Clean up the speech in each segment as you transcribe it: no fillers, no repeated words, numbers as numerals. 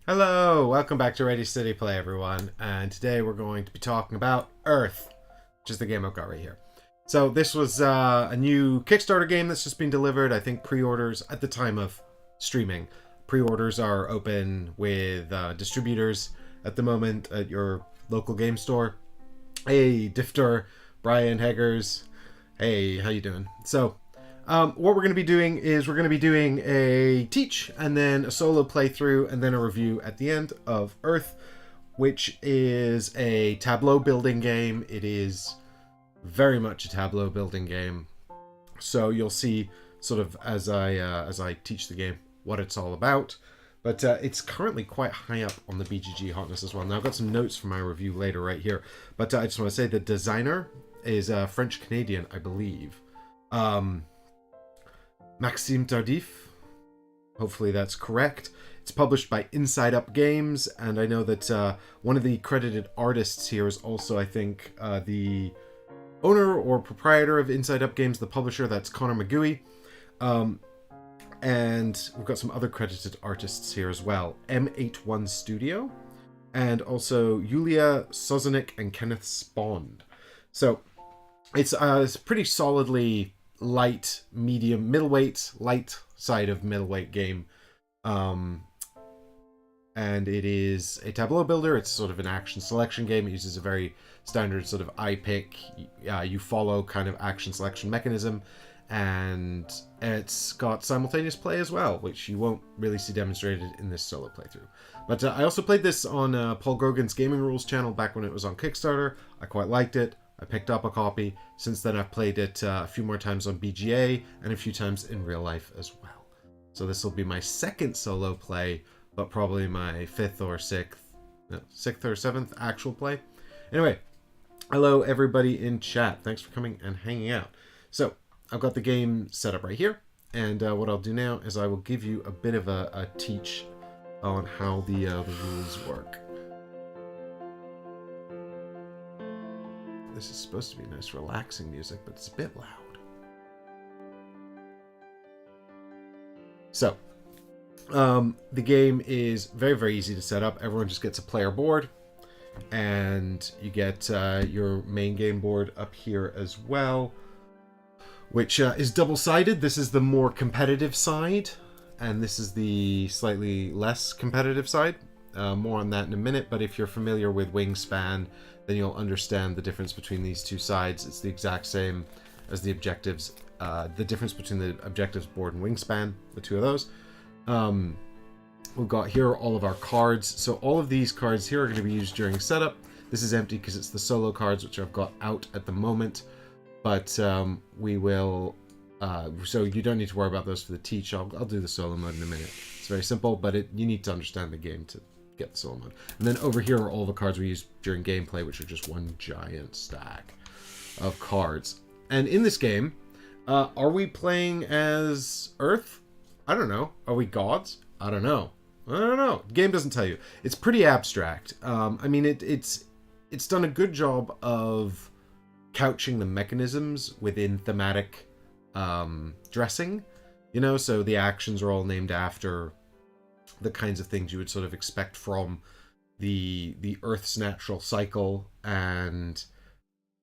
Hello, welcome back to Ready Steady Play, everyone. And today we're going to be talking about Earth, which is the game I've got right here. So this was a new Kickstarter game that's just been delivered. I think pre-orders at the time of streaming. Pre-orders are open with distributors at the moment at your local game store. Hey, Difter, Brian Heggers. Hey, how you doing? So what we're going to be doing is we're going to be doing a teach and then a solo playthrough and then a review at the end of Earth, which is a tableau building game. It is very much a tableau building game. So you'll see sort of as I teach the game what it's all about. But it's currently quite high up on the BGG hotness as well. Now I've got some notes for my review later right here. But I just want to say the designer is French-Canadian, I believe. Maxime Tardif. Hopefully that's correct. It's published by Inside Up Games, and I know that one of the credited artists here is also, I think, the owner or proprietor of Inside Up Games, the publisher. That's Connor McGooey. And we've got some other credited artists here as well. M81 Studio, and also Yulia Sozanik and Kenneth Spond. So it's pretty solidly light, medium, middleweight, light side of middleweight game. And it is a tableau builder. It's sort of an action selection game. It uses a very standard sort of I pick, you follow kind of action selection mechanism. And it's got simultaneous play as well, which you won't really see demonstrated in this solo playthrough. But I also played this on Paul Grogan's Gaming Rules channel back when it was on Kickstarter. I quite liked it. I picked up a copy. Since then, I've played it a few more times on BGA and a few times in real life as well. So this will be my second solo play, but probably my sixth or seventh actual play. Anyway, hello everybody in chat. Thanks for coming and hanging out. So I've got the game set up right here, and what I'll do now is I will give you a bit of a teach on how the rules work. This is supposed to be nice, relaxing music, but it's a bit loud. So, the game is very, very easy to set up. Everyone just gets a player board, and you get your main game board up here as well, which is double-sided. This is the more competitive side, and this is the slightly less competitive side. More on that in a minute, but if you're familiar with Wingspan, then you'll understand the difference between these two sides. It's the exact same as the objectives. The difference between the objectives board and Wingspan, the two of those. We've got here all of our cards. So all of these cards here are going to be used during setup. This is empty because it's the solo cards, which I've got out at the moment. But we will... so you don't need to worry about those for the teach. I'll do the solo mode in a minute. It's very simple, but you need to understand the game to get the solo mode. And then over here are all the cards we use during gameplay, which are just one giant stack of cards. And in this game, are we playing as Earth? I don't know. Are we gods? I don't know. I don't know. The game doesn't tell you. It's pretty abstract. I mean, it's done a good job of couching the mechanisms within thematic dressing. You know, so the actions are all named after the kinds of things you would sort of expect from the Earth's natural cycle, and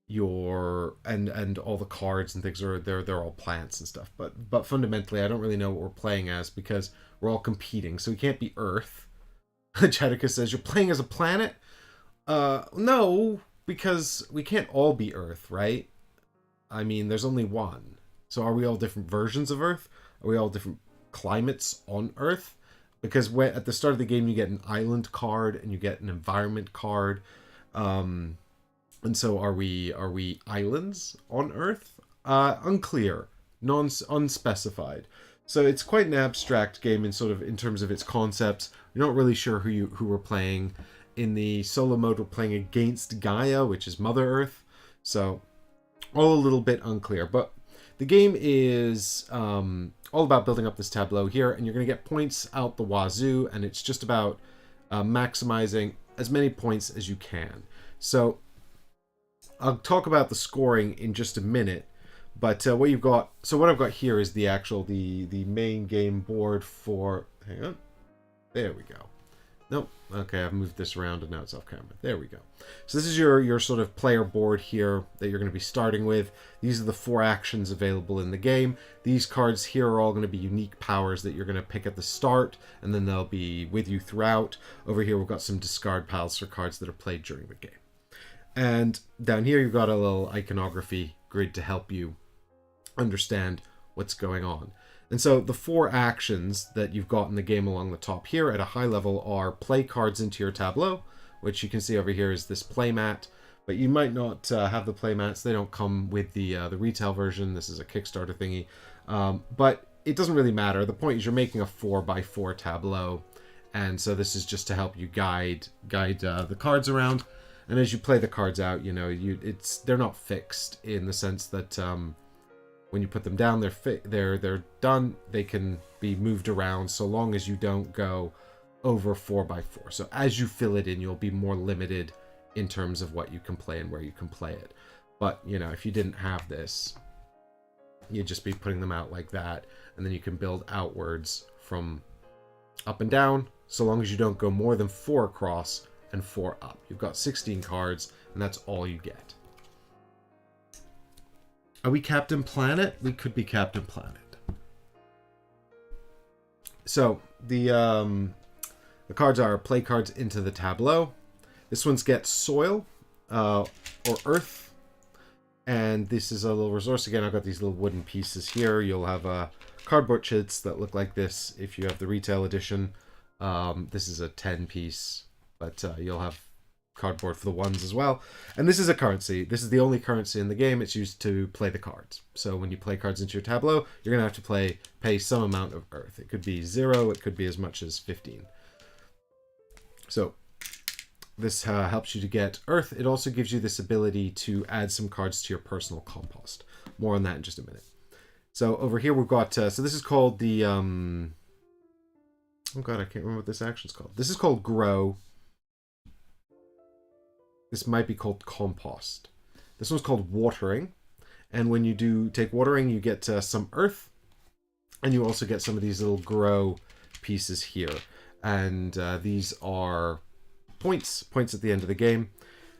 and all the cards and things they're all plants and stuff. But fundamentally, I don't really know what we're playing as because we're all competing. So we can't be Earth. Jadika says you're playing as a planet. No, because we can't all be Earth, right? I mean, there's only one. So are we all different versions of Earth? Are we all different climates on Earth? Because at the start of the game, you get an island card and you get an environment card. And so are we islands on Earth? Unclear. Unspecified. So it's quite an abstract game in terms of its concepts. You're not really sure who we're playing. In the solo mode, we're playing against Gaia, which is Mother Earth. So all a little bit unclear. But the game is all about building up this tableau here, and you're going to get points out the wazoo, and it's just about maximizing as many points as you can. So I'll talk about the scoring in just a minute, but what I've got here is the main game board for, hang on, there we go. Nope. Okay, I've moved this around and now it's off camera. There we go. So this is your sort of player board here that you're going to be starting with. These are the 4 actions available in the game. These cards here are all going to be unique powers that you're going to pick at the start, and then they'll be with you throughout. Over here we've got some discard piles for cards that are played during the game. And down here you've got a little iconography grid to help you understand what's going on. And so the 4 actions that you've got in the game along the top here at a high level are play cards into your tableau, which you can see over here is this playmat, but you might not have the playmats. They don't come with the retail version. This is a Kickstarter thingy, but it doesn't really matter. The point is you're making a 4x4 tableau, and so this is just to help you guide the cards around. And as you play the cards out, you know, they're not fixed in the sense that when you put them down, they're done. They can be moved around so long as you don't go over 4x4. So as you fill it in, you'll be more limited in terms of what you can play and where you can play it. But, you know, if you didn't have this, you'd just be putting them out like that, and then you can build outwards from up and down, so long as you don't go more than 4 across and 4 up. You've got 16 cards, and that's all you get. Are we Captain Planet? We could be Captain Planet. So the cards are play cards into the tableau. This one's get soil or earth, and this is a little resource. Again, I've got these little wooden pieces here. You'll have cardboard chits that look like this if you have the retail edition. This is a 10 piece, but you'll have cardboard for the ones as well. And this is a currency. This is the only currency in the game. It's used to play the cards. So when you play cards into your tableau, you're going to have to pay some amount of earth. It could be 0, it could be as much as 15. So this helps you to get earth. It also gives you this ability to add some cards to your personal compost. More on that in just a minute. So over here we've got, so this is called the, oh god, I can't remember what this action's called. This is called grow. This might be called compost. This one's called watering. And when you do take watering, you get some earth. And you also get some of these little grow pieces here. And these are points at the end of the game.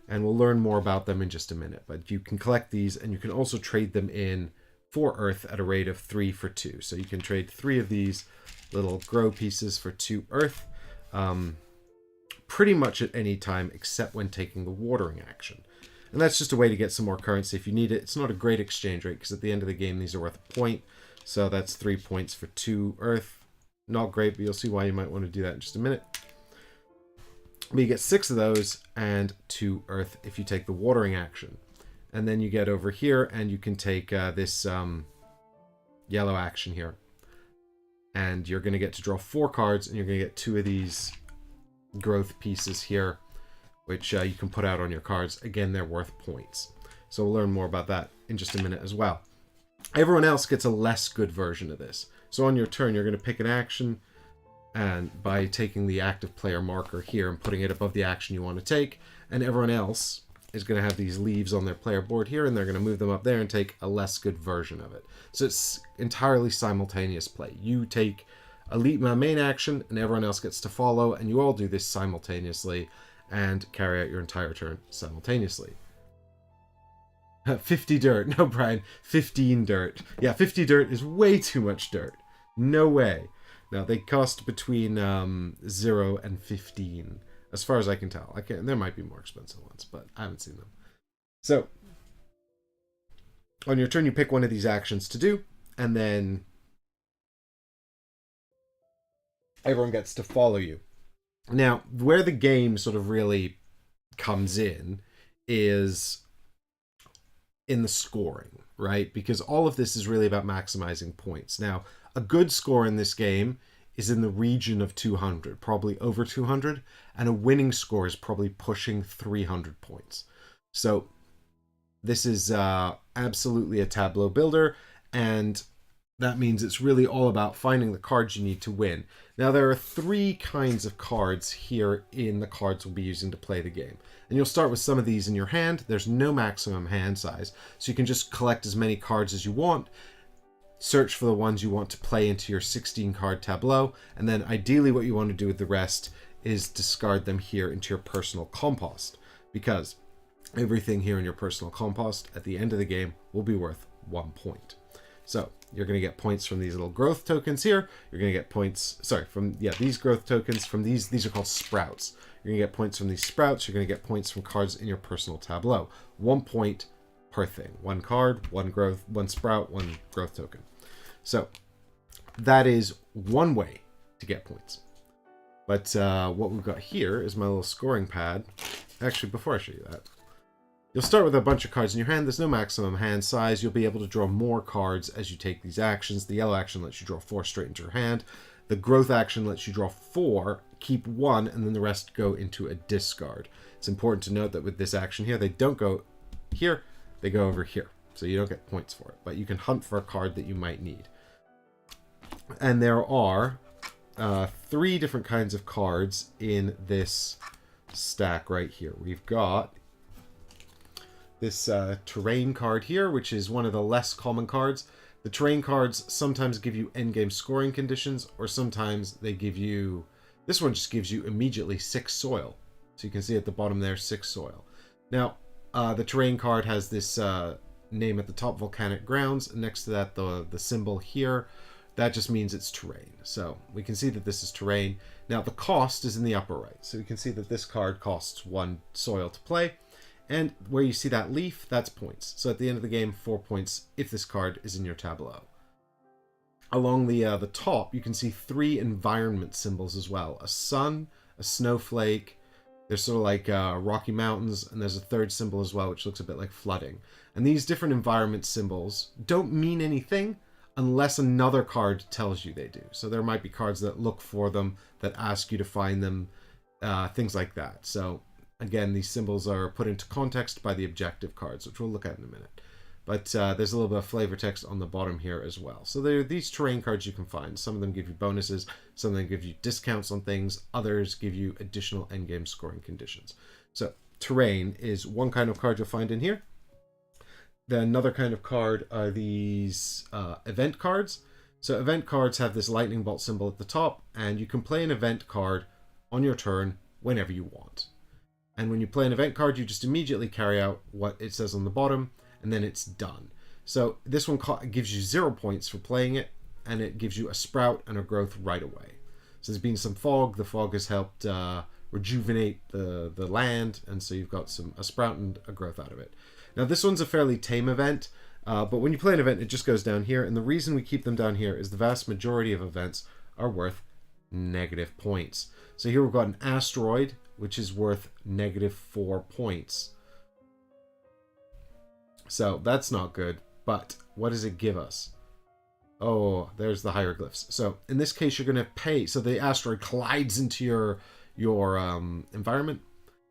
And we'll learn more about them in just a minute. But you can collect these, and you can also trade them in for earth at a rate of 3 for 2. So you can trade 3 of these little grow pieces for 2 earth. Pretty much at any time except when taking the watering action. And that's just a way to get some more currency if you need it. It's not a great exchange rate because at the end of the game these are worth a point. So that's 3 points for 2 earth. Not great, but you'll see why you might want to do that in just a minute. But you get 6 of those and 2 earth if you take the watering action. And then you get over here and you can take this yellow action here. And you're going to get to draw 4 cards, and you're going to get 2 of these growth pieces here, which you can put out on your cards. Again, they're worth points. So we'll learn more about that in just a minute as well. Everyone else gets a less good version of this. So on your turn, you're going to pick an action, and by taking the active player marker here and putting it above the action you want to take, and everyone else is going to have these leaves on their player board here, and they're going to move them up there and take a less good version of it. So it's entirely simultaneous play. You take a main action, and everyone else gets to follow, and you all do this simultaneously and carry out your entire turn simultaneously. 50 dirt. No, Brian. 15 dirt. Yeah, 50 dirt is way too much dirt. No way. Now, they cost between 0 and 15, as far as I can tell. There might be more expensive ones, but I haven't seen them. So, on your turn, you pick one of these actions to do, and then everyone gets to follow you. Now, where the game sort of really comes in is in the scoring, right? Because all of this is really about maximizing points. Now, a good score in this game is in the region of 200, probably over 200, and a winning score is probably pushing 300 points. So this is absolutely a tableau builder, and that means it's really all about finding the cards you need to win. Now, there are 3 kinds of cards here in the cards we'll be using to play the game. And you'll start with some of these in your hand. There's no maximum hand size, so you can just collect as many cards as you want, search for the ones you want to play into your 16-card tableau, and then ideally what you want to do with the rest is discard them here into your personal compost, because everything here in your personal compost at the end of the game will be worth 1 point. So you're going to get points from these little growth tokens here. You're going to get points, from these growth tokens, from these are called sprouts. You're going to get points from these sprouts. You're going to get points from cards in your personal tableau. 1 point per thing. 1 card, 1 growth, 1 sprout, 1 growth token. So that is one way to get points. But what we've got here is my little scoring pad. Actually, before I show you that, you'll start with a bunch of cards in your hand. There's no maximum hand size. You'll be able to draw more cards as you take these actions. The yellow action lets you draw 4 straight into your hand. The growth action lets you draw 4, keep 1, and then the rest go into a discard. It's important to note that with this action here, they don't go here, they go over here. So you don't get points for it, but you can hunt for a card that you might need. And there are 3 different kinds of cards in this stack right here. We've got this terrain card here, which is one of the less common cards. The terrain cards sometimes give you endgame scoring conditions, or sometimes they give you... This one just gives you immediately 6 soil. So you can see at the bottom there, 6 soil. Now, the terrain card has this name at the top, Volcanic Grounds. And next to that, the symbol here. That just means it's terrain. So we can see that this is terrain. Now the cost is in the upper right. So we can see that this card costs 1 soil to play. And where you see that leaf, that's points. So at the end of the game, 4 points if this card is in your tableau. Along the top, you can see 3 environment symbols as well. A sun, a snowflake, there's sort of like Rocky Mountains, and there's a 3rd symbol as well, which looks a bit like flooding. And these different environment symbols don't mean anything unless another card tells you they do. So there might be cards that look for them, that ask you to find them, things like that. So again, these symbols are put into context by the objective cards, which we'll look at in a minute. But there's a little bit of flavor text on the bottom here as well. So there are these terrain cards you can find. Some of them give you bonuses, some of them give you discounts on things, others give you additional endgame scoring conditions. So terrain is one kind of card you'll find in here. Then another kind of card are these event cards. So event cards have this lightning bolt symbol at the top, and you can play an event card on your turn whenever you want. And when you play an event card, you just immediately carry out what it says on the bottom, and then it's done. So this one gives you 0 points for playing it, and it gives you a sprout and a growth right away. So there's been some fog. The fog has helped rejuvenate the land, and so you've got a sprout and a growth out of it. Now this one's a fairly tame event, but when you play an event, it just goes down here, and the reason we keep them down here is the vast majority of events are worth negative points. So here we've got an asteroid, which is worth -4 points. So that's not good, but what does it give us? Oh, there's the hieroglyphs. So in this case, you're going to pay. So the asteroid collides into your environment.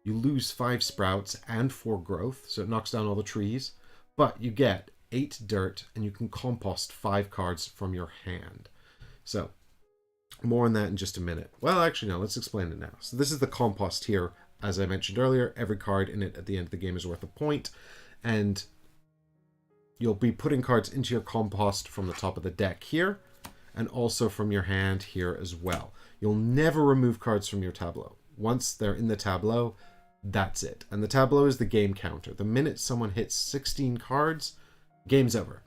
You lose 5 sprouts and 4 growth, so it knocks down all the trees. But you get 8 dirt, and you can compost 5 cards from your hand. So more on that in just a minute. Well, actually, no, let's explain it now. So this is the compost here. As I mentioned earlier, every card in it at the end of the game is worth a point. And you'll be putting cards into your compost from the top of the deck here, and also from your hand here as well. You'll never remove cards from your tableau. Once they're in the tableau, that's it. And the tableau is the game counter. The minute someone hits 16 cards, game's over.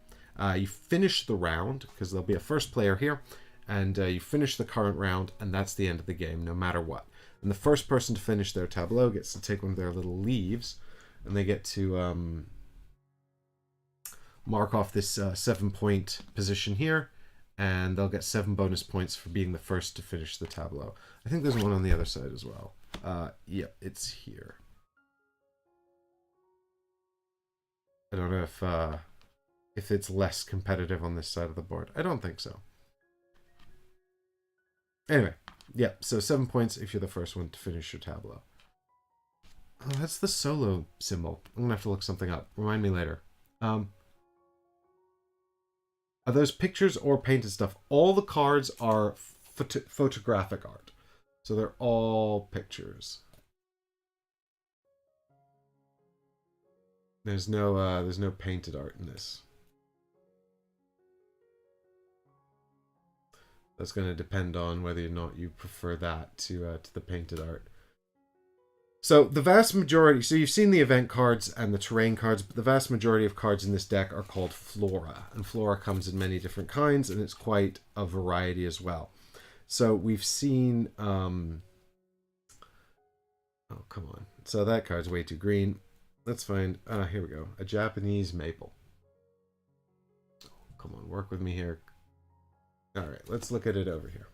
You finish the round, because there'll be a first player here, and you finish the current round, and that's the end of the game, no matter what. And the first person to finish their tableau gets to take one of their little leaves, and they get to mark off this 7-point position here, and they'll get 7 bonus points for being the first to finish the tableau. I think there's one on the other side as well. Yeah, it's here. I don't know if it's less competitive on this side of the board. I don't think so. Anyway, yeah, so 7 points if you're the first one to finish your tableau. Oh, that's the solo symbol. I'm going to have to look something up. Remind me later. Are those pictures or painted stuff? All the cards are photographic art. So they're all pictures. There's no painted art in this. That's going to depend on whether or not you prefer that to the painted art. So the vast majority, so you've seen the event cards and the terrain cards, but the vast majority of cards in this deck are called Flora. And Flora comes in many different kinds, and it's quite a variety as well. So we've seen, oh, come on. So that card's way too green. Let's find, here we go. A Japanese maple. Oh, come on, work with me here. All right, let's look at it over here.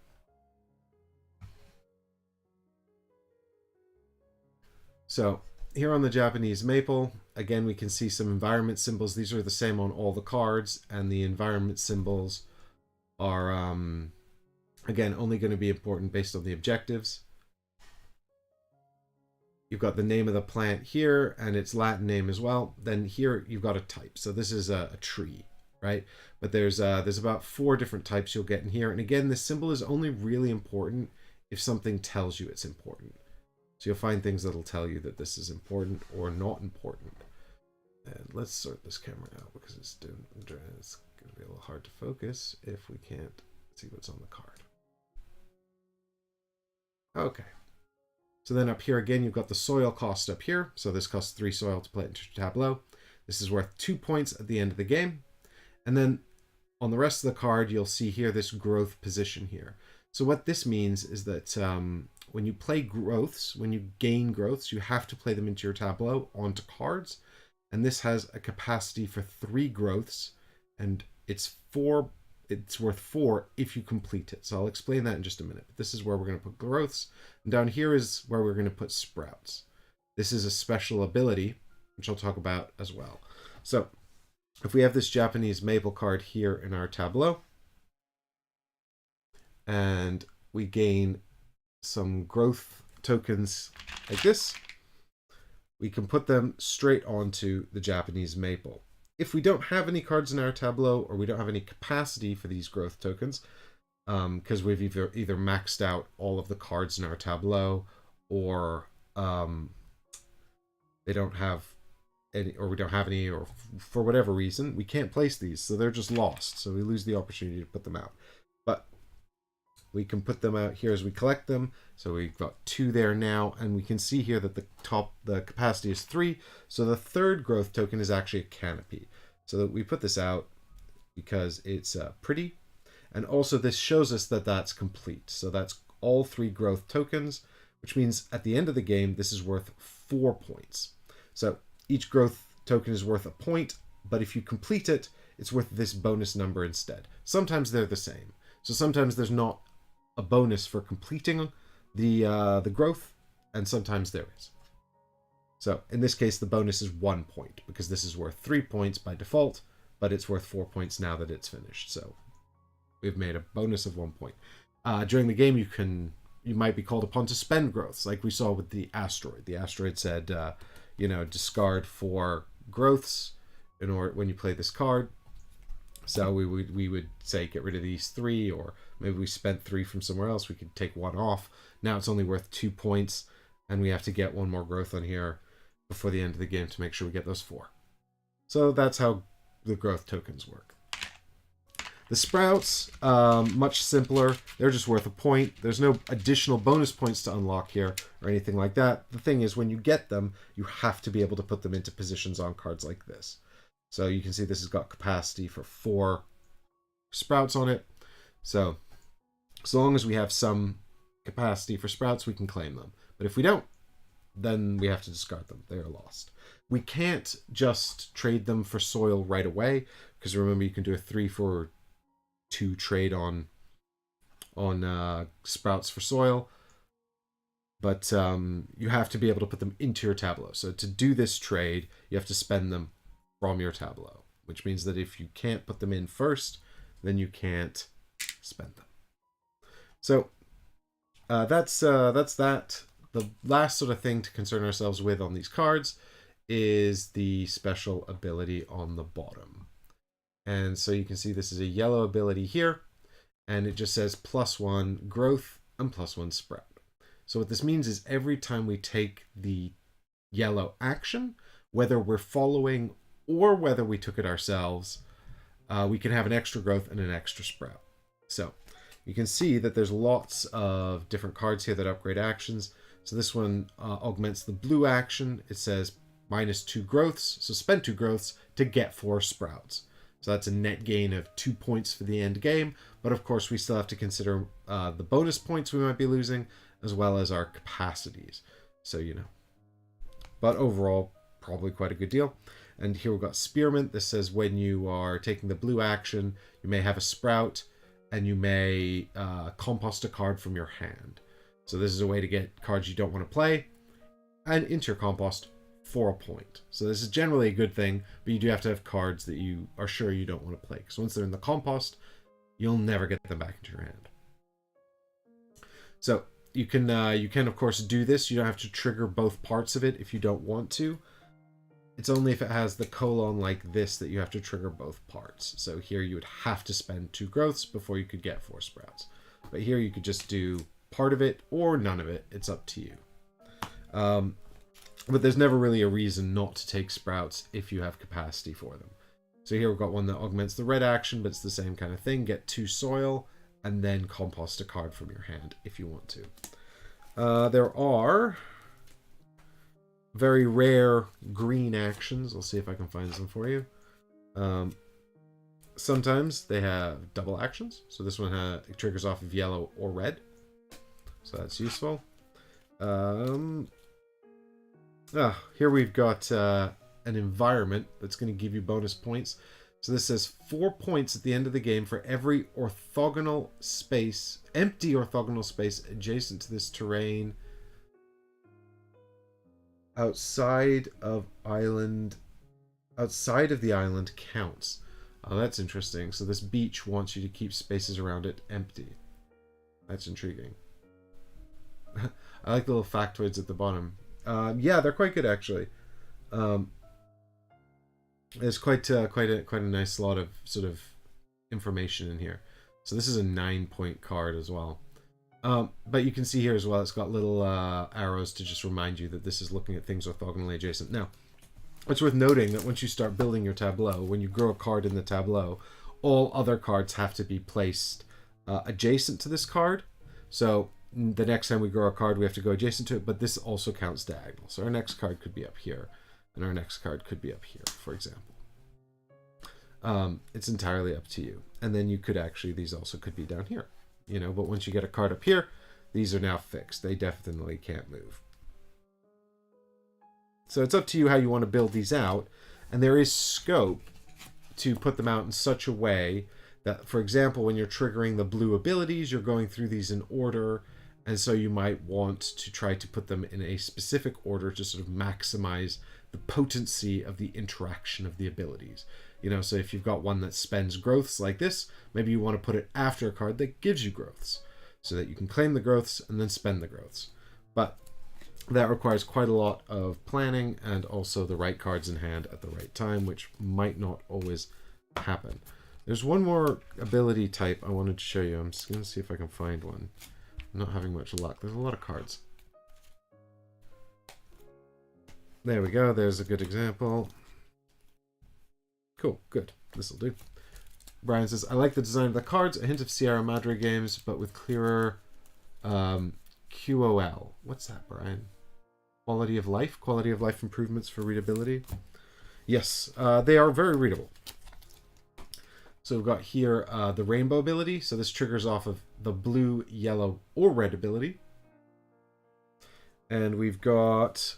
So here on the Japanese maple, again, we can see some environment symbols. These are the same on all the cards, and the environment symbols are, again, only going to be important based on the objectives. You've got the name of the plant here, and its Latin name as well. Then here you've got a type. So this is a tree, right? But there's about 4 different types you'll get in here. And again, this symbol is only really important if something tells you it's important. So you'll find things that'll tell you that this is important or not important. And let's sort this camera out because it's going to be a little hard to focus if we can't see what's on the card. Okay. So then up here again, you've got the soil cost up here. So this costs 3 soil to play it into your tableau. This is worth 2 points at the end of the game. And then on the rest of the card, you'll see here this growth position here. So what this means is that when you play growths, when you gain growths, you have to play them into your tableau onto cards. And this has a capacity for 3 growths, and it's worth 4 if you complete it. So I'll explain that in just a minute. But this is where we're going to put growths. And down here is where we're going to put sprouts. This is a special ability, which I'll talk about as well. So if we have this Japanese maple card here in our tableau, and we gain some growth tokens like this, we can put them straight onto the Japanese maple. If we don't have any cards in our tableau, or we don't have any capacity for these growth tokens, because we've either maxed out all of the cards in our tableau, or they don't have any, or we don't have any, or for whatever reason, we can't place these, so they're just lost. So we lose the opportunity to put them out. But we can put them out here as we collect them. So we've got 2 there now, and we can see here that the capacity is 3. So the third growth token is actually a canopy. So that we put this out because it's pretty. And also this shows us that that's complete. So that's all 3 growth tokens, which means at the end of the game, this is worth 4 points. So each growth token is worth a point, but if you complete it, it's worth this bonus number instead. Sometimes they're the same. So sometimes there's not a bonus for completing the growth, and sometimes there is. So in this case, the bonus is 1 point because this is worth 3 points by default, but it's worth 4 points now that it's finished. So we've made a bonus of 1 point. During the game, you might be called upon to spend growths, like we saw with the asteroid. The asteroid said, discard 4 growths in order when you play this card. So we would say get rid of these 3, or maybe we spent 3 from somewhere else. We could take 1 off. Now it's only worth 2 points, and we have to get 1 more growth on here before the end of the game to make sure we get those 4. So that's how the growth tokens work. The sprouts, much simpler. They're just worth a point. There's no additional bonus points to unlock here or anything like that. The thing is, when you get them, you have to be able to put them into positions on cards like this. So you can see this has got capacity for 4 sprouts on it. So as long as we have some capacity for sprouts, we can claim them. But if we don't, then we have to discard them. They are lost. We can't just trade them for soil right away, because remember, you can do a 3-for-2 trade on sprouts for soil. But you have to be able to put them into your tableau. So to do this trade, you have to spend them from your tableau, which means that if you can't put them in first, then you can't spend them. So that's that. The last sort of thing to concern ourselves with on these cards is the special ability on the bottom. And so you can see this is a yellow ability here, and it just says +1 growth and +1 sprout. So what this means is every time we take the yellow action, whether we're following or whether we took it ourselves, we can have an extra growth and an extra sprout. So you can see that there's lots of different cards here that upgrade actions. So this one augments the blue action. It says -2 growths, so spend 2 growths to get 4 sprouts. So that's a net gain of 2 points for the end game, but of course we still have to consider the bonus points we might be losing, as well as our capacities. So, you know. But overall, probably quite a good deal. And here we've got Spearmint. This says when you are taking the blue action, you may have a sprout, and you may compost a card from your hand. So this is a way to get cards you don't want to play and into your compost for a point. So this is generally a good thing, but you do have to have cards that you are sure you don't want to play, because once they're in the compost, you'll never get them back into your hand. So you can of course do this. You don't have to trigger both parts of it if you don't want to. It's only if it has the colon like this that you have to trigger both parts. So here you would have to spend 2 growths before you could get 4 sprouts. But here you could just do part of it or none of it. It's up to you. But there's never really a reason not to take sprouts if you have capacity for them. So here we've got one that augments the red action, but it's the same kind of thing. Get 2 soil and then compost a card from your hand if you want to. There are very rare green actions. I'll see if I can find some for you. Sometimes they have double actions. So this one it triggers off of yellow or red. So that's useful. Here we've got an environment that's going to give you bonus points. So this says 4 points at the end of the game for every orthogonal space, empty orthogonal space adjacent to this terrain outside of the island counts. Oh, that's interesting. So this beach wants you to keep spaces around it empty. That's intriguing. I like the little factoids at the bottom. Yeah, they're quite good actually. There's quite a nice lot of sort of information in here. So this is a 9-point card as well. But you can see here as well, it's got little arrows to just remind you that this is looking at things orthogonally adjacent. Now, it's worth noting that once you start building your tableau, when you grow a card in the tableau, all other cards have to be placed adjacent to this card. So the next time we grow a card, we have to go adjacent to it, but this also counts diagonal. So our next card could be up here, and our next card could be up here, for example. It's entirely up to you. And then you could actually, these also could be down here, you know, but once you get a card up here, these are now fixed. They definitely can't move. So it's up to you how you want to build these out, and there is scope to put them out in such a way that, for example, when you're triggering the blue abilities, you're going through these in order, and so you might want to try to put them in a specific order to sort of maximize the potency of the interaction of the abilities. You know, so if you've got one that spends growths like this, maybe you want to put it after a card that gives you growths, so that you can claim the growths and then spend the growths. But that requires quite a lot of planning and also the right cards in hand at the right time, which might not always happen. There's one more ability type I wanted to show you. I'm just going to see if I can find one. I'm not having much luck. There's a lot of cards. There we go. There's a good example. Cool. Good. This'll do. Brian says, I like the design of the cards. A hint of Sierra Madre games, but with clearer QOL. What's that, Brian? Quality of life? Quality of life improvements for readability? Yes. They are very readable. So we've got here the rainbow ability. So this triggers off of the blue, yellow, or red ability. And we've got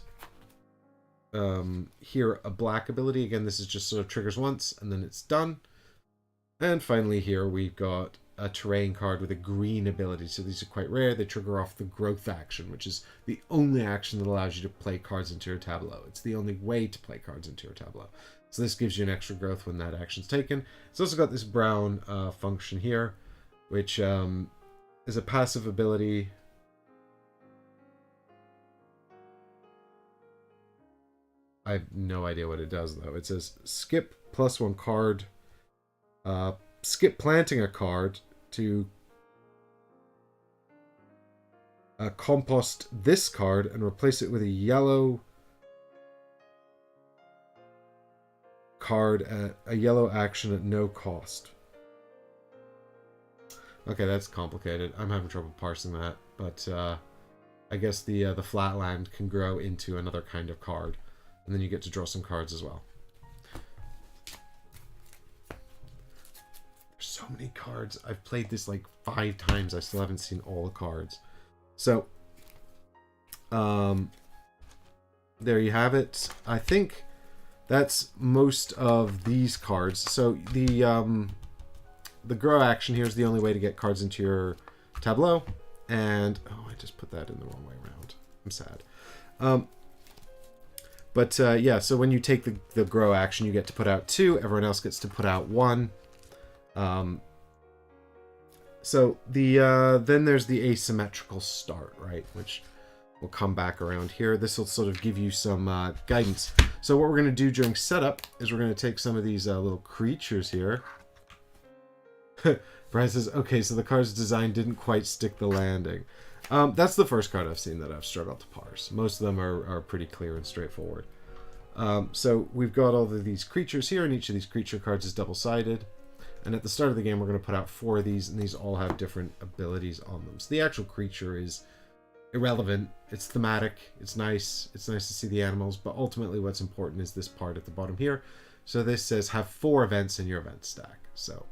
here a black ability. Again, this is just sort of triggers once and then it's done. And finally here we've got a terrain card with a green ability. So these are quite rare. They trigger off the growth action, which is the only action that allows you to play cards into your tableau. It's the only way to play cards into your tableau. So this gives you an extra growth when that action's taken. It's also got this brown function here, which is a passive ability. I have no idea what it does, though. It says skip +1 card. Skip planting a card to compost this card and replace it with a yellow card at a yellow action at no cost. Okay, that's complicated. I'm having trouble parsing that, but I guess the flatland can grow into another kind of card, and then you get to draw some cards as well. There's so many cards. I've played this like 5 times. I still haven't seen all the cards. So, there you have it. I think that's most of these cards. So the grow action here is the only way to get cards into your tableau. And, oh, I just put that in the wrong way around. I'm sad. Yeah, so when you take the grow action, you get to put out 2. Everyone else gets to put out 1. So then there's the asymmetrical start, right? Which will come back around here. This will sort of give you some guidance. So what we're going to do during setup is we're going to take some of these little creatures here. Brian says, okay, so the card's design didn't quite stick the landing. That's the first card I've seen that I've struggled to parse. Most of them are pretty clear and straightforward. So we've got all of these creatures here, and each of these creature cards is double-sided. And at the start of the game, we're going to put out 4 of these, and these all have different abilities on them. So the actual creature is irrelevant. It's thematic. It's nice. It's nice to see the animals, but ultimately what's important is this part at the bottom here. So this says have 4 events in your event stack. So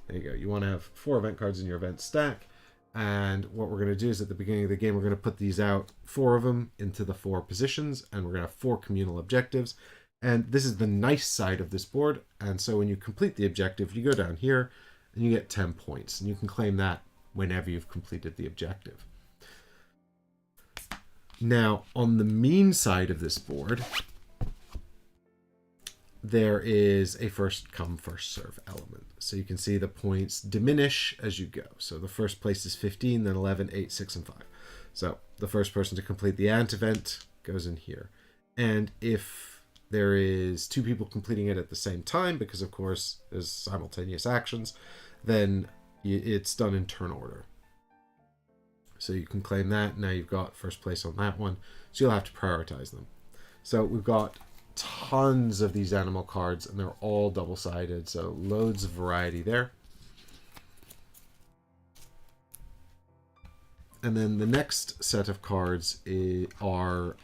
there you go. You want to have 4 event cards in your event stack. And what we're going to do is at the beginning of the game, we're going to put these out, 4 of them, into the 4 positions. And we're going to have 4 communal objectives. And this is the nice side of this board. And so when you complete the objective, you go down here and you get 10 points. And you can claim that whenever you've completed the objective. Now, on the mean side of this board, there is a first come, first serve element. So you can see the points diminish as you go. So the first place is 15, then 11, 8, 6, and 5. So the first person to complete the ant event goes in here. And if there is 2 people completing it at the same time, because of course there's simultaneous actions, then it's done in turn order. So you can claim that. Now you've got first place on that one. So you'll have to prioritize them. So we've got tons of these animal cards, and they're all double-sided, so loads of variety there. And then the next set of cards are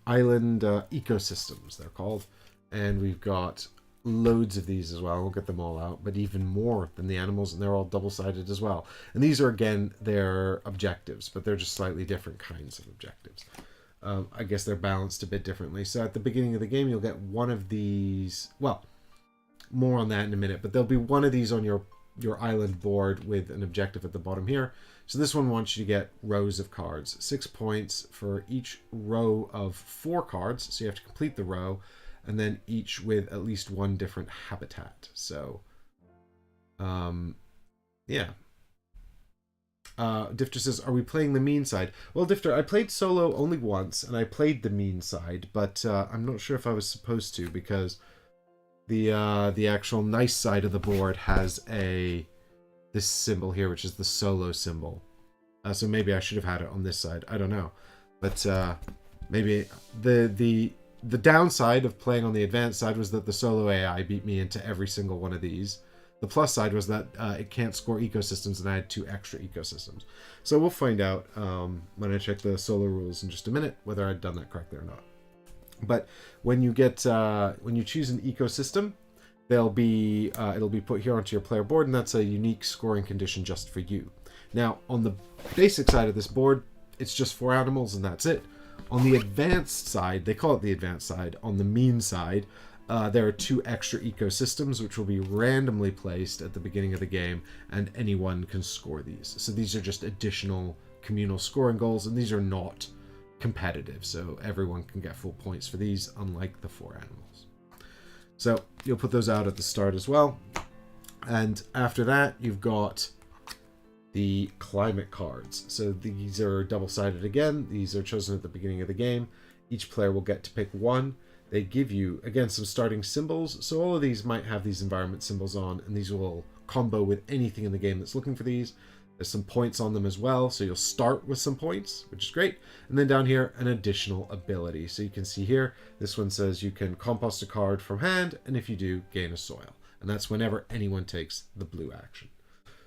island ecosystems, they're called. And we've got loads of these as well. We'll get them all out, but even more than the animals, and they're all double-sided as well. And these are, again, they're objectives, but they're just slightly different kinds of objectives. I guess they're balanced a bit differently. So at the beginning of the game, you'll get one of these. Well, more on that in a minute, but there'll be one of these on your island board with an objective at the bottom here. So this one wants you to get rows of cards. 6 points for each row of 4 cards. So you have to complete the row, and then each with at least 1 different habitat. So, yeah. Difter says, are we playing the mean side? Well, Difter, I played solo only once, and I played the mean side, but I'm not sure if I was supposed to, because the actual nice side of the board has this symbol here, which is the solo symbol. So maybe I should have had it on this side. I don't know. But maybe the downside of playing on the advanced side was that the solo AI beat me into every single one of these. The plus side was that it can't score ecosystems, and I had 2 extra ecosystems. So we'll find out when I check the solo rules in just a minute whether I'd done that correctly or not. But when you choose an ecosystem, it'll be put here onto your player board, and that's a unique scoring condition just for you. Now, on the basic side of this board, it's just 4 animals, and that's it. On the advanced side, they call it the advanced side. On the mean side, there are 2 extra ecosystems, which will be randomly placed at the beginning of the game, and anyone can score these. So these are just additional communal scoring goals, and these are not competitive, so everyone can get full points for these, unlike the 4 animals. So you'll put those out at the start as well. And after that, you've got the climate cards. So these are double-sided again. These are chosen at the beginning of the game. Each player will get to pick 1. They give you, again, some starting symbols. So all of these might have these environment symbols on, and these will combo with anything in the game that's looking for these. There's some points on them as well, so you'll start with some points, which is great. And then down here, an additional ability. So you can see here, this one says you can compost a card from hand, and if you do, gain a soil. And that's whenever anyone takes the blue action.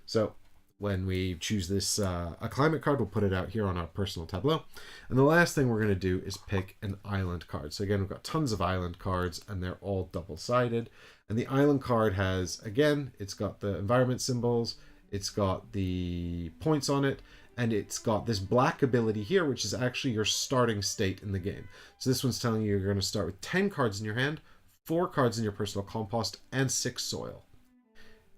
So when we choose this a climate card, we'll put it out here on our personal tableau. And the last thing we're going to do is pick an island card. So again, we've got tons of island cards, and they're all double-sided. And the island card has, again, it's got the environment symbols, it's got the points on it, and it's got this black ability here, which is actually your starting state in the game. So this one's telling you you're going to start with 10 cards in your hand, 4 cards in your personal compost, and 6 soil.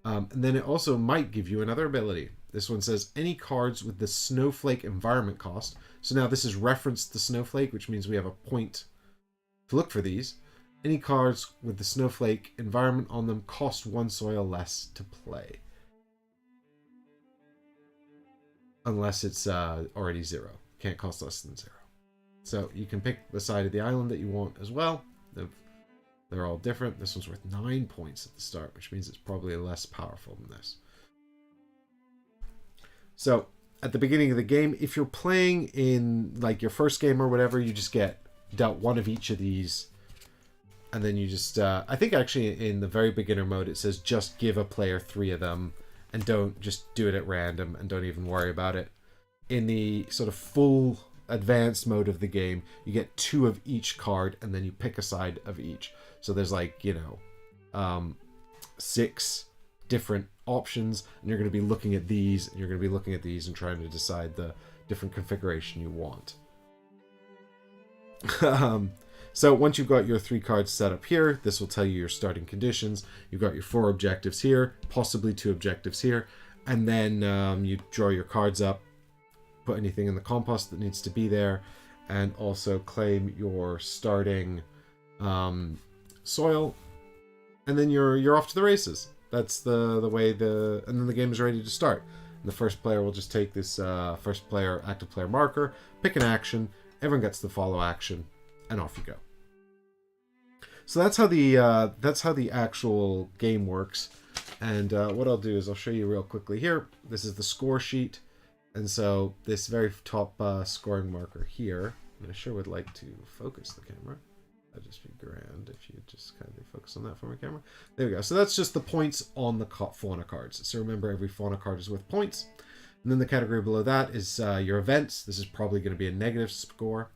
And then it also might give you another ability. This one says any cards with the snowflake environment cost. So now this is referenced the snowflake, which means we have a point to look for these. Any cards with the snowflake environment on them cost 1 soil less to play. Unless it's already 0. Can't cost less than 0. So you can pick the side of the island that you want as well. They're all different. This one's worth 9 points at the start, which means it's probably less powerful than this. So at the beginning of the game, if you're playing in like your first game or whatever, you just get dealt 1 of each of these. And then you just, I think actually in the very beginner mode, it says just give a player 3 of them and don't just do it at random and don't even worry about it. In the sort of full advanced mode of the game, you get 2 of each card and then you pick a side of each. So there's like, 6 different options, and you're going to be looking at these, and you're going to be looking at these and trying to decide the different configuration you want. So once you've got your 3 cards set up here, this will tell you your starting conditions. You've got your 4 objectives here, possibly 2 objectives here, and then you draw your cards up, put anything in the compost that needs to be there, and also claim your starting soil, and then you're off to the races. That's the way and then the game is ready to start. And the first player will just take this first player active player marker, pick an action, everyone gets the follow action, and off you go. So that's how the actual game works. And what I'll do is I'll show you real quickly here. This is the score sheet, and so this very top scoring marker here, and I sure would like to focus the camera. That'd just be grand if you just kind of focus on that for my camera. There we go. So that's just the points on the fauna cards. So remember, every fauna card is worth points. And then the category below that is your events. This is probably going to be a negative score.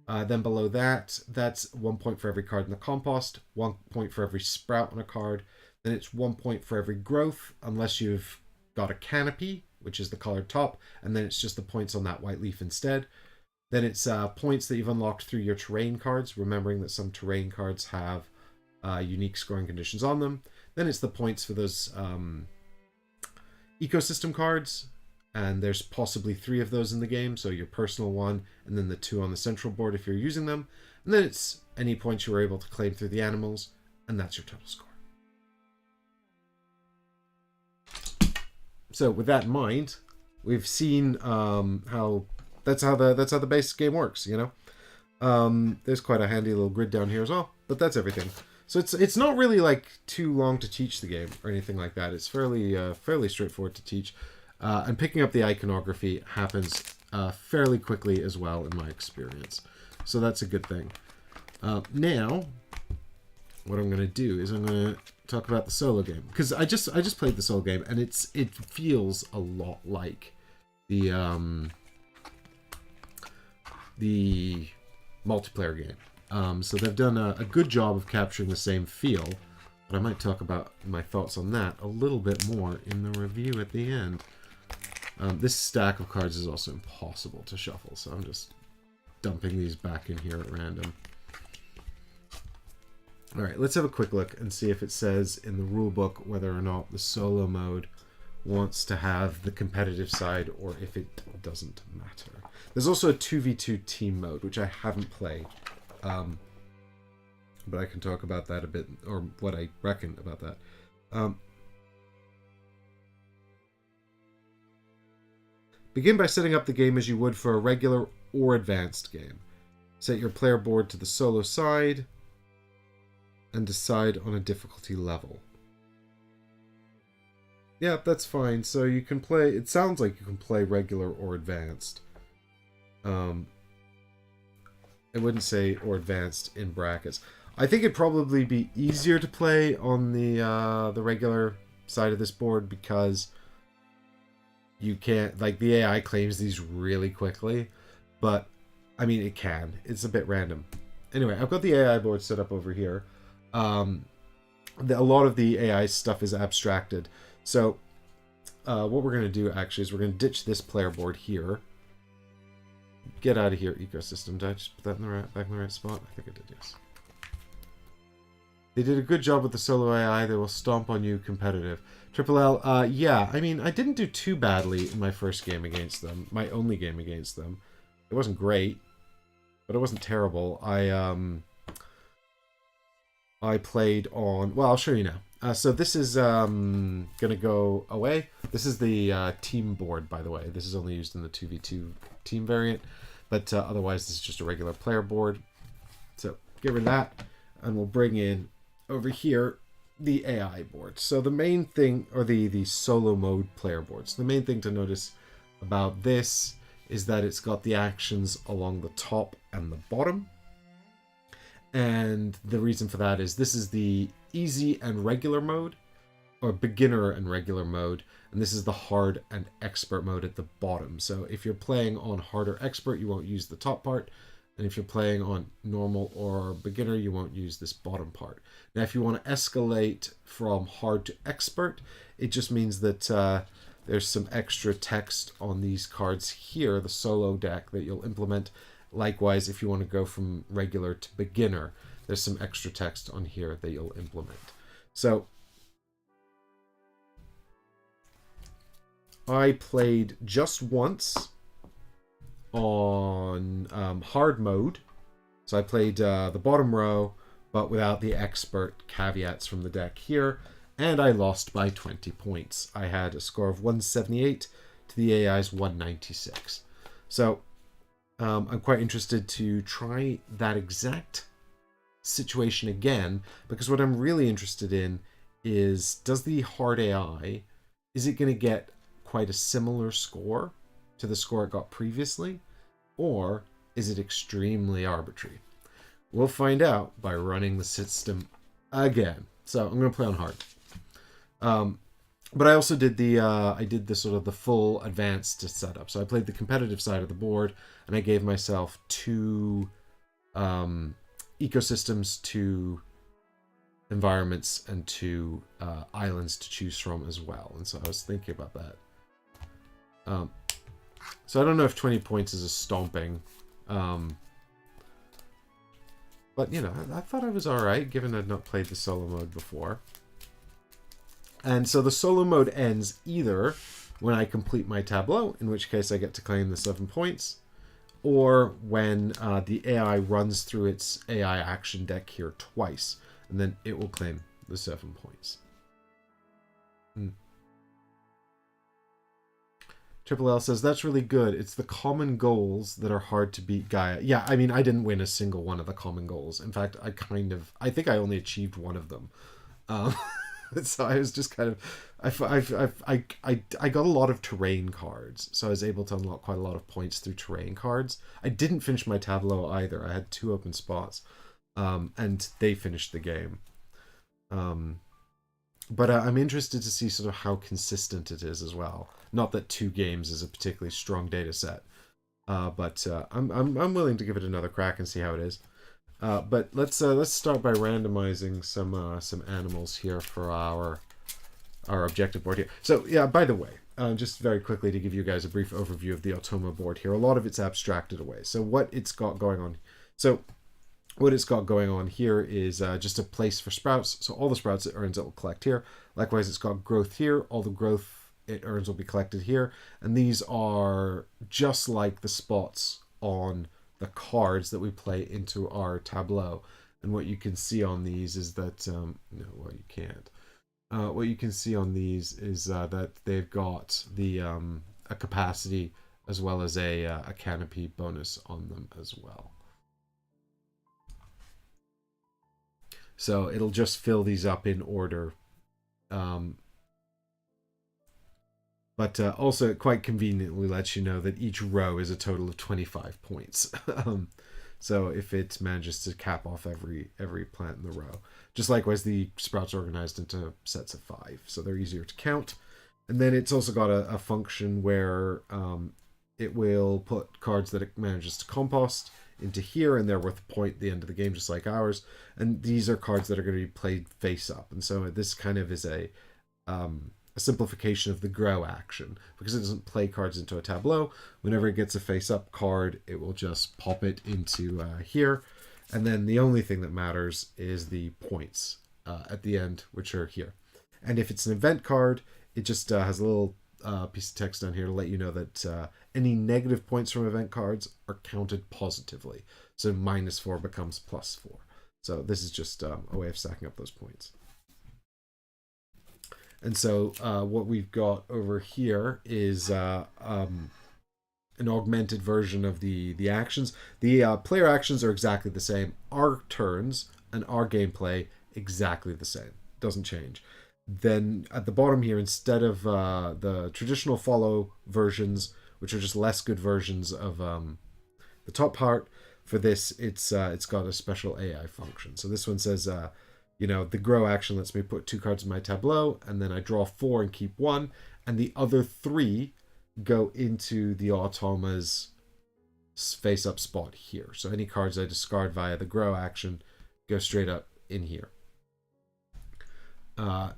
Then below that, that's 1 point for every card in the compost, 1 point for every sprout on a card. Then it's 1 point for every growth, unless you've got a canopy, which is the colored top. And then it's just the points on that white leaf instead. Then it's points that you've unlocked through your terrain cards, remembering that some terrain cards have unique scoring conditions on them. Then it's the points for those ecosystem cards, and there's possibly 3 of those in the game, so your personal one, and then the 2 on the central board if you're using them. And then it's any points you were able to claim through the animals, and that's your total score. So with that in mind, we've seen how that's how the basic game works, There's quite a handy little grid down here as well, but that's everything. So it's not really like too long to teach the game or anything like that. It's fairly straightforward to teach, and picking up the iconography happens fairly quickly as well in my experience. So that's a good thing. Now, what I'm going to do is I'm going to talk about the solo game, because I just played the solo game, and it feels a lot like the multiplayer game. So they've done a good job of capturing the same feel, but I might talk about my thoughts on that a little bit more in the review at the end. This stack of cards is also impossible to shuffle, so I'm just dumping these back in here at random. Alright, let's have a quick look and see if it says in the rulebook whether or not the solo mode wants to have the competitive side, or if it doesn't matter. There's also a 2v2 team mode, which I haven't played, but I can talk about that a bit, or what I reckon about that. Begin by setting up the game as you would for a regular or advanced game. Set your player board to the solo side and decide on a difficulty level. Yeah, that's fine. So you can play, it sounds like you can play regular or advanced. I wouldn't say or advanced in brackets. I think it'd probably be easier to play on the regular side of this board, because you can't, like, the AI claims these really quickly, but I mean, it can. It's a bit random. Anyway, I've got the AI board set up over here. A lot of the AI stuff is abstracted. So what we're going to do actually is we're going to ditch this player board here. Get out of here, ecosystem. Did I just put that in the right, back in the right spot? I think I did, yes. They did a good job with the solo AI. They will stomp on you competitive. Triple L, yeah, I mean, I didn't do too badly in my first game against them. My only game against them. It wasn't great, but it wasn't terrible. I played on... Well, I'll show you now. So this is going to go away. This is the team board, by the way. This is only used in the 2v2 team variant. But otherwise, this is just a regular player board. So get rid of that. And we'll bring in, over here, the AI board. So the main thing, or the solo mode player boards. The main thing to notice about this is that it's got the actions along the top and the bottom. And the reason for that is this is the easy and regular mode, or beginner and regular mode, and this is the hard and expert mode at the bottom. So if you're playing on hard or expert, you won't use the top part, and if you're playing on normal or beginner, you won't use this bottom part. Now, if you want to escalate from hard to expert, it just means that there's some extra text on these cards here, the solo deck, that you'll implement. Likewise, if you want to go from regular to beginner, there's some extra text on here that you'll implement. So I played just once on hard mode. So I played the bottom row, but without the expert caveats from the deck here. And I lost by 20 points. I had a score of 178 to the AI's 196. So I'm quite interested to try that exact situation again, because what I'm really interested in is, does the hard AI, is it going to get quite a similar score to the score it got previously, or is it extremely arbitrary? We'll find out by running the system again. So I'm going to play on hard. But I also did the sort of the full advanced setup. So I played the competitive side of the board, and I gave myself 2 ecosystems, 2 environments, and 2 islands to choose from as well. And so I was thinking about that. So I don't know if 20 points is a stomping. But, you know, I thought I was alright, given I'd not played the solo mode before. And so the solo mode ends either when I complete my tableau, in which case I get to claim the 7 points, or when the AI runs through its AI action deck here twice, and then it will claim the 7 points. Triple L says, that's really good. It's the common goals that are hard to beat, Gaia. Yeah, I mean, I didn't win a single one of the common goals. In fact, I think I only achieved one of them. So I was just kind of, I got a lot of terrain cards, so I was able to unlock quite a lot of points through terrain cards. I didn't finish my tableau either. I had 2 open spots, and they finished the game. But I'm interested to see sort of how consistent it is as well. Not that 2 games is a particularly strong data set, but I'm willing to give it another crack and see how it is. But let's start by randomizing some animals here for our objective board here. So yeah, by the way, just very quickly to give you guys a brief overview of the Automa board here. A lot of it's abstracted away. So what it's got going on. So what it's got going on here is just a place for sprouts. So all the sprouts it earns, it will collect here. Likewise, it's got growth here. All the growth it earns will be collected here. And these are just like the spots on the cards that we play into our tableau. And what you can see on these is that, no, well, you can't. What you can see on these is that they've got the a capacity as well as a canopy bonus on them as well. So it'll just fill these up in order. But also it quite conveniently lets you know that each row is a total of 25 points. So if it manages to cap off every plant in the row. Just likewise, the sprouts are organized into sets of 5. So they're easier to count. And then it's also got a function where it will put cards that it manages to compost into here, and they're worth a point at the end of the game, just like ours. And these are cards that are going to be played face up. And so this kind of is a simplification of the grow action, because it doesn't play cards into a tableau. Whenever it gets a face up card, it will just pop it into here. And then the only thing that matters is the points at the end, which are here. And if it's an event card, it just has a little piece of text down here to let you know that any negative points from event cards are counted positively. So -4 becomes +4. So this is just a way of stacking up those points. And so what we've got over here is an augmented version of the actions. The player actions are exactly the same. Our turns and our gameplay exactly the same. Doesn't change. Then at the bottom here, instead of the traditional follow versions, which are just less good versions of the top part, for this it's got a special AI function. So this one says, the grow action lets me put 2 cards in my tableau, and then I draw 4 and keep 1, and the other 3 go into the automa's face-up spot here. So any cards I discard via the grow action go straight up in here.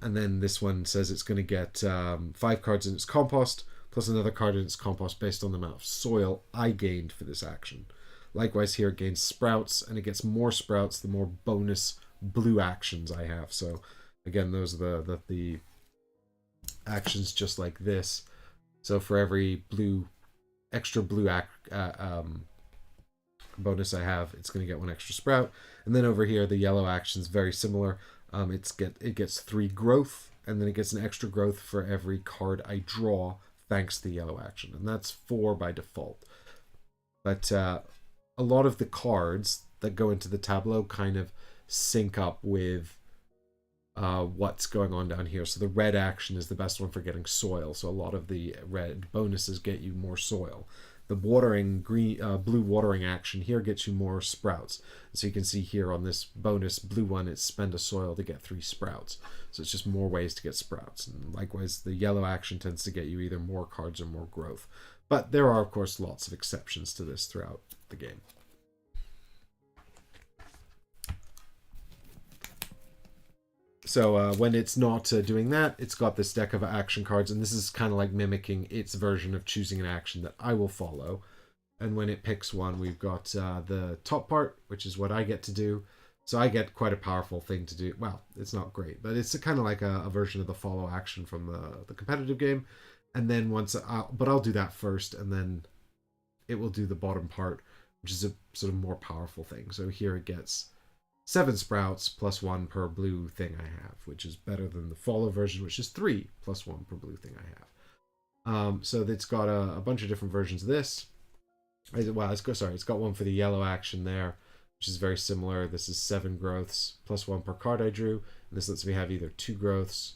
And then this one says it's going to get 5 cards in its compost, plus another card in its compost based on the amount of soil I gained for this action. Likewise here, it gains sprouts, and it gets more sprouts the more bonus blue actions I have. So again, those are the actions just like this. So for every extra blue bonus I have, it's going to get 1 extra sprout. And then over here, the yellow action's very similar. It gets 3 growth, and then it gets an extra growth for every card I draw thanks to the yellow action, and that's 4 by default. But a lot of the cards that go into the tableau kind of sync up with what's going on down here. So the red action is the best one for getting soil, so a lot of the red bonuses get you more soil. The blue watering action here gets you more sprouts. So you can see here on this bonus blue one, it's spend a soil to get 3 sprouts. So it's just more ways to get sprouts. And likewise, the yellow action tends to get you either more cards or more growth. But there are, of course, lots of exceptions to this throughout the game. So when it's not doing that, it's got this deck of action cards, and this is kind of like mimicking its version of choosing an action that I will follow. And when it picks one, we've got the top part, which is what I get to do. So I get quite a powerful thing to do. Well, it's not great, but it's kind of like a version of the follow action from the competitive game. And then I'll do that first, and then it will do the bottom part, which is a sort of more powerful thing. So here it gets 7 sprouts plus 1 per blue thing I have, which is better than the follow version, which is 3 plus 1 per blue thing I have. So it's got a bunch of different versions of this. It's got one for the yellow action there, which is very similar. This is 7 growths plus 1 per card I drew, and this lets me have either 2 growths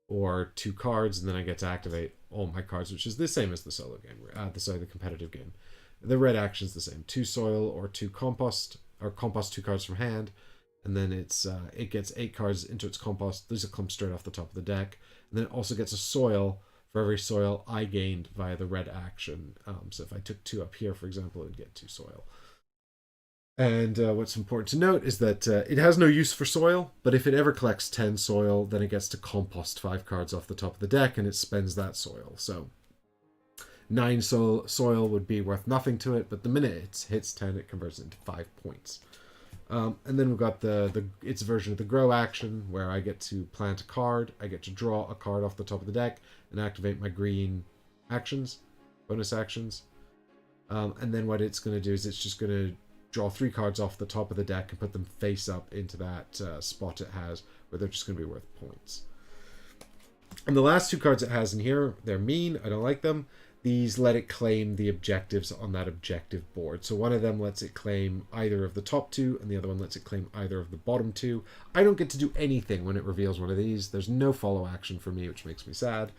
or 2 cards, and then I get to activate all my cards, which is the same as the solo game, the competitive game. The red action is the same: 2 soil or 2 compost, or compost 2 cards from hand, and then it gets 8 cards into its compost. These will come straight off the top of the deck, and then it also gets a soil for every soil I gained via the red action. So if I took 2 up here, for example, it would get 2 soil. And what's important to note is that it has no use for soil, but if it ever collects 10 soil, then it gets to compost 5 cards off the top of the deck, and it spends that soil. So 9 soil would be worth nothing to it, but the minute it hits 10, it converts it into 5 points. And then we've got its version of the grow action, where I get to plant a card, I get to draw a card off the top of the deck, and activate my green actions, bonus actions. And then what it's going to do is it's just going to draw 3 cards off the top of the deck and put them face up into that spot it has, where they're just going to be worth points. And the last 2 cards it has in here, they're mean, I don't like them. These let it claim the objectives on that objective board. So one of them lets it claim either of the top 2, and the other one lets it claim either of the bottom 2. I don't get to do anything when it reveals one of these. There's no follow action for me, which makes me sad.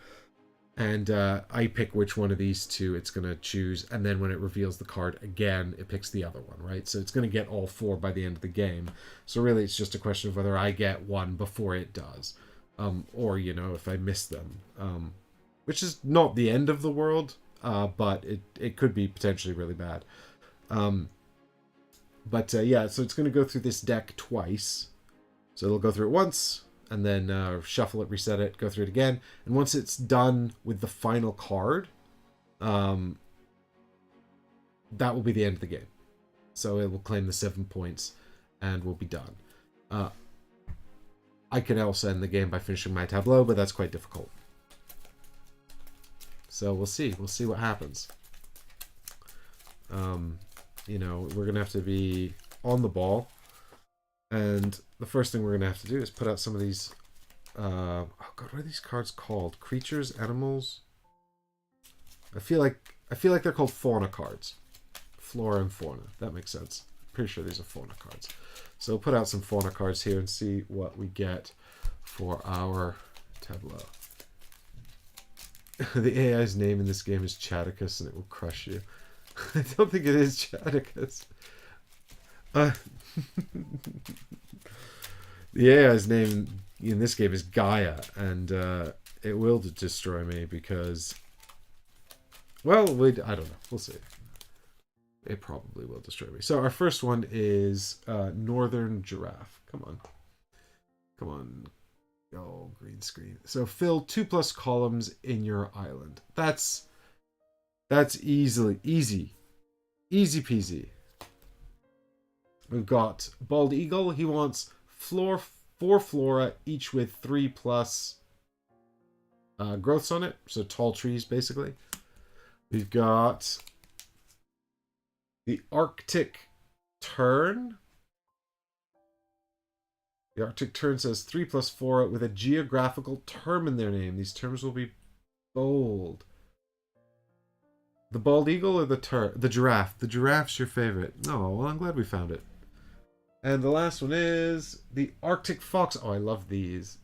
And I pick which one of these 2 it's going to choose, and then when it reveals the card again, it picks the other one, right? So it's going to get all 4 by the end of the game. So really, it's just a question of whether I get one before it does. or, you know, if I miss them, which is not the end of the world, but it could be potentially really bad. Yeah, so it's going to go through this deck twice. So it'll go through it once, and then shuffle it, reset it, go through it again. And once it's done with the final card, that will be the end of the game. So it will claim the 7 points, and we'll be done. I can also end the game by finishing my tableau, but that's quite difficult. So we'll see. We'll see what happens. You know, we're going to have to be on the ball. And the first thing we're going to have to do is put out some of these... oh, God, what are these cards called? Creatures? Animals? I feel like they're called fauna cards. Flora and fauna. That makes sense. Pretty sure these are fauna cards. So we'll put out some fauna cards here and see what we get for our tableau. The AI's name in this game is Chaticus, and it will crush you. I don't think it is Chaticus. The AI's name in this game is Gaia, and it will destroy me because... Well, I don't know. We'll see. It probably will destroy me. So our first one is Northern Giraffe. Come on. Come on. Oh, green screen. So fill 2+ columns in your island. That's easy peasy. We've got Bald Eagle. He wants 4 flora, each with 3+ growths on it. So tall trees, basically. We've got the Arctic Tern. The Arctic Tern says 3+ 4 with a geographical term in their name. These terms will be bold. The Bald Eagle or the Giraffe? The Giraffe's your favorite. Oh, well, I'm glad we found it. And the last one is the Arctic Fox. Oh, I love these.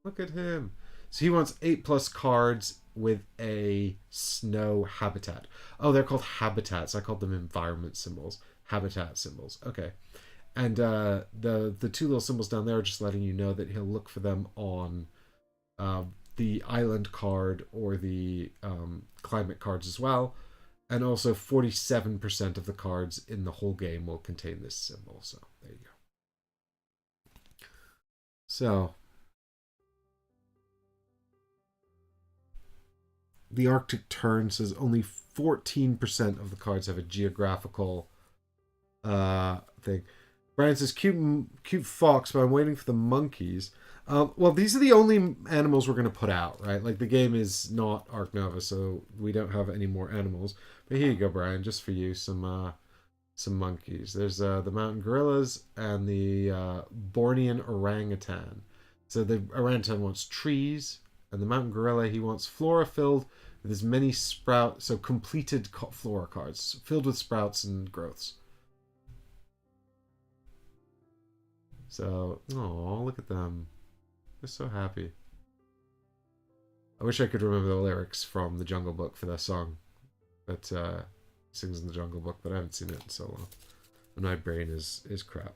Look at him. So he wants 8+ cards with a snow habitat. Oh, they're called habitats. I called them environment symbols. Habitat symbols. Okay. And the 2 little symbols down there are just letting you know that he'll look for them on the island card or the climate cards as well. And also 47% of the cards in the whole game will contain this symbol. So there you go. So the Arctic Tern says only 14% of the cards have a geographical thing. Brian says cute fox, but I'm waiting for the monkeys. Well, these are the only animals we're going to put out, right? Like, the game is not Ark Nova, so we don't have any more animals. But here you go, Brian, just for you, some monkeys. There's the mountain gorillas and the Bornean orangutan. So the orangutan wants trees, and the mountain gorilla, he wants flora filled with as many sprouts, so completed flora cards, filled with sprouts and growths. So, oh, look at them. They're so happy. I wish I could remember the lyrics from the Jungle Book for that song that sings in the Jungle Book, but I haven't seen it in so long. And my brain is crap.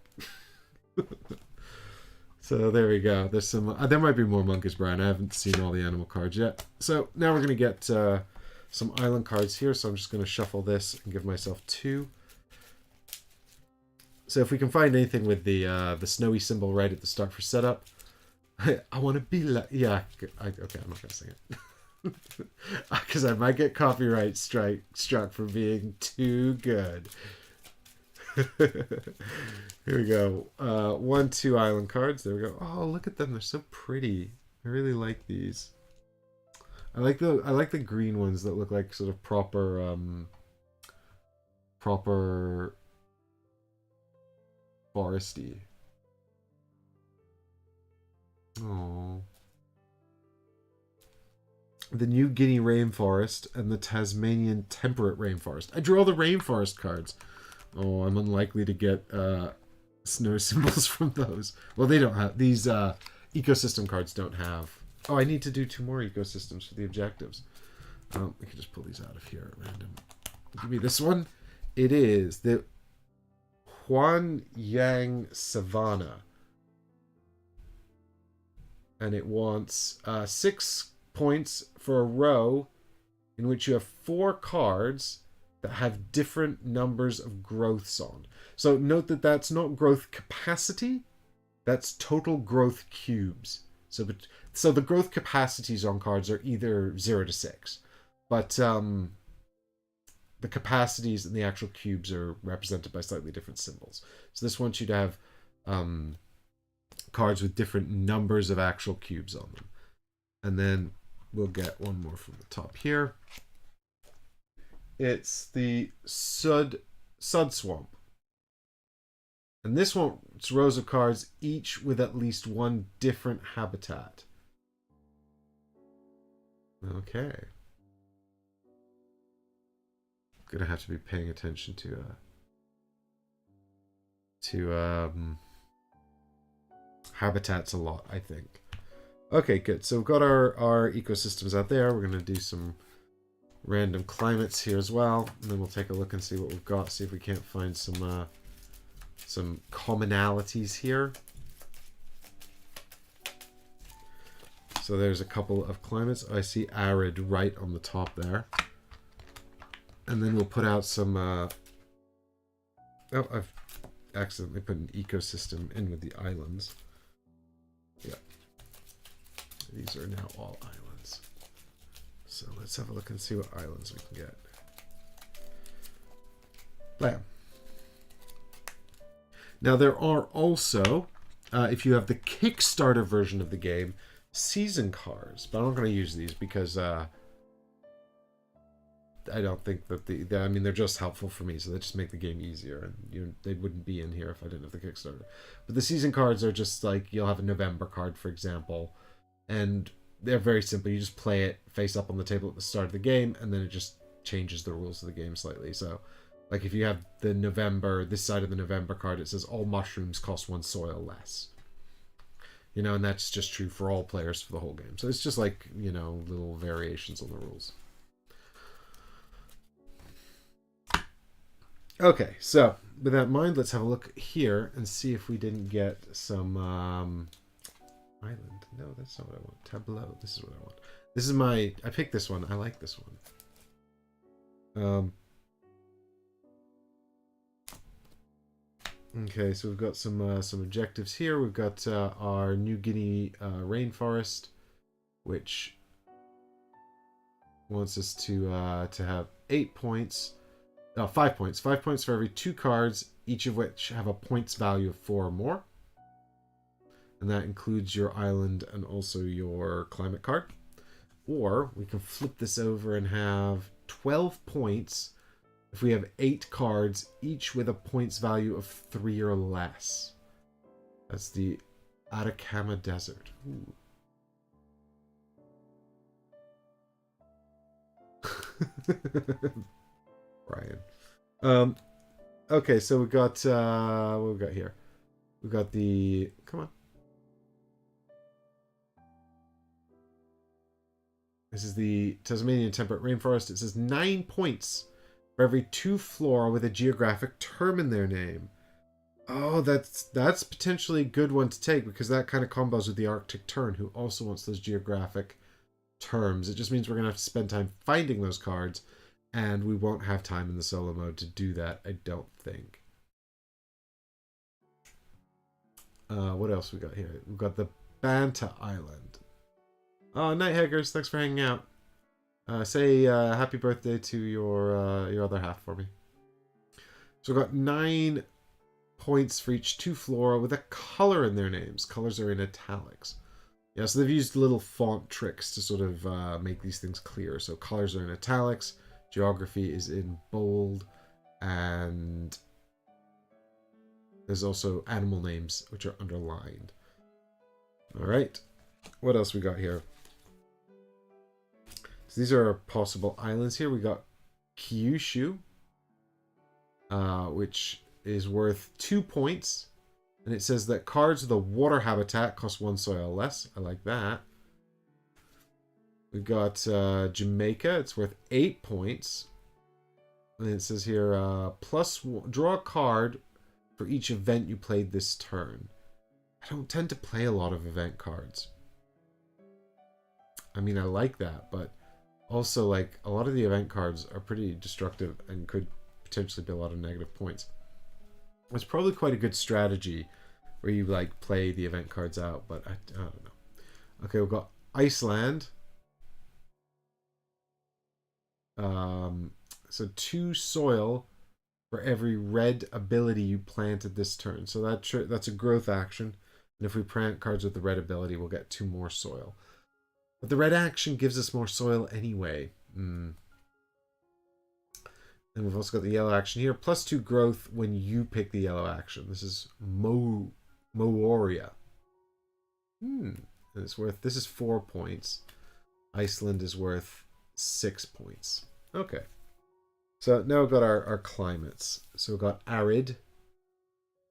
So there we go. There's some. There might be more monkeys, Brian. I haven't seen all the animal cards yet. So now we're gonna get some island cards here. So I'm just gonna shuffle this and give myself 2. So if we can find anything with the snowy symbol right at the start for setup, I want to be like... Yeah, okay, I'm not going to sing it. Because I might get copyright struck for being too good. Here we go. 1, 2 island cards. There we go. Oh, look at them. They're so pretty. I really like these. I like the green ones that look like sort of proper foresty. Oh. The New Guinea rainforest and the Tasmanian temperate rainforest. I drew all the rainforest cards. Oh, I'm unlikely to get snow symbols from those. Well, they don't have... These ecosystem cards don't have... Oh, I need to do 2 more ecosystems for the objectives. We can just pull these out of here at random. Give me this one. It is the Huan Yang Savannah. And it wants 6 points for a row in which you have 4 cards that have different numbers of growths on. So note that that's not growth capacity, that's total growth cubes. So the growth capacities on cards are either 0 to 6. But the capacities and the actual cubes are represented by slightly different symbols. So this wants you to have cards with different numbers of actual cubes on them. And then we'll get one more from the top here. It's the Sud Swamp. And this wants rows of cards, each with at least one different habitat. Okay. Gonna have to be paying attention to habitats a lot, I think. Okay, good. So we've got our ecosystems out there. We're gonna do some random climates here as well, and then we'll take a look and see what we've got. See if we can't find some commonalities here. So there's a couple of climates. I see arid right on the top there. And then we'll put out some... oh, I've accidentally put an ecosystem in with the islands. Yeah. These are now all islands. So let's have a look and see what islands we can get. Bam. Now there are also, if you have the Kickstarter version of the game, season cards. But I'm not going to use these because... I don't think that I mean, they're just helpful for me, so they just make the game easier, and they wouldn't be in here if I didn't have the Kickstarter. But the season cards are just like, you'll have a November card, for example, and they're very simple. You just play it face up on the table at the start of the game, and then it just changes the rules of the game slightly. So, like if you have the November, this side of the November card, it says all mushrooms cost 1 soil less. You know, and that's just true for all players for the whole game. So it's just like, you know, little variations on the rules. Okay, so with that in mind, let's have a look here and see if we didn't get some island. No, that's not what I want. Tableau. This is what I want. This is my... I picked this one. I like this one. Okay, so we've got some objectives here. We've got our New Guinea rainforest, which wants us to have 8 points. 5 points. 5 points for every 2 cards, each of which have a points value of 4 or more. And that includes your island and also your climate card. Or we can flip this over and have 12 points if we have 8 cards, each with a points value of 3 or less. That's the Atacama Desert. Ooh. Brian. Okay, so we got what we got here. We got the come on. This is the Tasmanian temperate rainforest. It says 9 points for every 2 flora with a geographic term in their name. Oh, that's potentially a good one to take because that kind of combos with the Arctic Tern, who also wants those geographic terms. It just means we're gonna have to spend time finding those cards. And we won't have time in the solo mode to do that, I don't think. What else we got here? We've got the Banta Island. Oh, Night Haggers, thanks for hanging out. Say happy birthday to your other half for me. So we've got 9 points for each 2 flora with a color in their names. Colors are in italics. Yeah, so they've used little font tricks to sort of make these things clear. So colors are in italics. Geography is in bold, and there's also animal names which are underlined. All right, what else we got here? So these are our possible islands here. We got Kyushu, which is worth 2 points, and it says that cards with a water habitat cost 1 soil less. I like that. We've got Jamaica. It's worth 8 points. And it says here, draw a card for each event you played this turn. I don't tend to play a lot of event cards. I mean, I like that, but also, like, a lot of the event cards are pretty destructive and could potentially be a lot of negative points. It's probably quite a good strategy where you, like, play the event cards out, but I don't know. Okay, we've got Iceland. So 2 soil for every red ability you planted this turn. So that's a growth action. And if we plant cards with the red ability, we'll get 2 more soil. But the red action gives us more soil anyway. And we've also got the yellow action here. +2 growth when you pick the yellow action. This is Mooria. And it's worth... This is 4 points. Iceland is worth 6 points. Okay. So now we've got our climates. So we've got arid.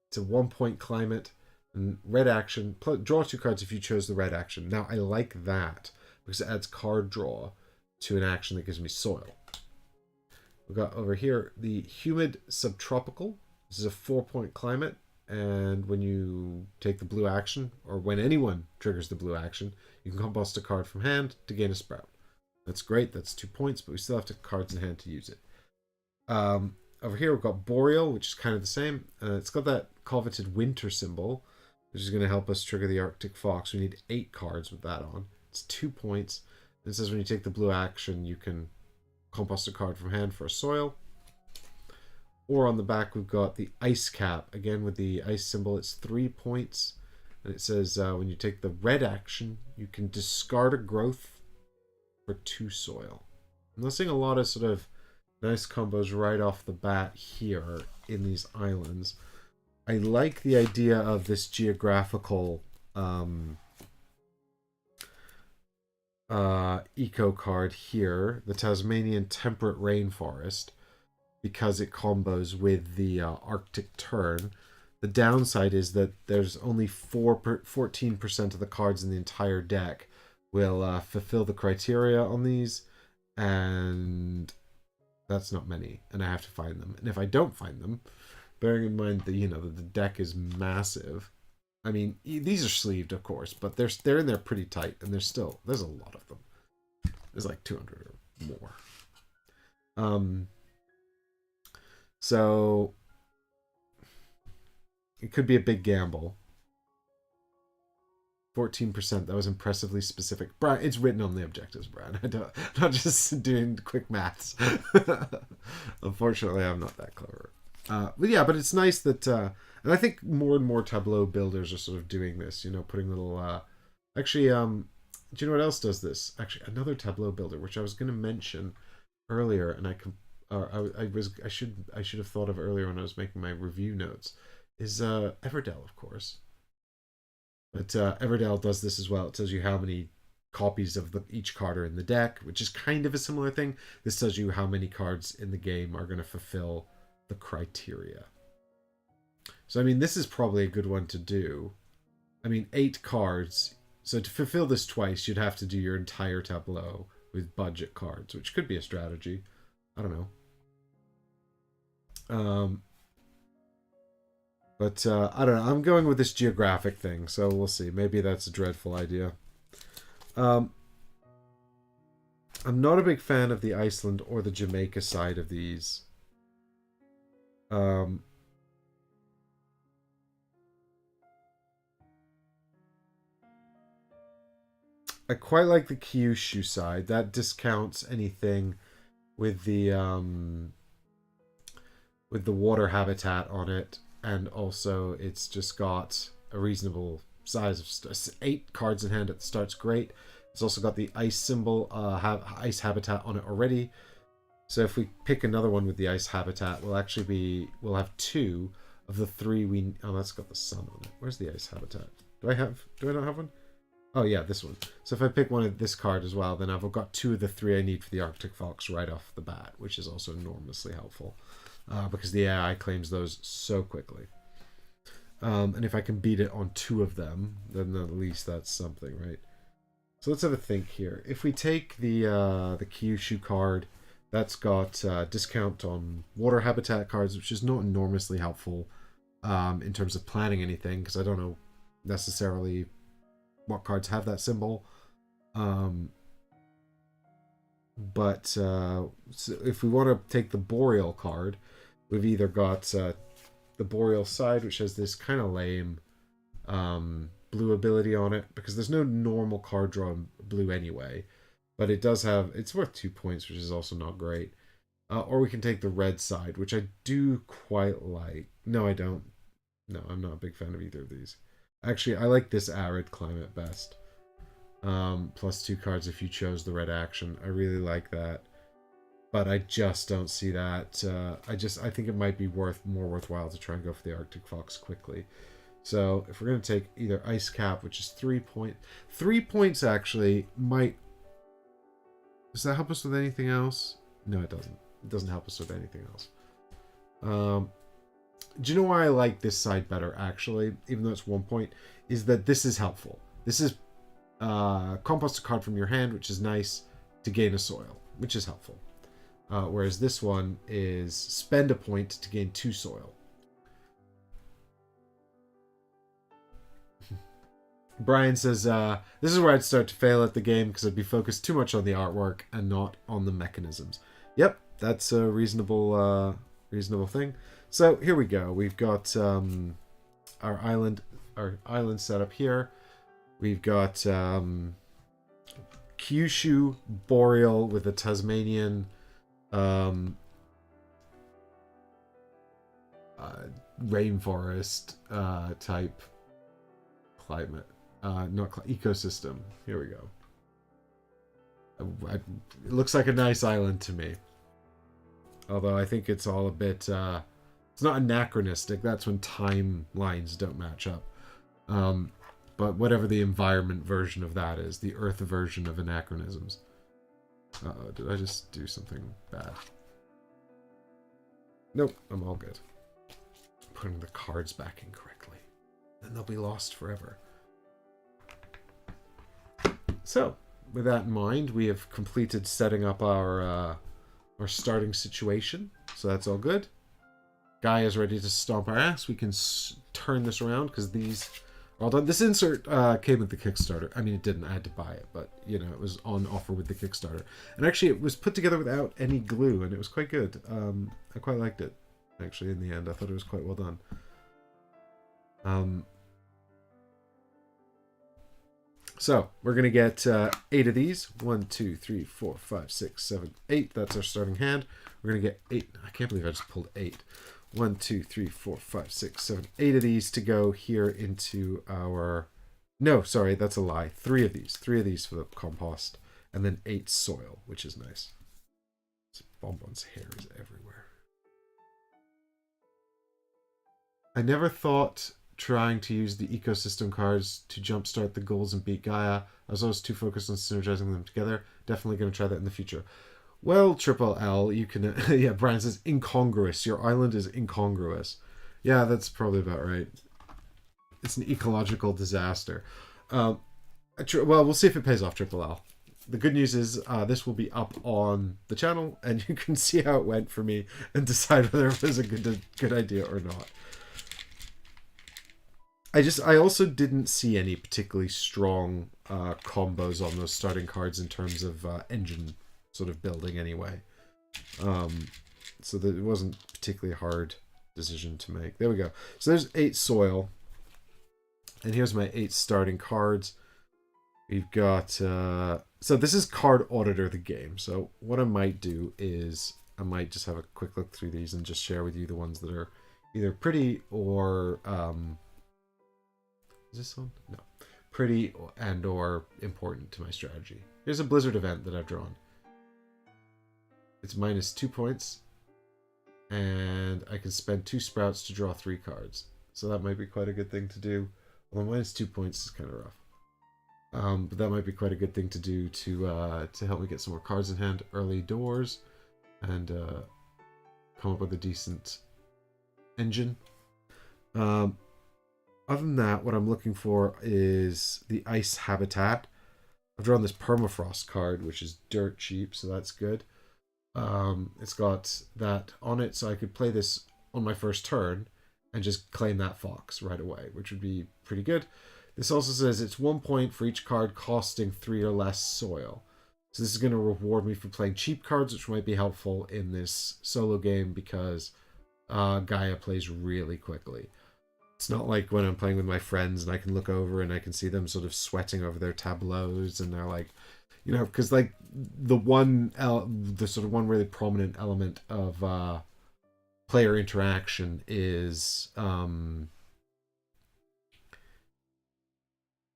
It's a 1-point climate. And red action. Draw 2 cards if you chose the red action. Now, I like that because it adds card draw to an action that gives me soil. We've got over here the humid subtropical. This is a 4-point climate. And when you take the blue action, or when anyone triggers the blue action, you can compost a card from hand to gain a sprout. That's great. That's 2 points, but we still have to cards in hand to use it. Over here we've got Boreal, which is kind of the same. It's got that coveted winter symbol, which is going to help us trigger the Arctic Fox. We need 8 cards with that on. It's 2 points. And it says when you take the blue action, you can compost a card from hand for a soil. Or on the back, we've got the Ice Cap. Again, with the ice symbol, it's 3 points. And it says when you take the red action, you can discard a growth for 2 soil. I'm not seeing a lot of sort of nice combos right off the bat here in these islands. I like the idea of this geographical eco card here, the Tasmanian Temperate Rainforest, because it combos with the Arctic Tern. The downside is that there's only 14% of the cards in the entire deck will fulfill the criteria on these, and that's not many, and I have to find them. And if I don't find them, bearing in mind that, you know, that the deck is massive, I mean, these are sleeved, of course, but they're in there pretty tight, and there's a lot of them. There's like 200 or more. So it could be a big gamble. 14%. That was impressively specific. Brian, it's written on the objectives, Brian. I'm not just doing quick maths. Unfortunately, I'm not that clever. But yeah, but it's nice that, and I think more and more tableau builders are sort of doing this. You know, putting little. Actually, do you know what else does this? Actually, another tableau builder, which I was going to mention earlier, and I should have thought of earlier when I was making my review notes, is Everdell, of course. But Everdell does this as well. It tells you how many copies of each card are in the deck, which is kind of a similar thing. This tells you how many cards in the game are going to fulfill the criteria. So, I mean, this is probably a good one to do. I mean, 8 cards. So to fulfill this twice, you'd have to do your entire tableau with budget cards, which could be a strategy. I don't know. But I don't know. I'm going with this geographic thing, so we'll see. Maybe that's a dreadful idea. I'm not a big fan of the Iceland or the Jamaica side of these. I quite like the Kyushu side. That discounts anything with the water habitat on it. And also, it's just got a reasonable size of 8 cards in hand at the start's great. It's also got the ice symbol, ice habitat on it already. So if we pick another one with the ice habitat, we'll have 2 of the 3 oh, that's got the sun on it. Where's the ice habitat? Do I not have one? Oh yeah, this one. So if I pick one of this card as well, then I've got 2 of the 3 I need for the Arctic Fox right off the bat, which is also enormously helpful. Because the AI claims those so quickly. And if I can beat it on 2 of them, then at least that's something, right? So let's have a think here. If we take the Kyushu card, that's got discount on water habitat cards, which is not enormously helpful in terms of planning anything, because I don't know necessarily what cards have that symbol. But so if we want to take the Boreal card, we've either got the Boreal side, which has this kind of lame blue ability on it, because there's no normal card draw in blue anyway. But it does have, it's worth 2 points, which is also not great. Or we can take the red side, which I do quite like. No, I don't. No, I'm not a big fan of either of these. Actually, I like this Arid Climate best. Plus 2 cards if you chose the red action. I really like that. But I just don't see that. I think it might be more worthwhile to try and go for the Arctic Fox quickly. So if we're going to take either Ice Cap, which is 3 points. 3 points actually might... Does that help us with anything else? No, it doesn't. It doesn't help us with anything else. Do you know why I like this side better, actually, even though it's 1 point? Is that this is helpful. This is compost a card from your hand, which is nice, to gain a soil, which is helpful. Whereas this one is spend a point to gain 2 soil. Brian says, this is where I'd start to fail at the game because I'd be focused too much on the artwork and not on the mechanisms. Yep, that's a reasonable thing. So here we go. We've got our island set up here. We've got Kyushu Boreal with a Tasmanian rainforest type climate. Ecosystem. Here we go. It looks like a nice island to me. Although I think it's all a bit... it's not anachronistic. That's when timelines don't match up. But whatever the environment version of that is. The Earth version of anachronisms. Uh-oh, did I just do something bad? Nope, I'm all good. Putting the cards back incorrectly. Then they'll be lost forever. So, with that in mind, we have completed setting up our starting situation. So that's all good. Gaia is ready to stomp our ass. We can turn this around because these are all done. This insert came with the Kickstarter. I mean, it didn't. I had to buy it, but you know, it was on offer with the Kickstarter. And actually, it was put together without any glue, and it was quite good. I quite liked it. Actually, in the end, I thought it was quite well done. So we're gonna get 8 of these. 1, 2, 3, 4, 5, 6, 7, 8. That's our starting hand. We're gonna get 8. I can't believe I just pulled 8. 1, 2, 3, 4, 5, 6, 7, 8 of these to go here into our... No, sorry, that's a lie. 3 of these. 3 of these for the compost. And then 8 soil, which is nice. Bonbon's hair is everywhere. I never thought trying to use the ecosystem cards to jumpstart the goals and beat Gaia. I was always too focused on synergizing them together. Definitely going to try that in the future. Well, Triple L, you can... yeah, Brian says incongruous. Your island is incongruous. Yeah, that's probably about right. It's an ecological disaster. Well, we'll see if it pays off, Triple L. The good news is this will be up on the channel, and you can see how it went for me and decide whether it was a good idea or not. I also didn't see any particularly strong combos on those starting cards in terms of engine sort of building anyway. So that it wasn't particularly a hard decision to make. There we go. So there's 8 soil. And here's my 8 starting cards. We've got... so this is Card Auditor, the game. So what I might do is I might just have a quick look through these and just share with you the ones that are either pretty or... is this one? No. Pretty and or important to my strategy. Here's a Blizzard event that I've drawn. It's minus 2 points. And I can spend 2 sprouts to draw 3 cards. So that might be quite a good thing to do. Although minus 2 points is kind of rough. But that might be quite a good thing to do to help me get some more cards in hand early doors. And come up with a decent engine. Other than that, what I'm looking for is the Ice Habitat. I've drawn this Permafrost card, which is dirt cheap, so that's good. It's got that on it, so I could play this on my first turn and just claim that fox right away, which would be pretty good. This also says it's 1 point for each card costing 3 or less soil. So this is going to reward me for playing cheap cards, which might be helpful in this solo game because Gaia plays really quickly. It's not like when I'm playing with my friends and I can look over and I can see them sort of sweating over their tableaus and they're like, you know, because like the sort of one really prominent element of player interaction is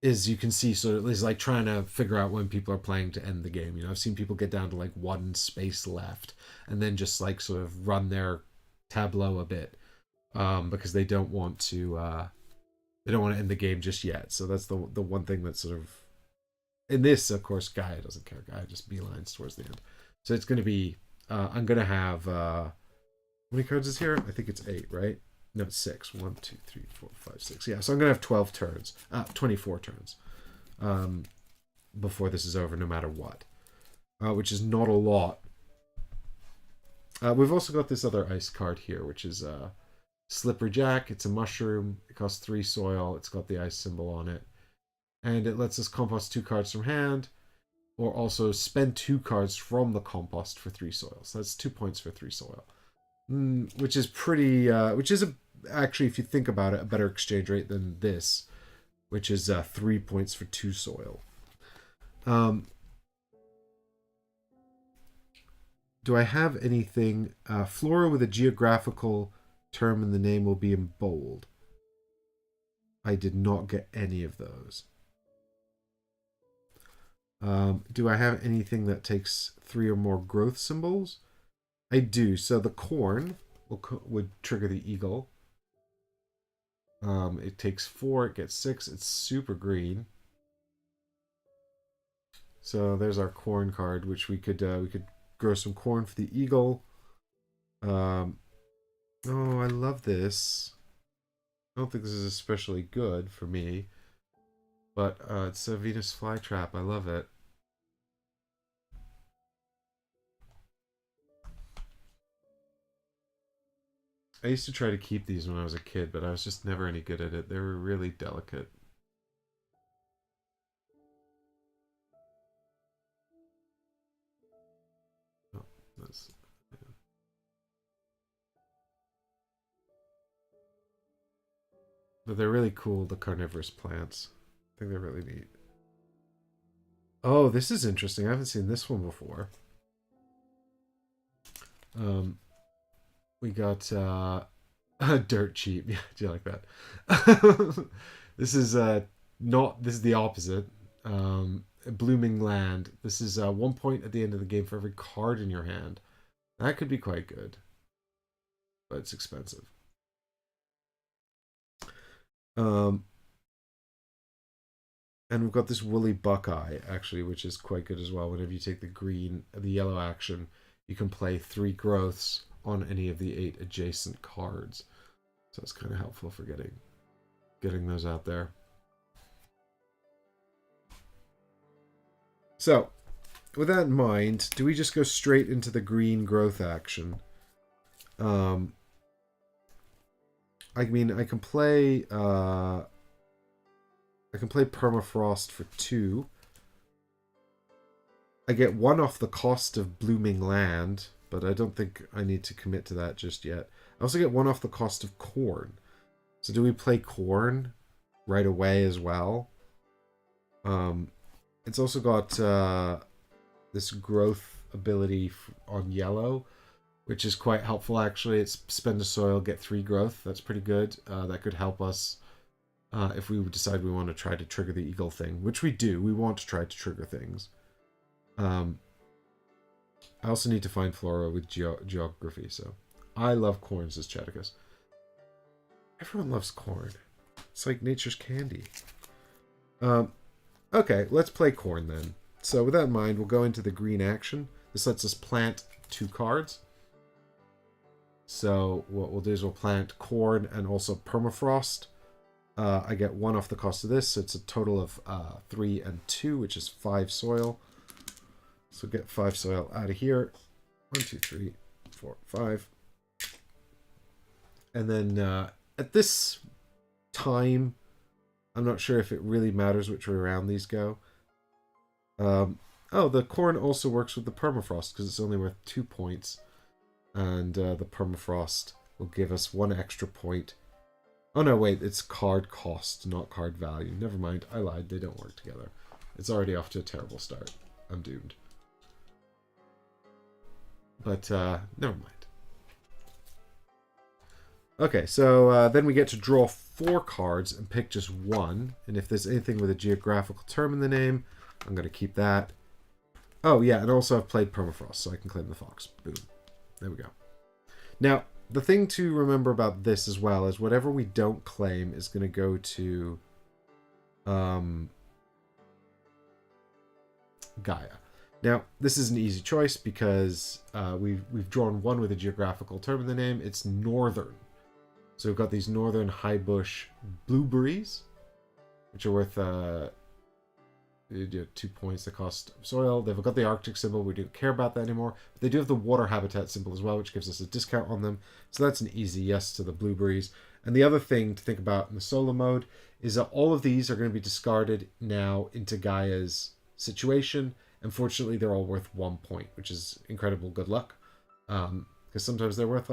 you can see sort of is like trying to figure out when people are playing to end the game. You know, I've seen people get down to like one space left and then just like sort of run their tableau a bit because they don't want to end the game just yet. So that's the one thing that's sort of in this. Of course, Gaia doesn't care. Gaia just beelines towards the end. So it's going to be I'm going to have how many cards is here? I think it's 8, right? No, it's 6. 1, 2, 3, 4, 5, 6. Yeah, so I'm going to have 12 turns. 24 turns. Before this is over, no matter what. Which is not a lot. We've also got this other ice card here, which is Slippery Jack. It's a mushroom. It costs 3 soil. It's got the ice symbol on it. And it lets us compost 2 cards from hand. Or also spend 2 cards from the compost for 3 soil. So that's 2 points for 3 soil. Which is pretty... actually, if you think about it, a better exchange rate than this. Which is 3 points for 2 soil. Do I have anything? Flora with a geographical term in the name will be in bold. I did not get any of those. Do I have anything that takes 3 or more growth symbols? I do. So the corn would trigger the eagle. It takes 4. It gets 6. It's super green. So there's our corn card, which we could grow some corn for the eagle. Oh, I love this. I don't think this is especially good for me, but it's a Venus flytrap. I love it. I used to try to keep these when I was a kid, but I was just never any good at it. They were really delicate. Oh, that's... But they're really cool, the carnivorous plants. I think they're really neat. Oh, this is interesting. I haven't seen this one before. We got dirt cheap. Yeah, do you like that? This is this is the opposite. Blooming land. This is 1 point at the end of the game for every card in your hand. That could be quite good, but it's expensive. And we've got this woolly buckeye actually, which is quite good as well. Whenever you take the yellow action, you can play 3 growths on any of the 8 adjacent cards. So it's kind of helpful for getting those out there. So, with that in mind, do we just go straight into the green growth action? I mean, I can play Permafrost for 2. I get 1 off the cost of Blooming Land, but I don't think I need to commit to that just yet. I also get 1 off the cost of Corn. So do we play Corn right away as well? It's also got this growth ability on yellow, which is quite helpful actually. It's spend a soil, get 3 growth. That's pretty good. That could help us if we decide we want to try to trigger the eagle thing, which we do. We want to try to trigger things. I also need to find flora with geography, so I love corn, says Chaticus. Everyone loves corn. It's like nature's candy. Okay, let's play corn then. So with that in mind, we'll go into the green action. This lets us plant 2 cards. So what we'll do is we'll plant corn and also permafrost. I get 1 off the cost of this, so it's a total of 3 and 2, which is 5 soil. So get 5 soil out of here. 1, 2, 3, 4, 5. And then at this time, I'm not sure if it really matters which way around these go. Oh, the corn also works with the permafrost because it's only worth 2 points. And the permafrost will give us 1 extra point. Oh no, wait, it's card cost, not card value. Never mind, I lied, they don't work together. It's already off to a terrible start. I'm doomed. But, never mind. Okay, so then we get to draw 4 cards and pick just 1. And if there's anything with a geographical term in the name, I'm going to keep that. Oh, yeah, and also I've played Permafrost, so I can claim the fox. Boom. There we go. Now, the thing to remember about this as well is whatever we don't claim is going to go to Gaia. Now, this is an easy choice because we've drawn 1 with a geographical term in the name. It's northern. So we've got these northern high bush blueberries, which are worth 2 points. That cost soil. They've got the Arctic symbol. We don't care about that anymore. But they do have the water habitat symbol as well, which gives us a discount on them. So that's an easy yes to the blueberries. And the other thing to think about in the solo mode is that all of these are going to be discarded now into Gaia's situation. Unfortunately, they're all worth 1 point, which is incredible good luck. Because sometimes they're worth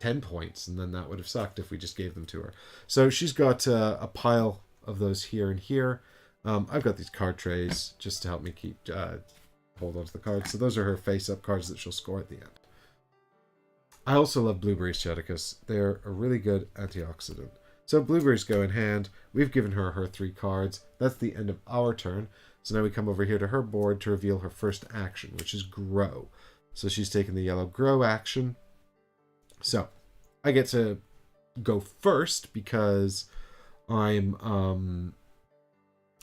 10 points, and then that would have sucked if we just gave them to her. So she's got a pile of those here and here. I've got these card trays just to help me keep hold on to the cards. So those are her face-up cards that she'll score at the end. I also love blueberries, Cheticus. They're a really good antioxidant. So blueberries go in hand. We've given her her 3 cards. That's the end of our turn. So now we come over here to her board to reveal her first action, which is grow. So she's taken the yellow grow action. So I get to go first because I'm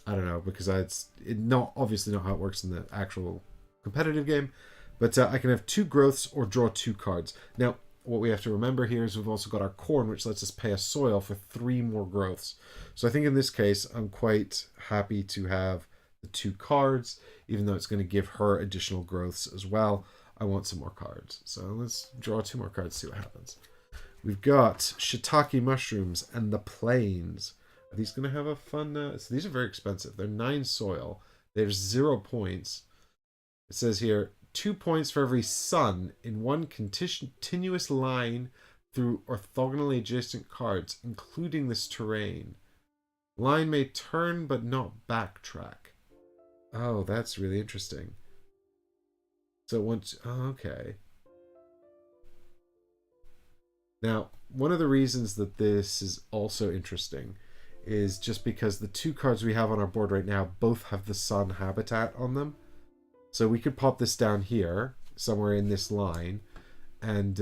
I don't know, because it's not obviously not how it works in the actual competitive game, but I can have 2 growths or draw 2 cards. Now, what we have to remember here is we've also got our corn, which lets us pay a soil for 3 more growths. So I think in this case, I'm quite happy to have the 2 cards, even though it's going to give her additional growths as well. I want some more cards. So let's draw 2 more cards, see what happens. We've got shiitake mushrooms and the plains. Are these going to have a fun... so these are very expensive. They're 9 soil. There's 0 points. It says here, 2 points for every sun in one continuous line through orthogonally adjacent cards, including this terrain. Line may turn but not backtrack. Oh, that's really interesting. So once... Oh, okay. Now, one of the reasons that this is also interesting is just because the 2 cards we have on our board right now both have the sun habitat on them. So we could pop this down here, somewhere in this line, and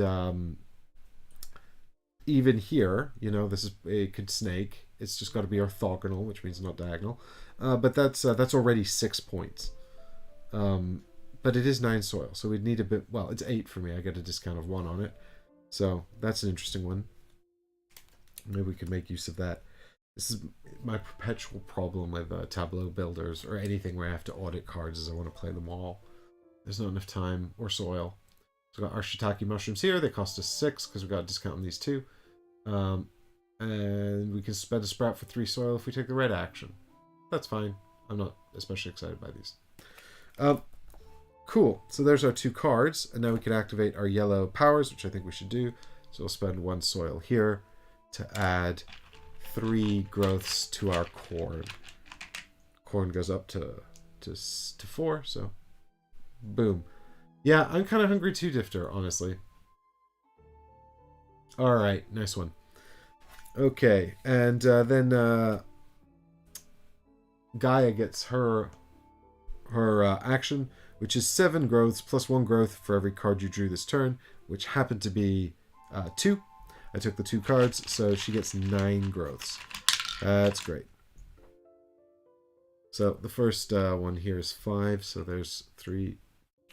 even here, you know, this is it could snake. It's just got to be orthogonal, which means not diagonal. But that's already 6 points. But it is 9 soil, so we'd need a bit... Well, it's 8 for me. I get a discount of 1 on it. So that's an interesting one. Maybe we could make use of that. This is my perpetual problem with tableau builders or anything where I have to audit cards is I want to play them all. There's not enough time or soil. So we've got our shiitake mushrooms here. They cost us 6 because we've got a discount on these 2. And we can spend a sprout for 3 soil if we take the red action. That's fine. I'm not especially excited by these. Cool. So there's our 2 cards. And now we can activate our yellow powers, which I think we should do. So we'll spend 1 soil here to add 3 growths to our corn. Corn goes up to 4, so boom. Yeah, I'm kind of hungry too, Difter, honestly. All right, nice one. Okay, and then Gaia gets her action, which is 7 growths plus 1 growth for every card you drew this turn, which happened to be 2. I took the 2 cards, so she gets 9 growths. That's great. So the first one here is 5, so there's 3,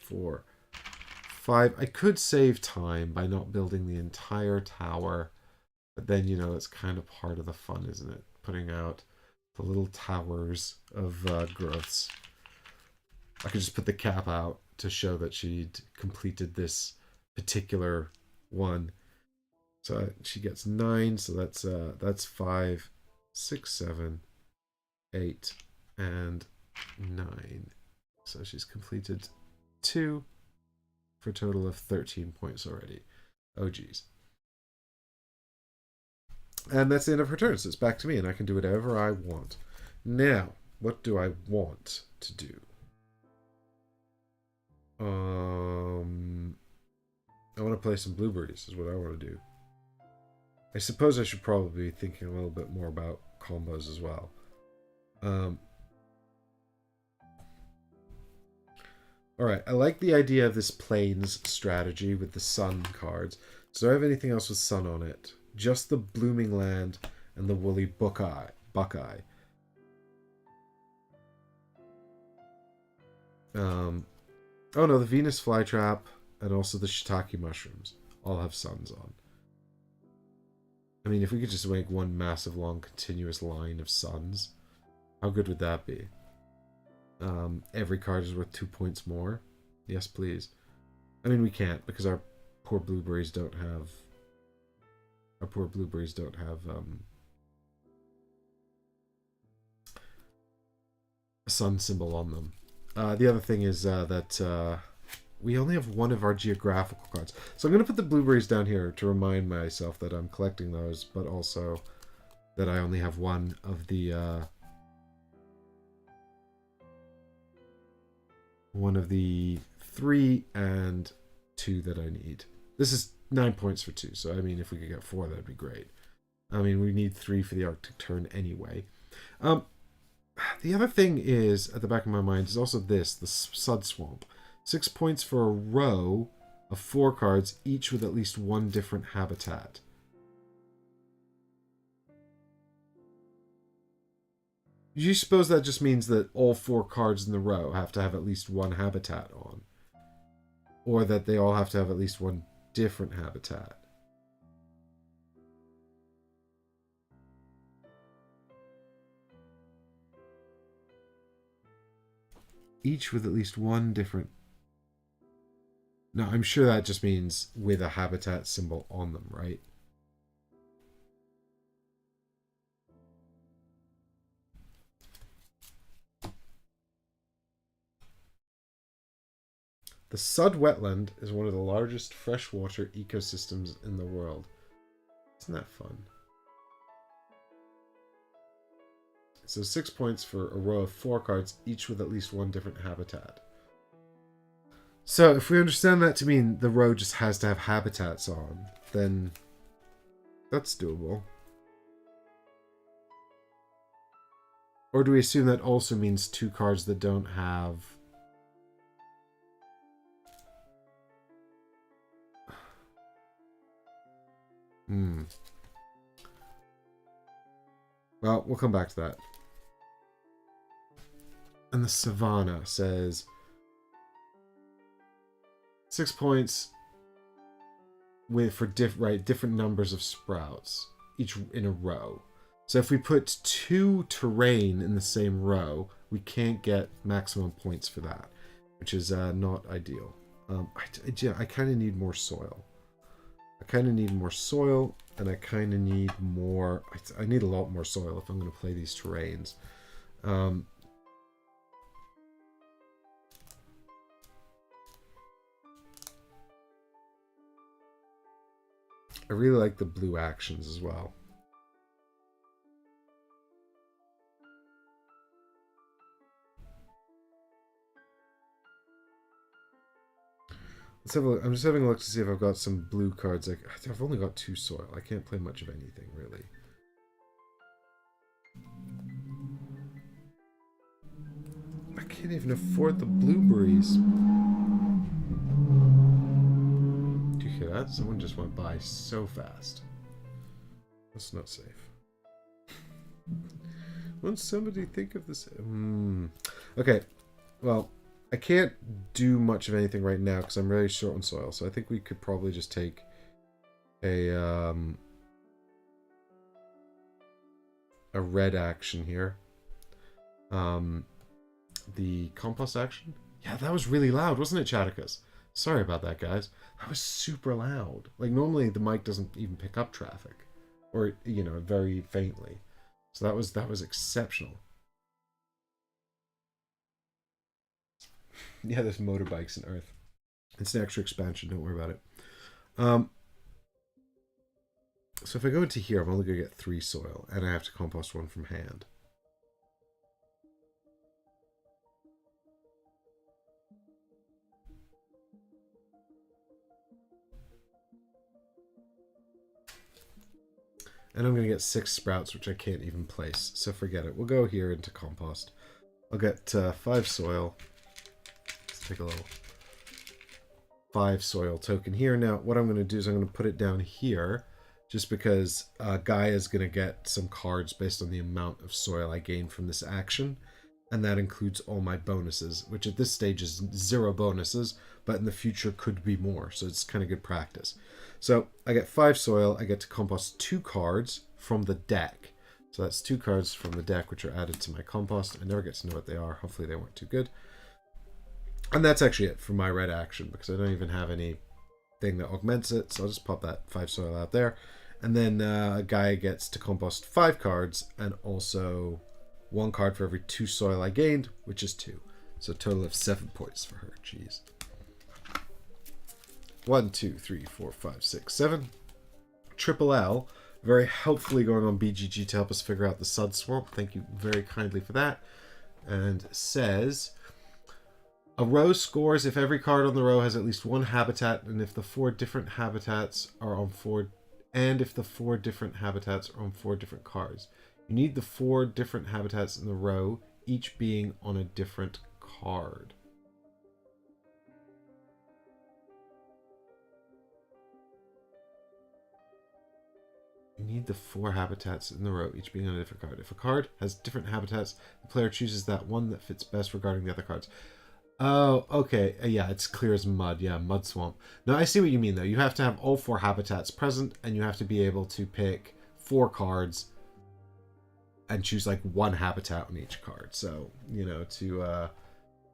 4, 5. I could save time by not building the entire tower, but then, you know, it's kind of part of the fun, isn't it? Putting out the little towers of growths. I could just put the cap out to show that she'd completed this particular one. So she gets 9, so that's 5, 6, 7, 8, and 9. So she's completed 2 for a total of 13 points already. Oh, geez. And that's the end of her turn, so it's back to me, and I can do whatever I want. Now, what do I want to do? I want to play some blueberries, is what I want to do. I suppose I should probably be thinking a little bit more about combos as well. Alright, I like the idea of this plains strategy with the sun cards. So do I have anything else with sun on it? Just the blooming land and the woolly buckeye. Oh no, the Venus flytrap and also the shiitake mushrooms all have suns on. I mean, if we could just make one massive long continuous line of suns, how good would that be? Every card is worth 2 points more. Yes, please. I mean, we can't because our poor blueberries don't have a sun symbol on them. The other thing is that we only have one of our geographical cards. So I'm going to put the blueberries down here to remind myself that I'm collecting those, but also that I only have one of the 3 and 2 that I need. This is 9 points for 2, so I mean, if we could get 4, that'd be great. I mean, we need 3 for the Arctic turn anyway. The other thing is, at the back of my mind, is also this, the Sud Swamp. 6 points for a row of 4 cards, each with at least one different habitat. Do you suppose that just means that all 4 cards in the row have to have at least one habitat on? Or that they all have to have at least one different habitat? Each with at least one different... No, I'm sure that just means with a habitat symbol on them, right? The Sud Wetland is one of the largest freshwater ecosystems in the world. Isn't that fun? So 6 points for a row of 4 cards, each with at least one different habitat. So if we understand that to mean the row just has to have habitats on, then that's doable. Or do we assume that also means 2 cards that don't have... Well, we'll come back to that. And the Savannah says 6 points for different numbers of sprouts, each in a row. So if we put 2 terrain in the same row, we can't get maximum points for that, which is not ideal. I kind of need more soil. I kind of need more soil, and I kind of need more... I need a lot more soil if I'm going to play these terrains. I really like the blue actions as well. Let's have a look. I'm just having a look to see if I've got some blue cards. I've only got 2 soil. I can't play much of anything, really. I can't even afford the blueberries. Do you hear that? Someone just went by so fast. That's not safe. Won't somebody think of this? Okay, well... I can't do much of anything right now because I'm really short on soil, so I think we could probably just take a red action here. The compost action? Yeah, that was really loud, wasn't it, Chatikas? Sorry about that, guys. That was super loud. Like, normally the mic doesn't even pick up traffic. Or, you know, very faintly. So that was exceptional. Yeah, there's motorbikes in Earth. It's an extra expansion. Don't worry about it. Um, so if I go into here, I'm only going to get 3 soil, and I have to compost 1 from hand. And I'm going to get 6 sprouts, which I can't even place. So forget it. We'll go here into compost. I'll get 5 soil. Let's take a little 5 soil token here. Now, what I'm going to do is I'm going to put it down here, just because Gaia is going to get some cards based on the amount of soil I gain from this action. And that includes all my bonuses, which at this stage is 0 bonuses, but in the future could be more. So it's kind of good practice. So I get 5 soil. I get to compost 2 cards from the deck. So that's 2 cards from the deck, which are added to my compost. I never get to know what they are. Hopefully they weren't too good. And that's actually it for my red action, because I don't even have anything that augments it. So I'll just pop that 5 soil out there. And then Gaia gets to compost 5 cards, and also 1 card for every 2 soil I gained, which is 2. So a total of 7 points for her. Jeez. 1, 2, 3, 4, 5, 6, 7. Triple L, very helpfully going on BGG to help us figure out the Sud Swamp. Thank you very kindly for that. And says, a row scores if every card on the row has at least 1 habitat, and if the 4 different habitats are on 4, and if the 4 different habitats are on 4 different cards. You need the 4 different habitats in the row, each being on a different card. You need the 4 habitats in the row, each being on a different card. If a card has different habitats, the player chooses that one that fits best regarding the other cards. Oh, okay. Yeah, it's clear as mud. Yeah, mud swamp. No, I see what you mean, though. You have to have all 4 habitats present, and you have to be able to pick 4 cards and choose like 1 habitat on each card. So, you know, to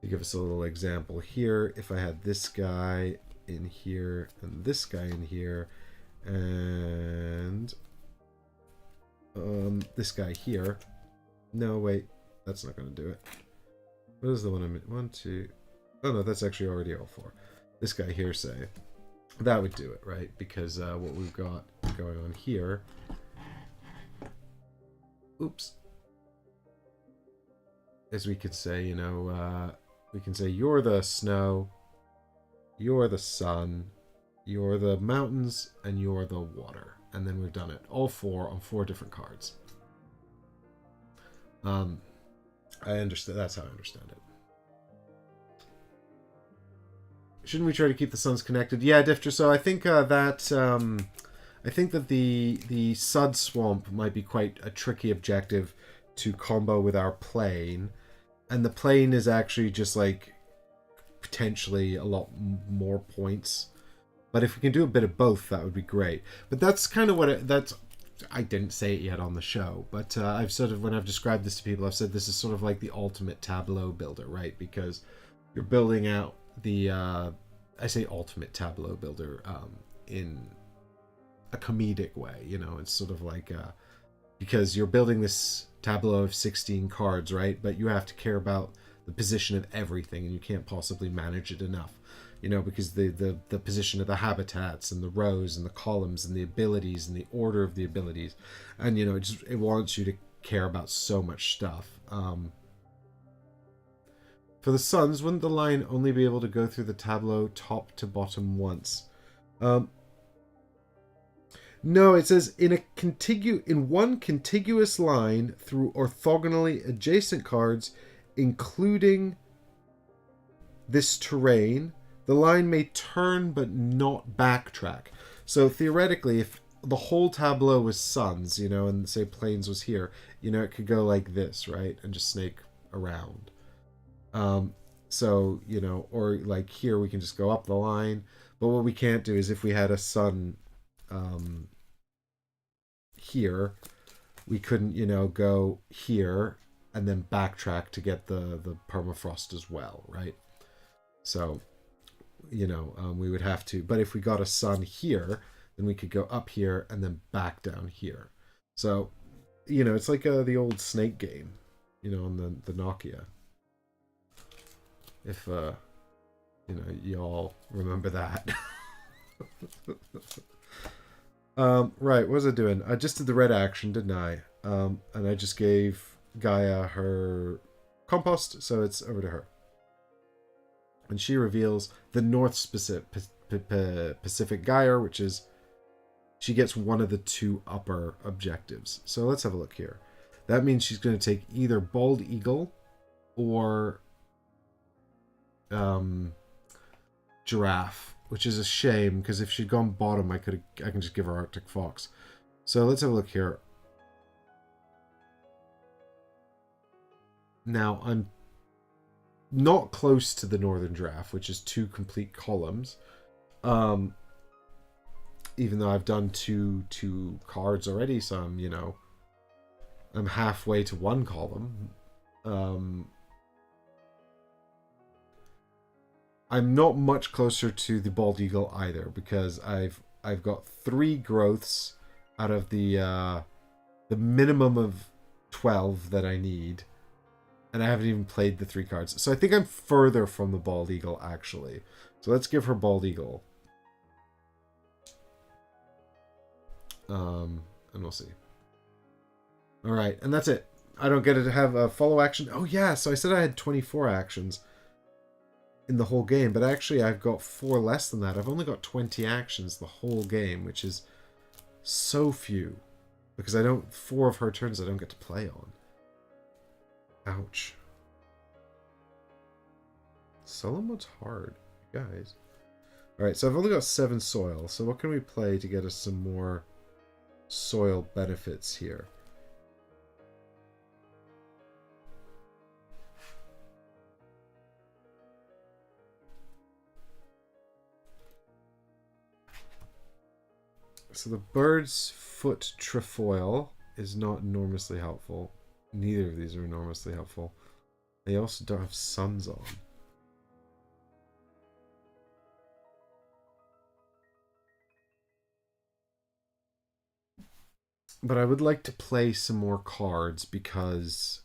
give us a little example here, if I had this guy in here and this guy in here and this guy here. No, wait, that's not going to do it. What is the one I'm in? 1, 2. Oh no, that's actually already all 4. This guy here, say, that would do it, right? Because what we've got going on here. Oops. As we could say, you know, we can say you're the snow, you're the sun, you're the mountains, and you're the water. And then we've done it. All 4 on 4 different cards. I understand. That's how I understand it. Shouldn't we try to keep the suns connected? Yeah, Difter. So I think I think that the Sud Swamp might be quite a tricky objective to combo with our plane, and the plane is actually just like potentially a lot more points. But if we can do a bit of both, that would be great. But that's kind of what that's. I didn't say it yet on the show, but I've sort of, when I've described this to people, I've said this is sort of like the ultimate tableau builder, right? Because you're building out the, I say ultimate tableau builder in a comedic way, you know, it's sort of like, because you're building this tableau of 16 cards, right? But you have to care about the position of everything, and you can't possibly manage it enough. You know, because the position of the habitats and the rows and the columns and the abilities and the order of the abilities, and you know, it wants you to care about so much stuff. For the suns, wouldn't the line only be able to go through the tableau top to bottom once? No, it says in one contiguous line through orthogonally adjacent cards, including this terrain. The line may turn but not backtrack. So theoretically, if the whole tableau was suns, you know, and say plains was here, you know, it could go like this, right? And just snake around. So, you know, or like here we can just go up the line. But what we can't do is if we had a sun here, we couldn't, you know, go here and then backtrack to get the permafrost as well, right? So, you know, we would have to, but if we got a sun here, then we could go up here and then back down here. So, you know, it's like the old snake game, you know, on the Nokia. If You know, you all remember that. Right, what was I doing? I just did the red action, didn't I? And I just gave Gaia her compost, so it's over to her. And she reveals the North Pacific Gaia, which is she gets one of the two upper objectives. So let's have a look here. That means she's going to take either Bald Eagle or Giraffe, which is a shame because if she'd gone bottom, I can just give her Arctic Fox. So let's have a look here. Now I'm not close to the Northern Giraffe, which is 2 complete columns. Even though I've done two cards already, so I'm, you know, I'm halfway to 1 column. I'm not much closer to the Bald Eagle either, because I've got 3 growths out of the minimum of 12 that I need, and I haven't even played the 3 cards. So I think I'm further from the Bald Eagle, actually. So let's give her Bald Eagle. And we'll see. Alright, and that's it. I don't get to have a follow action. Oh yeah, so I said I had 24 actions in the whole game, but actually I've got 4 less than that. I've only got 20 actions the whole game, which is so few. Because 4 of her turns I don't get to play on. Ouch. Solo mode's hard, guys. Alright, so I've only got 7 soil, so what can we play to get us some more soil benefits here? So the bird's foot trefoil is not enormously helpful. Neither of these are enormously helpful. They also don't have suns on. But I would like to play some more cards because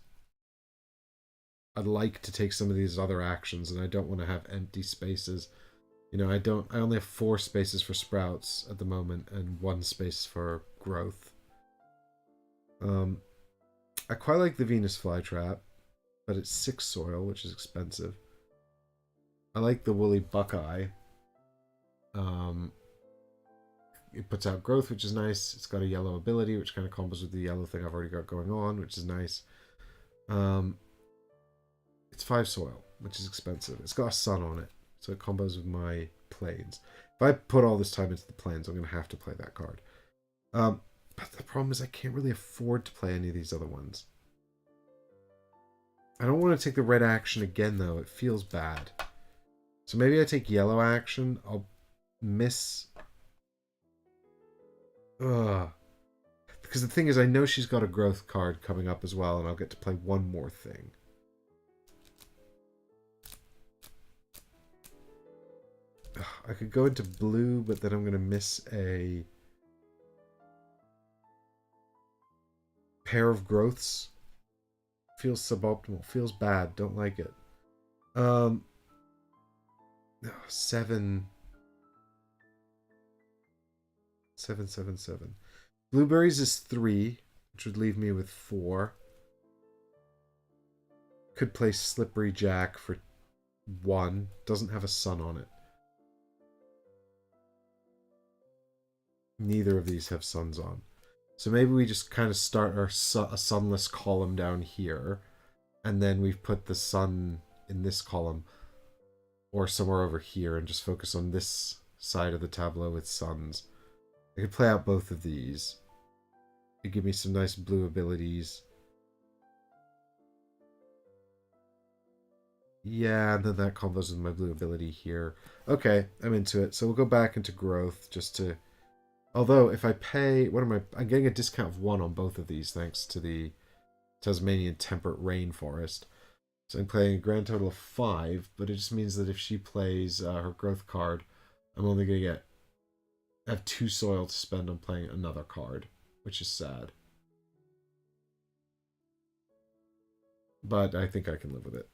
I'd like to take some of these other actions and I don't want to have empty spaces. You know, I only have 4 spaces for sprouts at the moment and 1 space for growth. I quite like the Venus flytrap, but it's 6 soil, which is expensive. I like the woolly buckeye. It puts out growth, which is nice. It's got a yellow ability, which kind of combos with the yellow thing I've already got going on, which is nice. It's 5 soil, which is expensive. It's got a sun on it, so it combos with my planes. If I put all this time into the planes, I'm going to have to play that card. But the problem is I can't really afford to play any of these other ones. I don't want to take the red action again, though. It feels bad. So maybe I take yellow action. I'll miss... Because the thing is, I know she's got a growth card coming up as well, and I'll get to play one more thing. I could go into blue, but then I'm going to miss a pair of growths. Feels suboptimal. Feels bad. Don't like it. 7. 7, 7, 7. Blueberries is 3, which would leave me with 4. Could play Slippery Jack for 1. Doesn't have a sun on it. Neither of these have suns on. So maybe we just kind of start a sunless column down here, and then we've put the sun in this column, or somewhere over here, and just focus on this side of the tableau with suns. I could play out both of these. It'd give me some nice blue abilities. Yeah, and then that combos with my blue ability here. Okay, I'm into it. So we'll go back into growth just to... Although, if I pay... I'm getting a discount of 1 on both of these, thanks to the Tasmanian Temperate Rainforest. So I'm playing a grand total of 5, but it just means that if she plays her growth card, I'm only going to have 2 soil to spend on playing another card, which is sad. But I think I can live with it.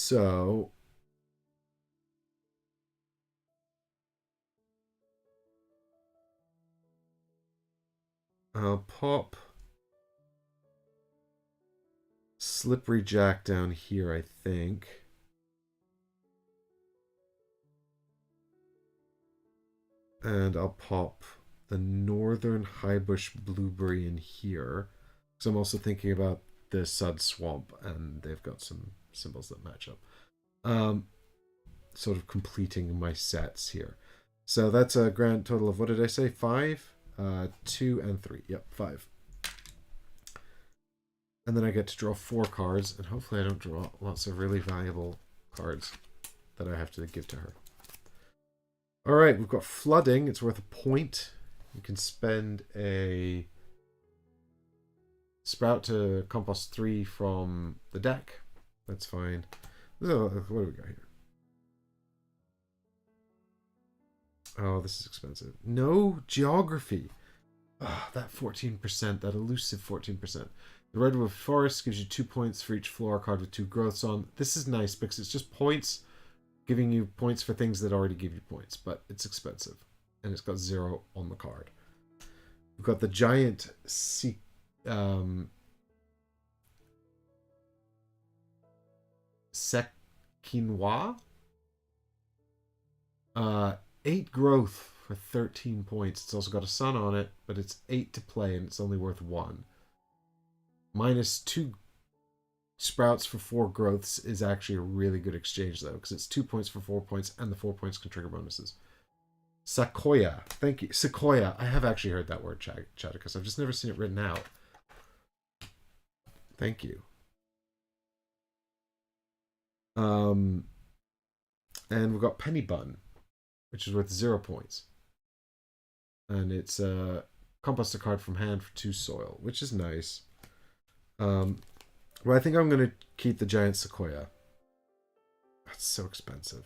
So I'll pop Slippery Jack down here, I think. And I'll pop the Northern Highbush Blueberry in here. Because I'm also thinking about the Sud Swamp, and they've got some symbols that match up. Sort of completing my sets here. So that's a grand total of, what did I say? 5? 2 and 3. Yep, 5. And then I get to draw 4 cards, and hopefully I don't draw lots of really valuable cards that I have to give to her. Alright, we've got Flooding. It's worth a point. You can spend a Sprout to compost 3 from the deck. That's fine. Oh, what do we got here? Oh, this is expensive. No Geography. Oh, that 14%, that elusive 14%. The Redwood Forest gives you 2 points for each flora card with 2 growths on. This is nice because it's just points, giving you points for things that already give you points, but it's expensive. And it's got 0 on the card. We've got the Giant Sequinois. 8 growth for 13 points. It's also got a sun on it, but it's 8 to play and it's only worth 1. Minus 2 sprouts for 4 growths is actually a really good exchange, though, because it's 2 points for 4 points, and the 4 points can trigger bonuses. Sequoia. Thank you. Sequoia. I have actually heard that word, Chaticus. I've just never seen it written out. Thank you. And we've got Penny Bun, which is worth 0 points. And it's a compost a card from hand for 2 soil, which is nice. Well, I think I'm going to keep the Giant Sequoia. That's so expensive.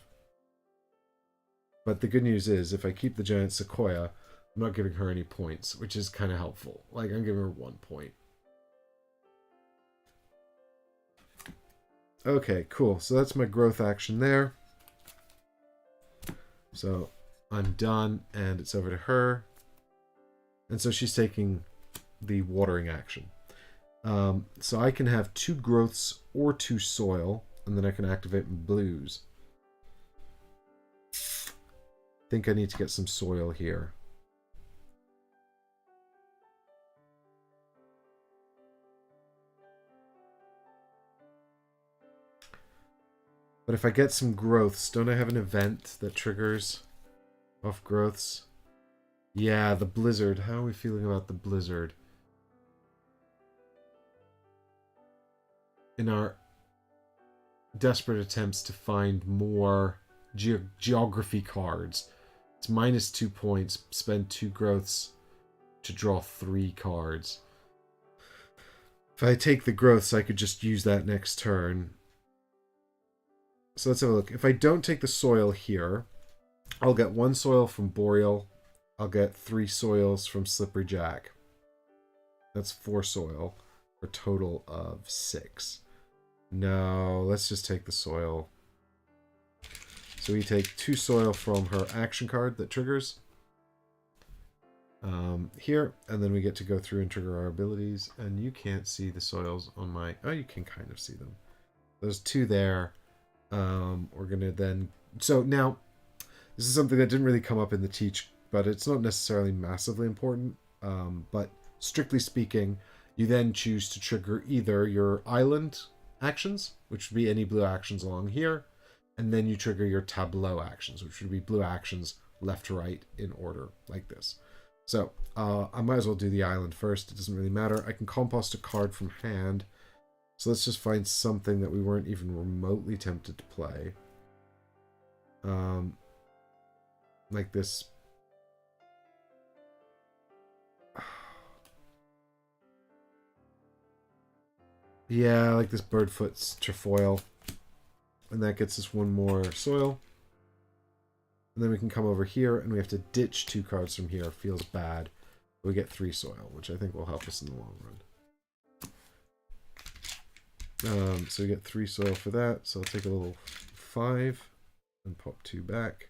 But the good news is, if I keep the Giant Sequoia, I'm not giving her any points, which is kind of helpful. Like, I'm giving her 1 point. Okay, cool. So that's my growth action there. So I'm done, and it's over to her. And so she's taking the watering action. So I can have 2 growths or 2 soil, and then I can activate my blues. I think I need to get some soil here. But if I get some growths, don't I have an event that triggers off growths? Yeah, the blizzard. How are we feeling about the blizzard? In our desperate attempts to find more geography cards, it's minus 2 points. Spend 2 growths to draw 3 cards. If I take the growths, I could just use that next turn. So let's have a look. If I don't take the soil here, I'll get 1 soil from Boreal. I'll get 3 soils from Slippery Jack. That's 4 soil for a total of 6. No, let's just take the soil. So we take 2 soil from her action card that triggers here, and then we get to go through and trigger our abilities. And you can't see the soils on my... Oh, you can kind of see them. There's 2 there. We're gonna then... So now, this is something that didn't really come up in the teach, but it's not necessarily massively important. But strictly speaking, you then choose to trigger either your island actions, which would be any blue actions along here, and then you trigger your tableau actions, which would be blue actions left to right in order, like this. So I might as well do the island first. It doesn't really matter. I can compost a card from hand. So let's just find something that we weren't even remotely tempted to play. Like this. Yeah, like this Birdfoot's Trefoil. And that gets us 1 more soil. And then we can come over here, and we have to ditch 2 cards from here. Feels bad. We get 3 soil, which I think will help us in the long run. So we get 3 soil for that. So I'll take a little 5 and pop 2 back.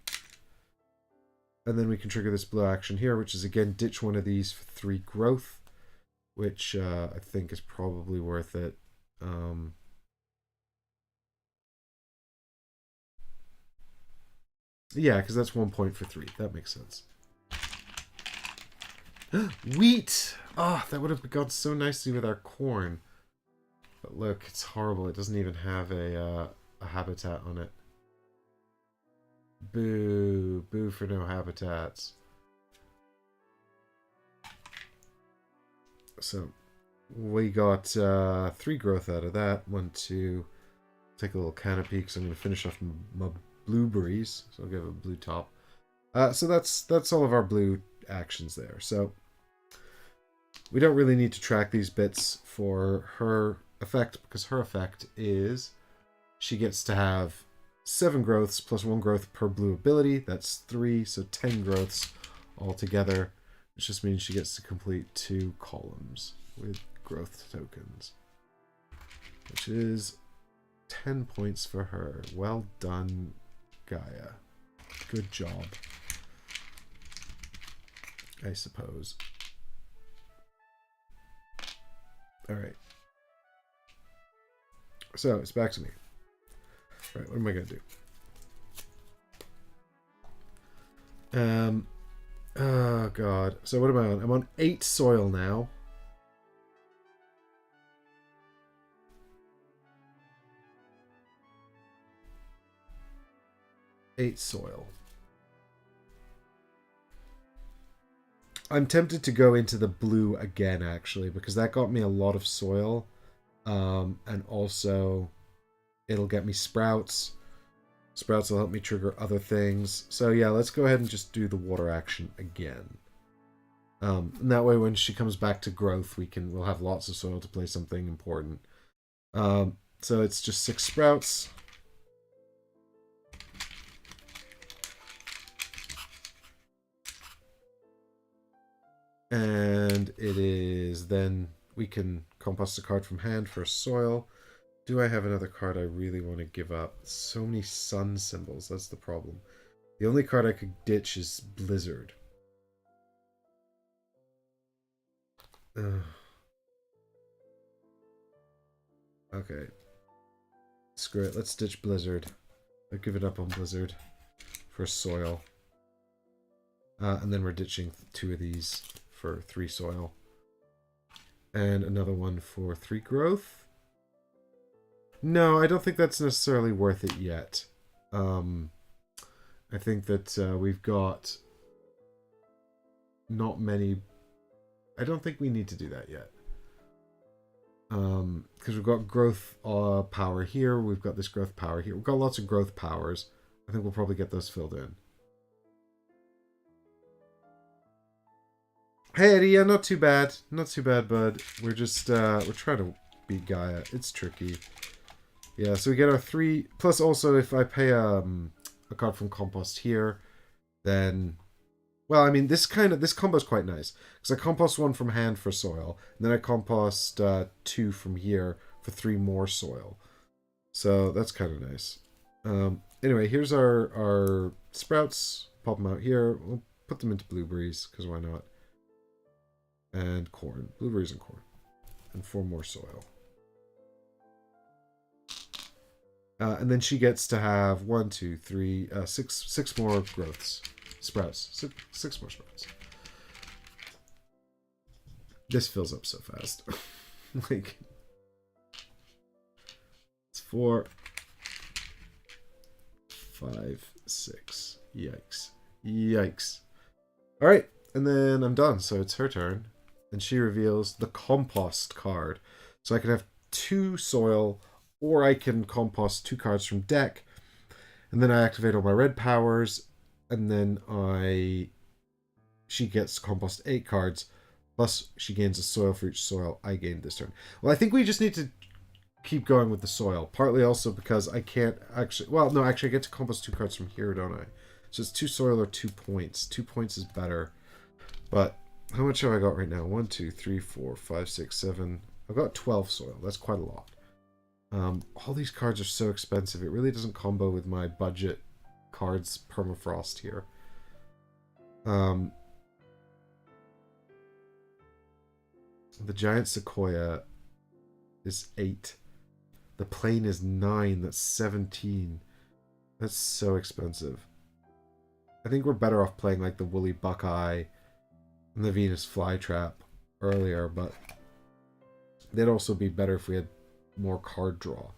And then we can trigger this blue action here, which is again ditch one of these for 3 growth, which I think is probably worth it. Yeah, because that's 1 point for 3. That makes sense. Wheat! Oh, that would have gone so nicely with our corn. But look, it's horrible. It doesn't even have a habitat on it. Boo. Boo for no habitats. So, we got 3 growth out of that. 1, 2. Take a little canopy because I'm going to finish off my blueberries. So I'll give it a blue top. So that's all of our blue actions there. So we don't really need to track these bits for her effect, because her effect is she gets to have 7 growths plus 1 growth per blue ability. That's 3, so 10 growths altogether. Which just means she gets to complete 2 columns with growth tokens, which is 10 points for her. Well done, Gaia. Good job, I suppose. Alright. So, it's back to me. Alright, what am I going to do? Oh, God. So, what am I on? I'm on 8 soil now. 8 soil. I'm tempted to go into the blue again, actually, because that got me a lot of soil. And also, it'll get me sprouts. Sprouts will help me trigger other things. So yeah, let's go ahead and just do the water action again. And that way, when she comes back to growth, we'll have lots of soil to play something important. So it's just 6 sprouts. And it is then we can compost a card from hand for soil. Do I have another card I really want to give up? So many sun symbols, that's the problem. The only card I could ditch is Blizzard. Ugh. Okay. Screw it, let's ditch Blizzard. I'll give it up on Blizzard for soil. And then we're ditching 2 of these for 3 soil. And another one for 3 growth. No, I don't think that's necessarily worth it yet. I think that we've got not many... I don't think we need to do that yet. Because we've got growth power here. We've got this growth power here. We've got lots of growth powers. I think we'll probably get those filled in. Hey Eddie, yeah, not too bad. Not too bad, bud. We're just, we're trying to beat Gaia. It's tricky. Yeah, so we get our 3... Plus also, if I pay a card from compost here, then... Well, I mean, this combo is quite nice. Because I compost 1 from hand for soil. And then I compost 2 from here for 3 more soil. So that's kind of nice. Anyway, here's our sprouts. Pop them out here. We'll put them into blueberries, because why not? And corn. Blueberries and corn. And 4 more soil. And then she gets to have 1, 2, 3, 6 more growths. Sprouts. 6 more sprouts. This fills up so fast. Like, it's 4, 5, 6. Yikes. Yikes. Alright, and then I'm done, so it's her turn. And she reveals the compost card. So I can have 2 soil, or I can compost 2 cards from deck. And then I activate all my red powers, and then she gets to compost 8 cards, plus she gains a soil for each soil I gained this turn. Well, I think we just need to keep going with the soil, partly also because I can't actually... Well, no, actually I get to compost 2 cards from here, don't I? So it's 2 soil or 2 points. 2 points is better. But how much have I got right now? 1, 2, 3, 4, 5, 6, 7. I've got 12 soil. That's quite a lot. All these cards are so expensive. It really doesn't combo with my budget cards permafrost here. The giant sequoia is 8. The plane is 9. That's 17. That's so expensive. I think we're better off playing like the woolly buckeye and the Venus flytrap earlier, but they'd also be better if we had more card draw.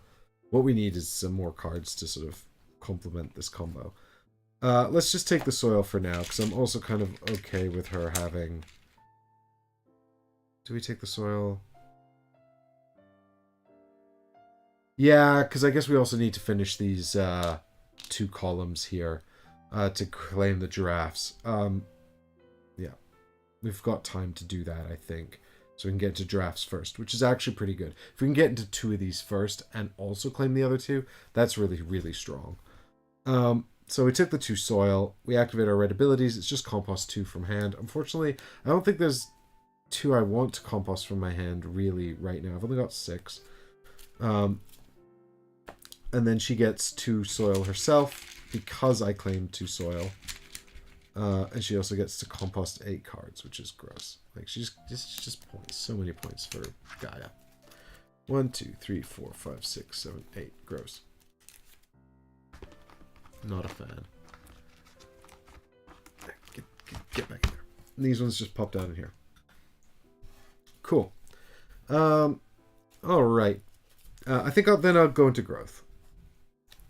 What we need is some more cards to sort of complement this combo. Let's just take the soil for now, because I'm also kind of okay with her having... Do we take the soil? Yeah, because I guess we also need to finish these 2 columns here to claim the giraffes. Yeah, we've got time to do that, I think. So we can get to giraffes first, which is actually pretty good. If we can get into 2 of these first and also claim the other 2, that's really, really strong. So we took the 2 soil. We activate our red abilities. It's just compost 2 from hand. Unfortunately, I don't think there's 2 I want to compost from my hand really right now. I've only got 6. And then she gets 2 soil herself because I claimed 2 soil. And she also gets to compost 8 cards, which is gross. Like, she's just points. So many points for Gaia. 1, 2, 3, 4, 5, 6, 7, 8. Gross. Not a fan. Get back in there. And these ones just pop down in here. Cool. All right. I think I'll go into growth.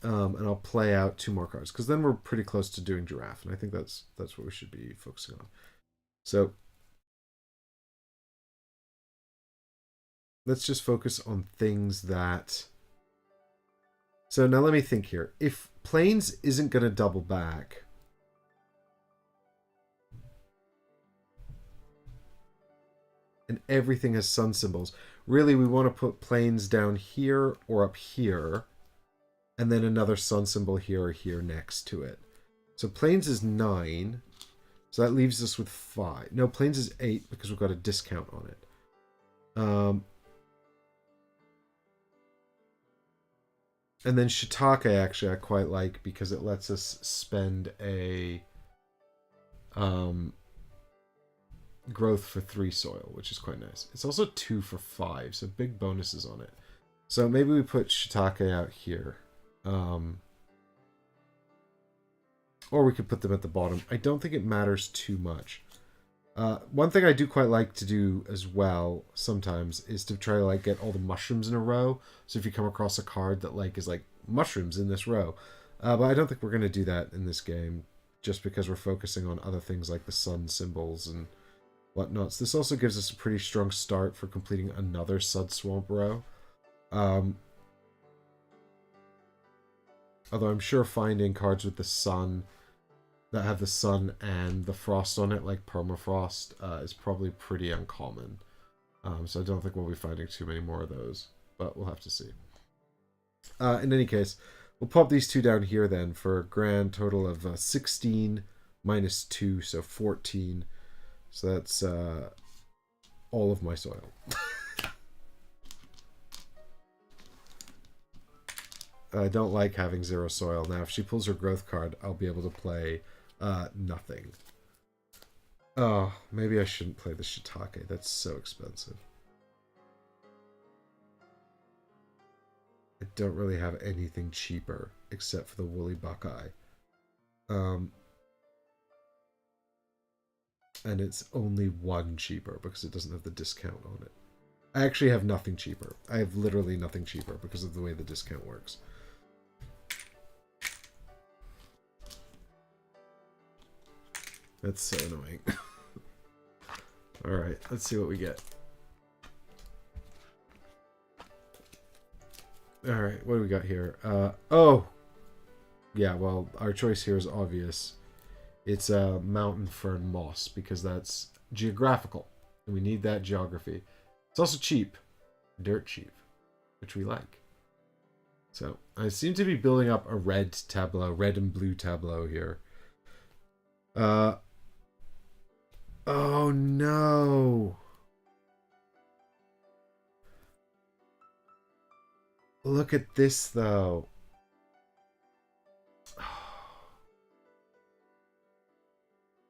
And I'll play out 2 more cards, because then we're pretty close to doing giraffe, and I think that's what we should be focusing on. So let's just focus on things that... So now let me think here. If planes isn't going to double back... and everything has sun symbols, really we want to put planes down here or up here, and then another sun symbol here or here next to it. So planes is 9. So that leaves us with 5. No, planes is 8 because we've got a discount on it. And then shiitake, actually, I quite like because it lets us spend a growth for 3 soil, which is quite nice. It's also 2 for 5, so big bonuses on it. So maybe we put shiitake out here. Or we could put them at the bottom. I don't think it matters too much. One thing I do quite like to do as well sometimes is to try to like get all the mushrooms in a row. So if you come across a card that like is like mushrooms in this row. But I don't think we're going to do that in this game just because we're focusing on other things like the sun symbols and whatnot. So this also gives us a pretty strong start for completing another Sud Swamp row. Although I'm sure finding cards with the sun that have the sun and the frost on it, like permafrost, is probably pretty uncommon. So I don't think we'll be finding too many more of those, but we'll have to see. In any case, we'll pop these 2 down here then for a grand total of 16 minus 2, so 14. So that's all of my soil. I don't like having 0 soil. Now, if she pulls her growth card, I'll be able to play nothing. Oh, maybe I shouldn't play the shiitake. That's so expensive. I don't really have anything cheaper except for the woolly buckeye. And it's only 1 cheaper because it doesn't have the discount on it. I actually have nothing cheaper. I have literally nothing cheaper because of the way the discount works. That's so annoying. Alright, let's see what we get. Alright, what do we got here? Oh! Yeah, well, our choice here is obvious. It's a mountain fern moss, because that's geographical. And we need that geography. It's also cheap. Dirt cheap. Which we like. So, I seem to be building up a red tableau, red and blue tableau here. Oh no! Look at this, though.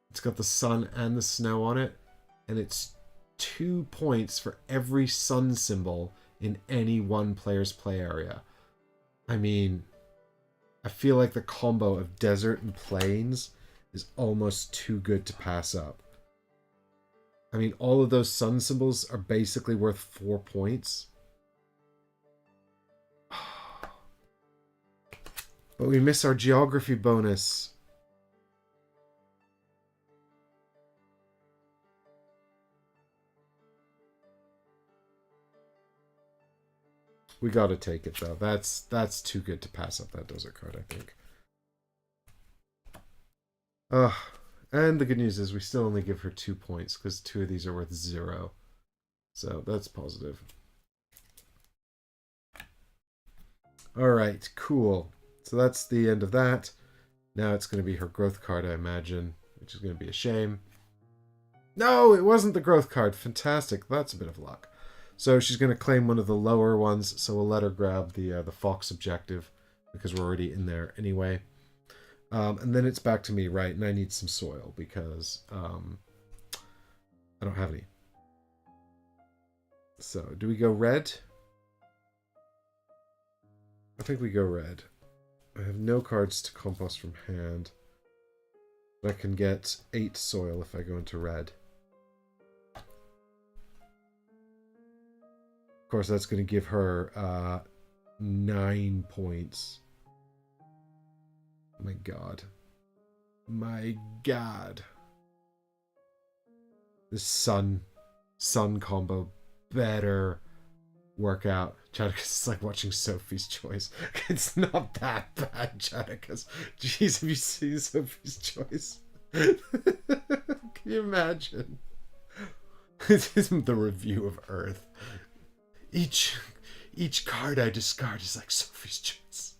It's got the sun and the snow on it, and it's 2 points for every sun symbol in any one player's play area. I mean, I feel like the combo of desert and plains is almost too good to pass up. I mean, all of those sun symbols are basically worth 4 points. But we miss our geography bonus. We gotta take it, though. That's too good to pass up that desert card, I think. And the good news is we still only give her 2 points, because 2 of these are worth 0. So that's positive. Alright, cool. So that's the end of that. Now it's going to be her growth card, I imagine, which is going to be a shame. No, it wasn't the growth card. Fantastic. That's a bit of luck. So she's going to claim one of the lower ones, so we'll let her grab the fox objective, because we're already in there anyway. And then it's back to me, right? And I need some soil, because I don't have any. So, do we go red? I think we go red. I have no cards to compost from hand. But I can get 8 soil if I go into red. Of course, that's going to give her 9 points. My god. My god. This sun combo better work out. Jadakus is like watching Sophie's Choice. It's not that bad, Jadakus. Jeez, have you seen Sophie's Choice? Can you imagine? This is the review of Earth. Each card I discard is like Sophie's Choice.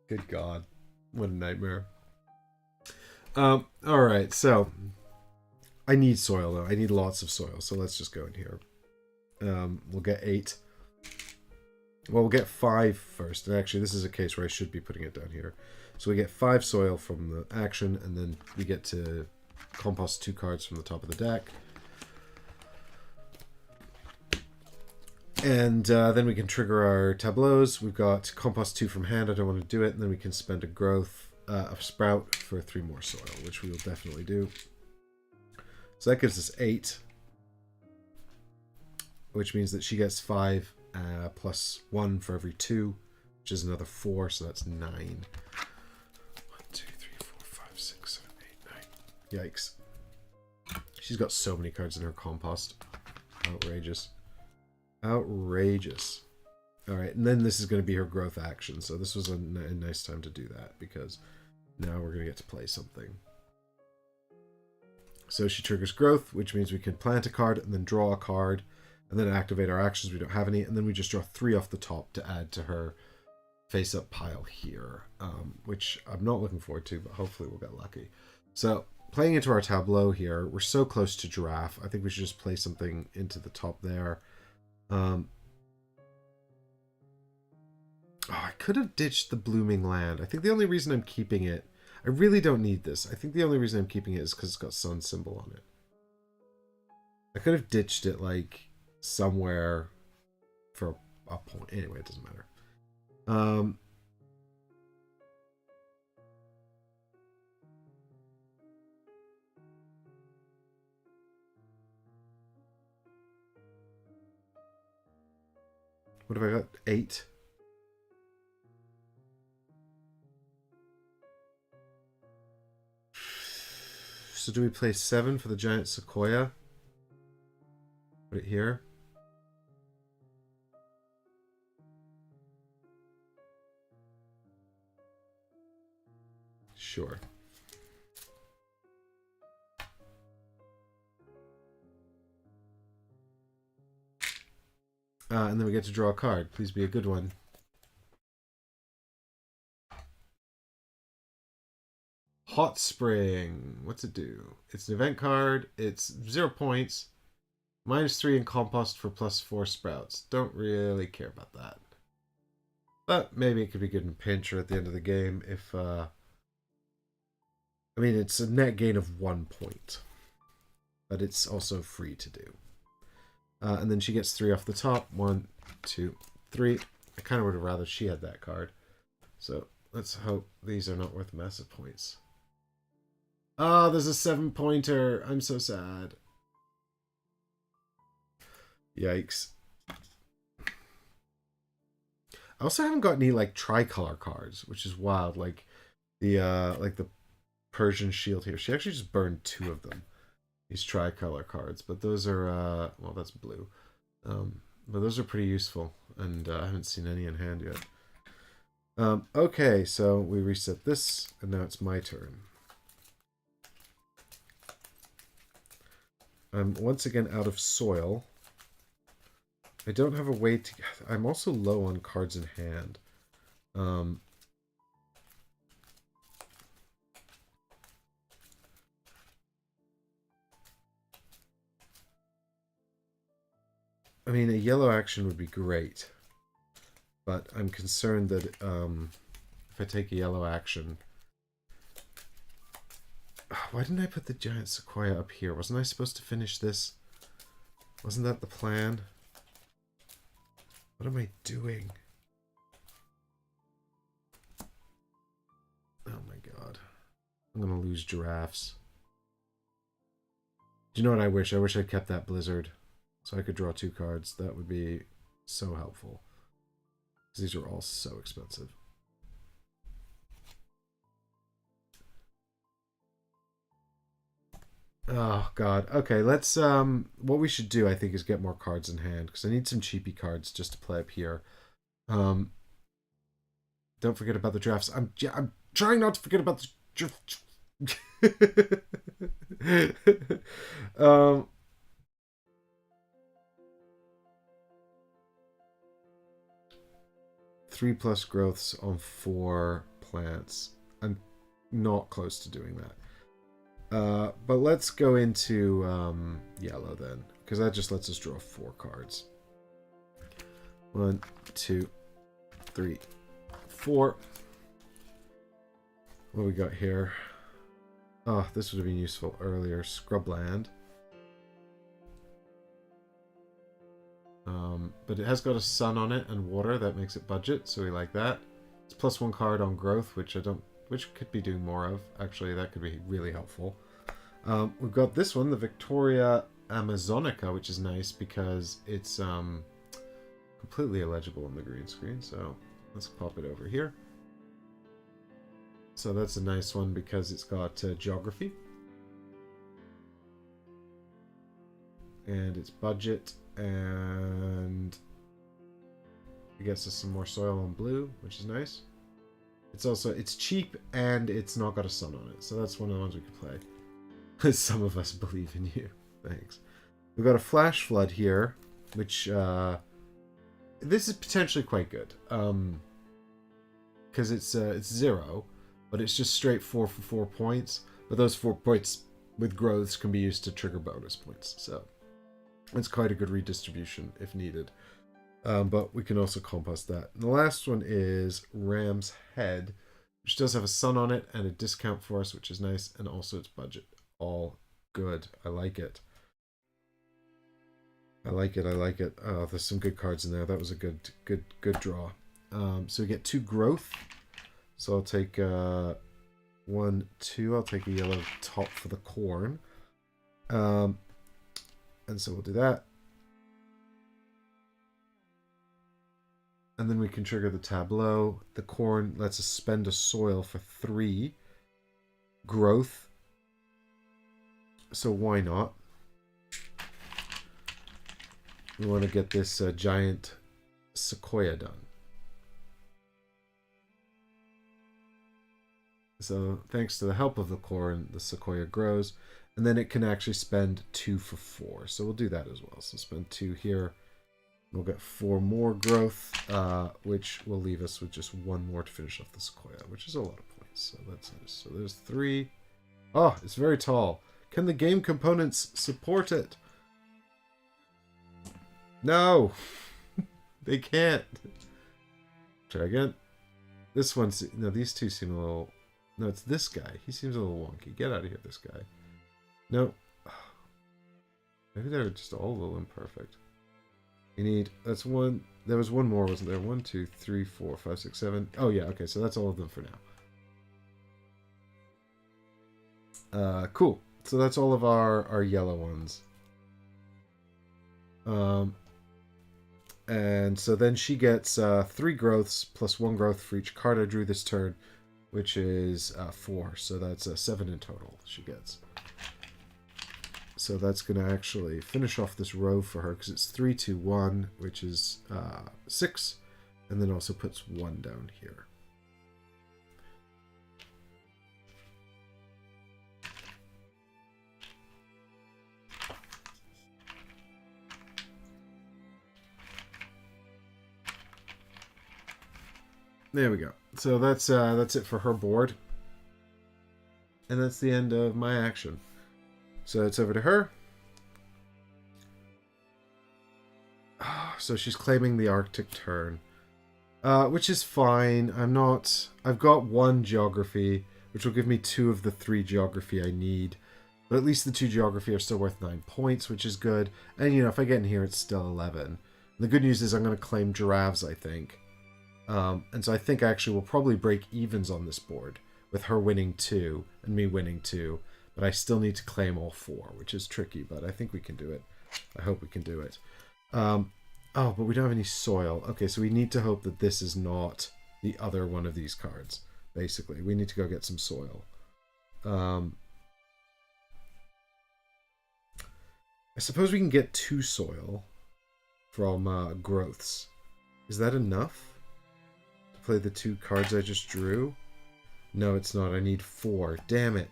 Good God. What a nightmare. Alright, so I need soil, though. I need lots of soil, so let's just go in here. We'll get 8. Well, we'll get 5 first. And actually, this is a case where I should be putting it down here. So we get 5 soil from the action, and then we get to compost 2 cards from the top of the deck. And then we can trigger our tableaus. We've got compost 2 from hand. I don't want to do it. And then we can spend a growth, a sprout for 3 more soil, which we will definitely do. So that gives us 8, which means that she gets 5 plus 1 for every 2, which is another 4, so that's 9. 1, 2, 3, 4, 5, 6, 7, 8, 9. Yikes. She's got so many cards in her compost. Outrageous. Outrageous. Alright, and then this is going to be her growth action, so this was a nice time to do that, because now we're going to get to play something. So she triggers growth, which means we can plant a card and then draw a card and then activate our actions. We don't have any, and then we just draw 3 off the top to add to her face-up pile here, which I'm not looking forward to, but hopefully we'll get lucky. So playing into our tableau here, we're so close to giraffe. I think we should just play something into the top there. Oh, I could have ditched the blooming land. I think the only reason I'm keeping it, I really don't need this. I think the only reason I'm keeping it is because it's got sun symbol on it. I could have ditched it like somewhere for a point. Anyway, it doesn't matter. What have I got? 8. So do we play 7 for the giant sequoia? Put it here. Sure. And then we get to draw a card. Please be a good one. Hot Spring. What's it do? It's an event card. It's 0 points. -3 in compost for +4 sprouts. Don't really care about that. But maybe it could be good in pinch or at the end of the game if... I mean, it's a net gain of 1 point. But it's also free to do. And then she gets 3 off the top. 1, 2, 3. I kind of would have rather she had that card. So let's hope these are not worth massive points. Oh, there's a 7-pointer. I'm so sad. Yikes. I also haven't got any like tricolor cards, which is wild. Like the Persian shield here. She actually just burned 2 of them. These tricolor cards, but those are well, that's blue. But those are pretty useful, and I haven't seen any in hand yet. Okay, so we reset this, and now it's my turn. I'm once again out of soil. I don't have a way to... I'm also low on cards in hand. I mean, a yellow action would be great. But I'm concerned that if I take a yellow action... Why didn't I put the giant sequoia up here? Wasn't I supposed to finish this? Wasn't that the plan? What am I doing? Oh my god. I'm gonna lose giraffes. Do you know what I wish? I wish I'd kept that blizzard. So I could draw 2 cards. That would be so helpful. Because these are all so expensive. Oh god. Okay, let's what we should do I think is get more cards in hand because I need some cheapy cards just to play up here. Don't forget about the drafts. I'm trying not to forget about the 3+ growths on 4 plants. I'm not close to doing that. But let's go into yellow then, because that just lets us draw 4 cards. 1, 2, 3, 4. What we got here? Oh, this would have been useful earlier. Scrubland. But it has got a sun on it and water. That makes it budget, so we like that. It's +1 card on growth, which could be doing more of. Actually, that could be really helpful. We've got this one, the Victoria Amazonica, which is nice because it's completely illegible on the green screen. So let's pop it over here. So that's a nice one because it's got geography. And it's budget, and it gets us some more soil on blue, which is nice. It's cheap and it's not got a sun on it, so that's one of the ones we could play. Some of us believe in you. Thanks. We've got a flash flood here, which this is potentially quite good. Because it's 0, but it's just straight 4 for 4 points. But those 4 points with growths can be used to trigger bonus points. So it's quite a good redistribution if needed. But we can also compost that. And the last one is Ram's Head, which does have a sun on it and a discount for us, which is nice. And also it's budget. All good. I like it. I like it. I like it. Oh, there's some good cards in there. That was a good draw. So we get 2 growth. So I'll take 1, 2. I'll take a yellow top for the corn. And so we'll do that. And then we can trigger the tableau. The corn lets us spend a soil for 3 growth. So why not? We want to get this giant sequoia done. So thanks to the help of the corn, the sequoia grows. And then it can actually spend 2 for 4. So we'll do that as well. So spend 2 here. We'll get 4 more growth, which will leave us with just 1 more to finish off the sequoia, which is a lot of points. So that's nice. So there's 3. Oh, it's very tall. Can the game components support it? No! They can't. Try again. This one's... No, these two seem a little... No, it's this guy. He seems a little wonky. Get out of here, this guy. No. Maybe they're just all a little imperfect. You need... That's one... There was one more, wasn't there? 1, 2, 3, 4, 5, 6, 7. Oh, yeah. Okay, so that's all of them for now. Cool. So that's all of our yellow ones. And so then she gets 3 growths plus 1 growth for each card I drew this turn, which is 4. So that's 7 in total she gets. So that's going to actually finish off this row for her because it's 3, 2, 1, which is 6, and then also puts 1 down here. There we go. So that's it for her board. And that's the end of my action. So it's over to her. So she's claiming the Arctic turn. Which is fine. I've got 1 geography, which will give me 2 of the 3 geography I need. But at least the 2 geography are still worth 9 points, which is good. And, you know, if I get in here, it's still 11. And the good news is I'm going to claim giraffes, I think. And so I think actually we'll probably break evens on this board, with her winning 2 and me winning 2. But I still need to claim all 4, which is tricky, but I think we can do it. I hope we can do it. Oh, but we don't have any soil. Okay, so we need to hope that this is not the other one of these cards, basically. We need to go get some soil. I suppose we can get 2 soil from growths. Is that enough to play the 2 cards I just drew? No, it's not. I need 4. Damn it.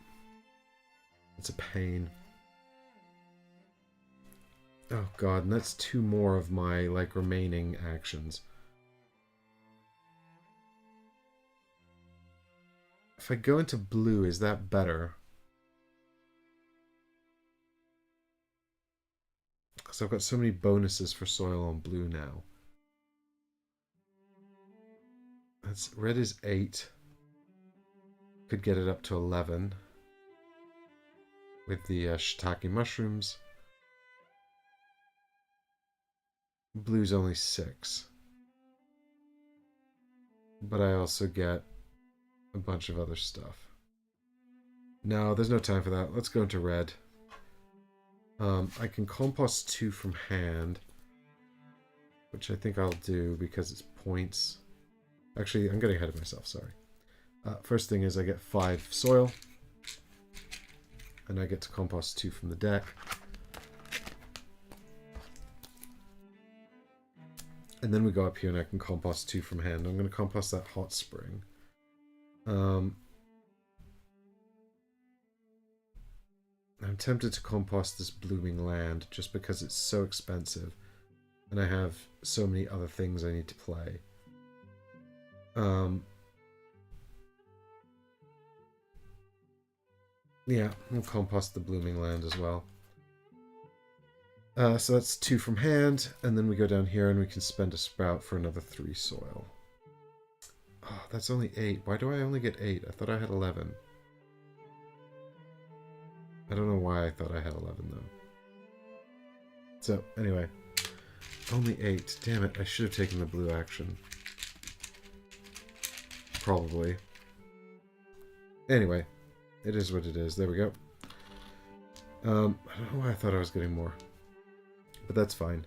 It's a pain. Oh god, and that's 2 more of my, like, remaining actions. If I go into blue, is that better? Because I've got so many bonuses for soil on blue now. That's, red is 8. Could get it up to 11. With the shiitake mushrooms. Blue's only 6. But I also get a bunch of other stuff. No, there's no time for that. Let's go into red. I can compost 2 from hand. Which I think I'll do because it's points. Actually, I'm getting ahead of myself, sorry. First thing is I get 5 soil. And I get to compost 2 from the deck. And then we go up here and I can compost 2 from hand. I'm going to compost that hot spring. I'm tempted to compost this blooming land just because it's so expensive. And I have so many other things I need to play. Yeah, we'll compost the blooming land as well. So that's 2 from hand, and then we go down here and we can spend a sprout for another 3 soil. Oh, that's only 8. Why do I only get 8? I thought I had 11. I don't know why I thought I had 11, though. So, anyway. Only 8. Damn it, I should have taken the blue action. Probably. Anyway. It is what it is. There we go. I don't know why I thought I was getting more. But that's fine.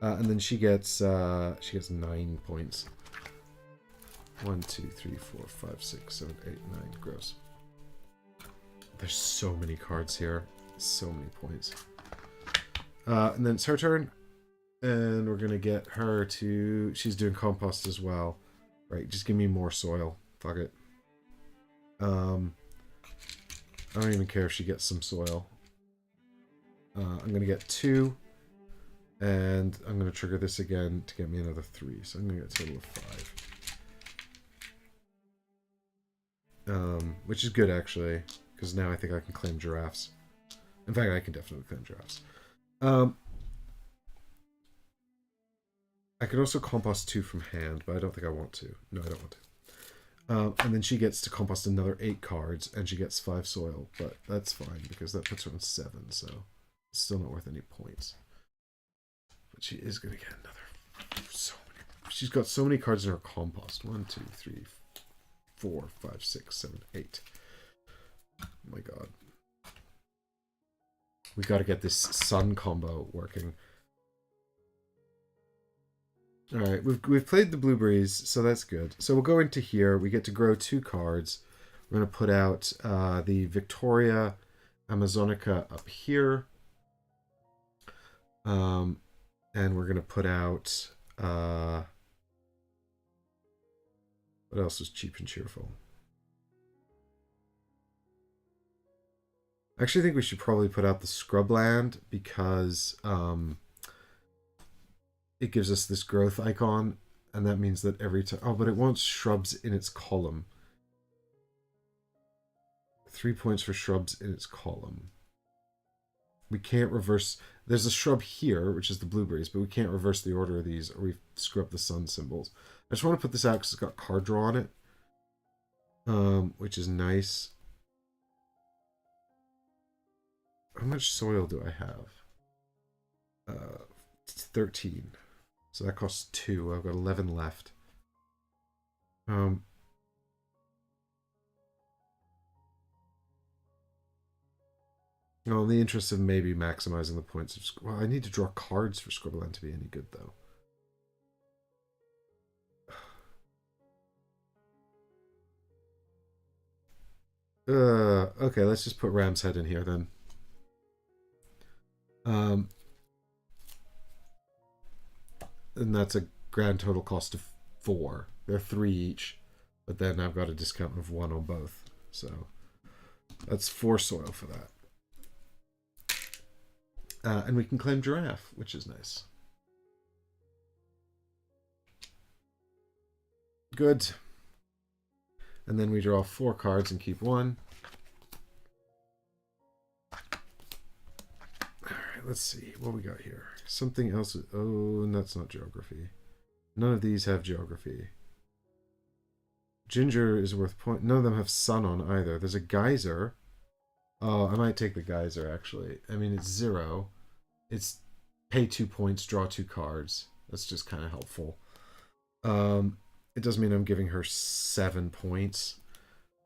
And then she gets 9 points. 1, 2, 3, 4, 5, 6, 7, 8, 9. Gross. There's so many cards here. So many points. And then it's her turn. And we're going to get her to... She's doing compost as well. Right, just give me more soil. Fuck it. I don't even care if she gets some soil. I'm going to get 2. And I'm going to trigger this again to get me another 3. So I'm going to get a total of 5. Which is good, actually. Because now I think I can claim giraffes. In fact, I can definitely claim giraffes. I could also compost 2 from hand, but I don't think I want to. No, I don't want to. And then she gets to compost another 8 cards, and she gets 5 soil, but that's fine because that puts her on 7, so it's still not worth any points. But she is going to get another. So many. She's got so many cards in her compost. 1, 2, 3, 4, 5, 6, 7, 8. Oh my god. We got to get this sun combo working. All right, we've played the blueberries, so that's good. So we'll go into here. We get to grow 2 cards. We're going to put out the Victoria Amazonica up here. And we're going to put out... what else is cheap and cheerful? I actually think we should probably put out the Scrubland because... it gives us this growth icon, and that means that every time... Oh, but it wants shrubs in its column. 3 points for shrubs in its column. We can't reverse... There's a shrub here, which is the blueberries, but we can't reverse the order of these, or we screw up the sun symbols. I just want to put this out because it's got card draw on it, which is nice. How much soil do I have? 13. So that costs 2. I've got 11 left. No, in the interest of maybe maximizing the points of... Well, I need to draw cards for Scribbleland to be any good, though. Okay, let's just put Ram's Head in here, then. And that's a grand total cost of 4. They're 3 each, but then I've got a discount of 1 on both. So that's 4 soil for that. And we can claim Giraffe, which is nice. Good. And then we draw 4 cards and keep 1. Let's see what we got here. Something else. Oh, and that's not geography. None of these have geography. Ginger is worth point. None of them have sun on either. There's a geyser. Oh, I might take the geyser, actually. I mean, it's 0. It's pay 2 points, draw 2 cards. That's just kind of helpful. It does mean I'm giving her 7 points.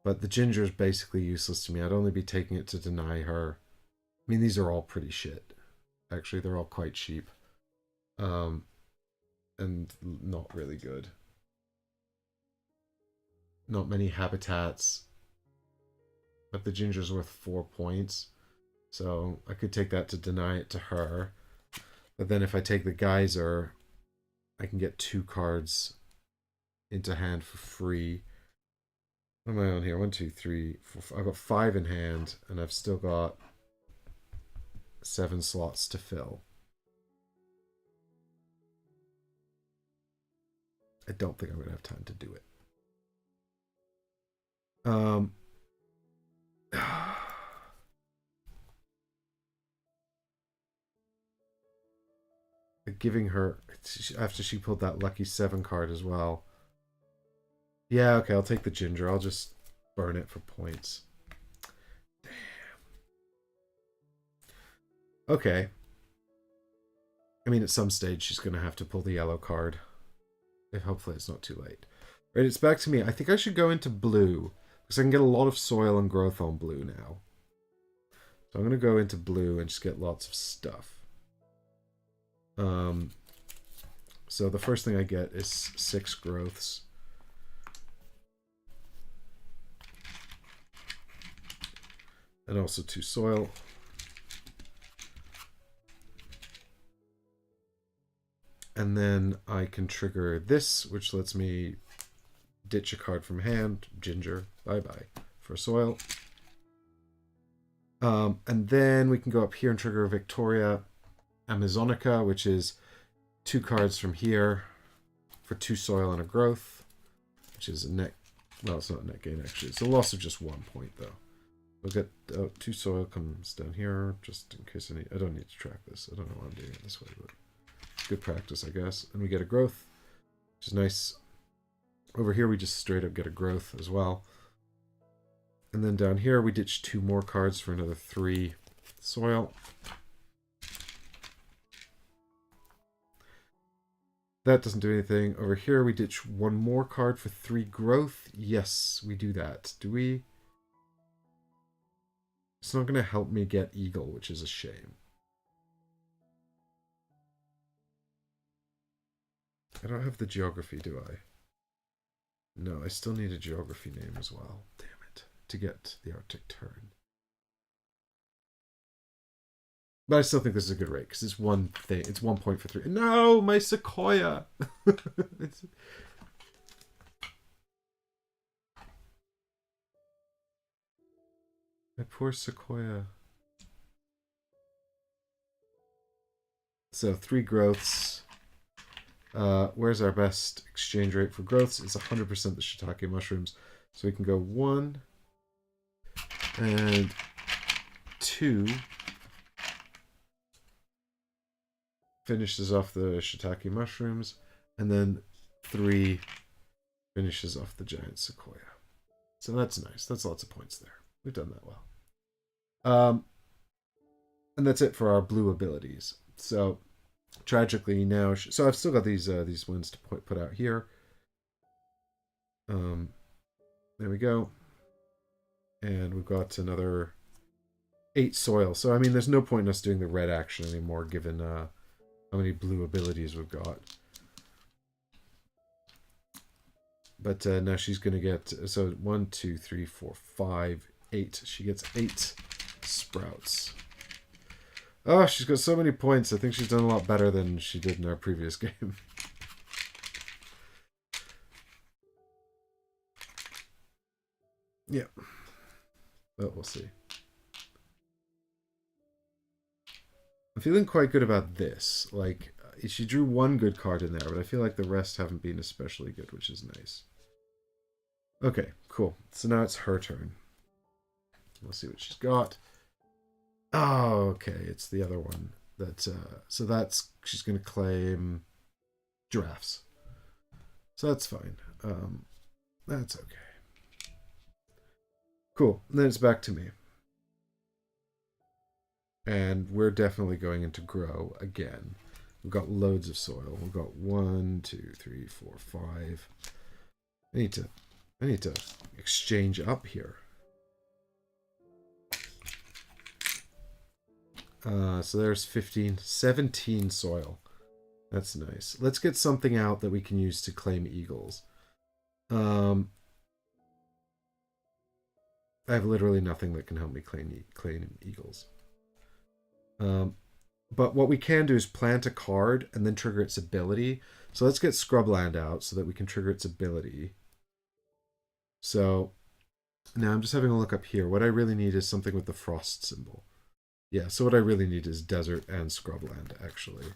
But the ginger is basically useless to me. I'd only be taking it to deny her. I mean, these are all pretty shit. Actually, they're all quite cheap. And not really good. Not many habitats. But the ginger's worth 4 points. So I could take that to deny it to her. But then if I take the geyser, I can get 2 cards into hand for free. What am I on here? 1, 2, 3, 4. I've got 5 in hand, and I've still got 7 slots to fill. I don't think I'm going to have time to do it. Giving her, after she pulled that lucky 7 card as well. Yeah, okay, I'll take the ginger. I'll just burn it for points. Damn. Okay. I mean, at some stage, she's going to have to pull the yellow card. If hopefully it's not too late. Right, it's back to me. I think I should go into blue, because I can get a lot of soil and growth on blue now. So I'm going to go into blue and just get lots of stuff. So the first thing I get is 6 growths. And also 2 soil. And then I can trigger this, which lets me ditch a card from hand. Ginger, bye-bye, for soil. And then we can go up here and trigger Victoria Amazonica, which is 2 cards from here for 2 soil and a growth, which is a net... Well, it's not a net gain, actually. It's a loss of just 1 point, though. We'll get 2 soil comes down here, just in case I need... I don't need to track this. I don't know why I'm doing it this way, but... good practice, I guess. And we get a growth, which is nice. Over here, we just straight up get a growth as well. And then down here, we ditch 2 more cards for another 3 soil. That doesn't do anything. Over here, we ditch 1 more card for 3 growth. Yes, we do that. Do we? It's not going to help me get Eagle, which is a shame. I don't have the geography, do I? No, I still need a geography name as well. Damn it. To get the Arctic Tern. But I still think this is a good rate, because it's one thing. It's 1 point for 3. No, my Sequoia! My poor Sequoia. So 3 growths. Where's our best exchange rate for growths? It's 100% the shiitake mushrooms. So we can go 1 and 2. Finishes off the shiitake mushrooms. And then 3 finishes off the giant sequoia. So that's nice. That's lots of points there. We've done that well. And that's it for our blue abilities. So tragically now, so I've still got these ones to put out here. There we go. And we've got another 8 soil. So I mean, there's no point in us doing the red action anymore, given how many blue abilities we've got. But now she's going to get, so 1, 2, 3, 4, 5, 8. She gets 8 sprouts. Oh, she's got so many points. I think she's done a lot better than she did in our previous game. Yeah. But we'll see. I'm feeling quite good about this. Like, she drew 1 good card in there, but I feel like the rest haven't been especially good, which is nice. Okay, cool. So now it's her turn. We'll see what she's got. Oh, okay. It's the other one. So that's, she's going to claim giraffes. So that's fine. That's okay. Cool. And then it's back to me. And we're definitely going into grow again. We've got loads of soil. We've got 1, 2, 3, 4, 5. I need to exchange up here. So there's 17 soil. That's nice. Let's get something out that we can use to claim eagles. I have literally nothing that can help me claim eagles. But what we can do is plant a card and then trigger its ability. So let's get Scrubland out so that we can trigger its ability. So now I'm just having a look up here. What I really need is something with the frost symbol. Yeah, so what I really need is desert and scrubland, actually.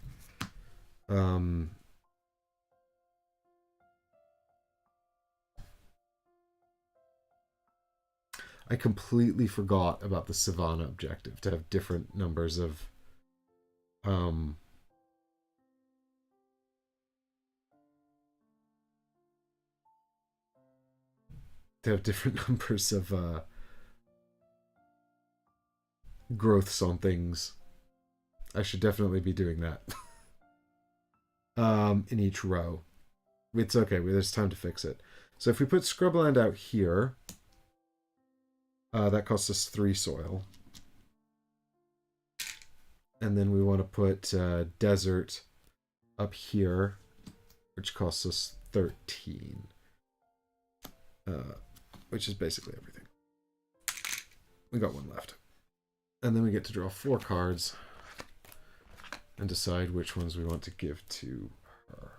I completely forgot about the Savannah objective, to have different numbers of... to have different numbers of growths on things. I should definitely be doing that. In each row. It's okay, there's time to fix it. So if we put scrubland out here, that costs us 3 soil. And then we want to put desert up here, which costs us 13. Which is basically everything. We got 1 left. And then we get to draw 4 cards and decide which ones we want to give to her.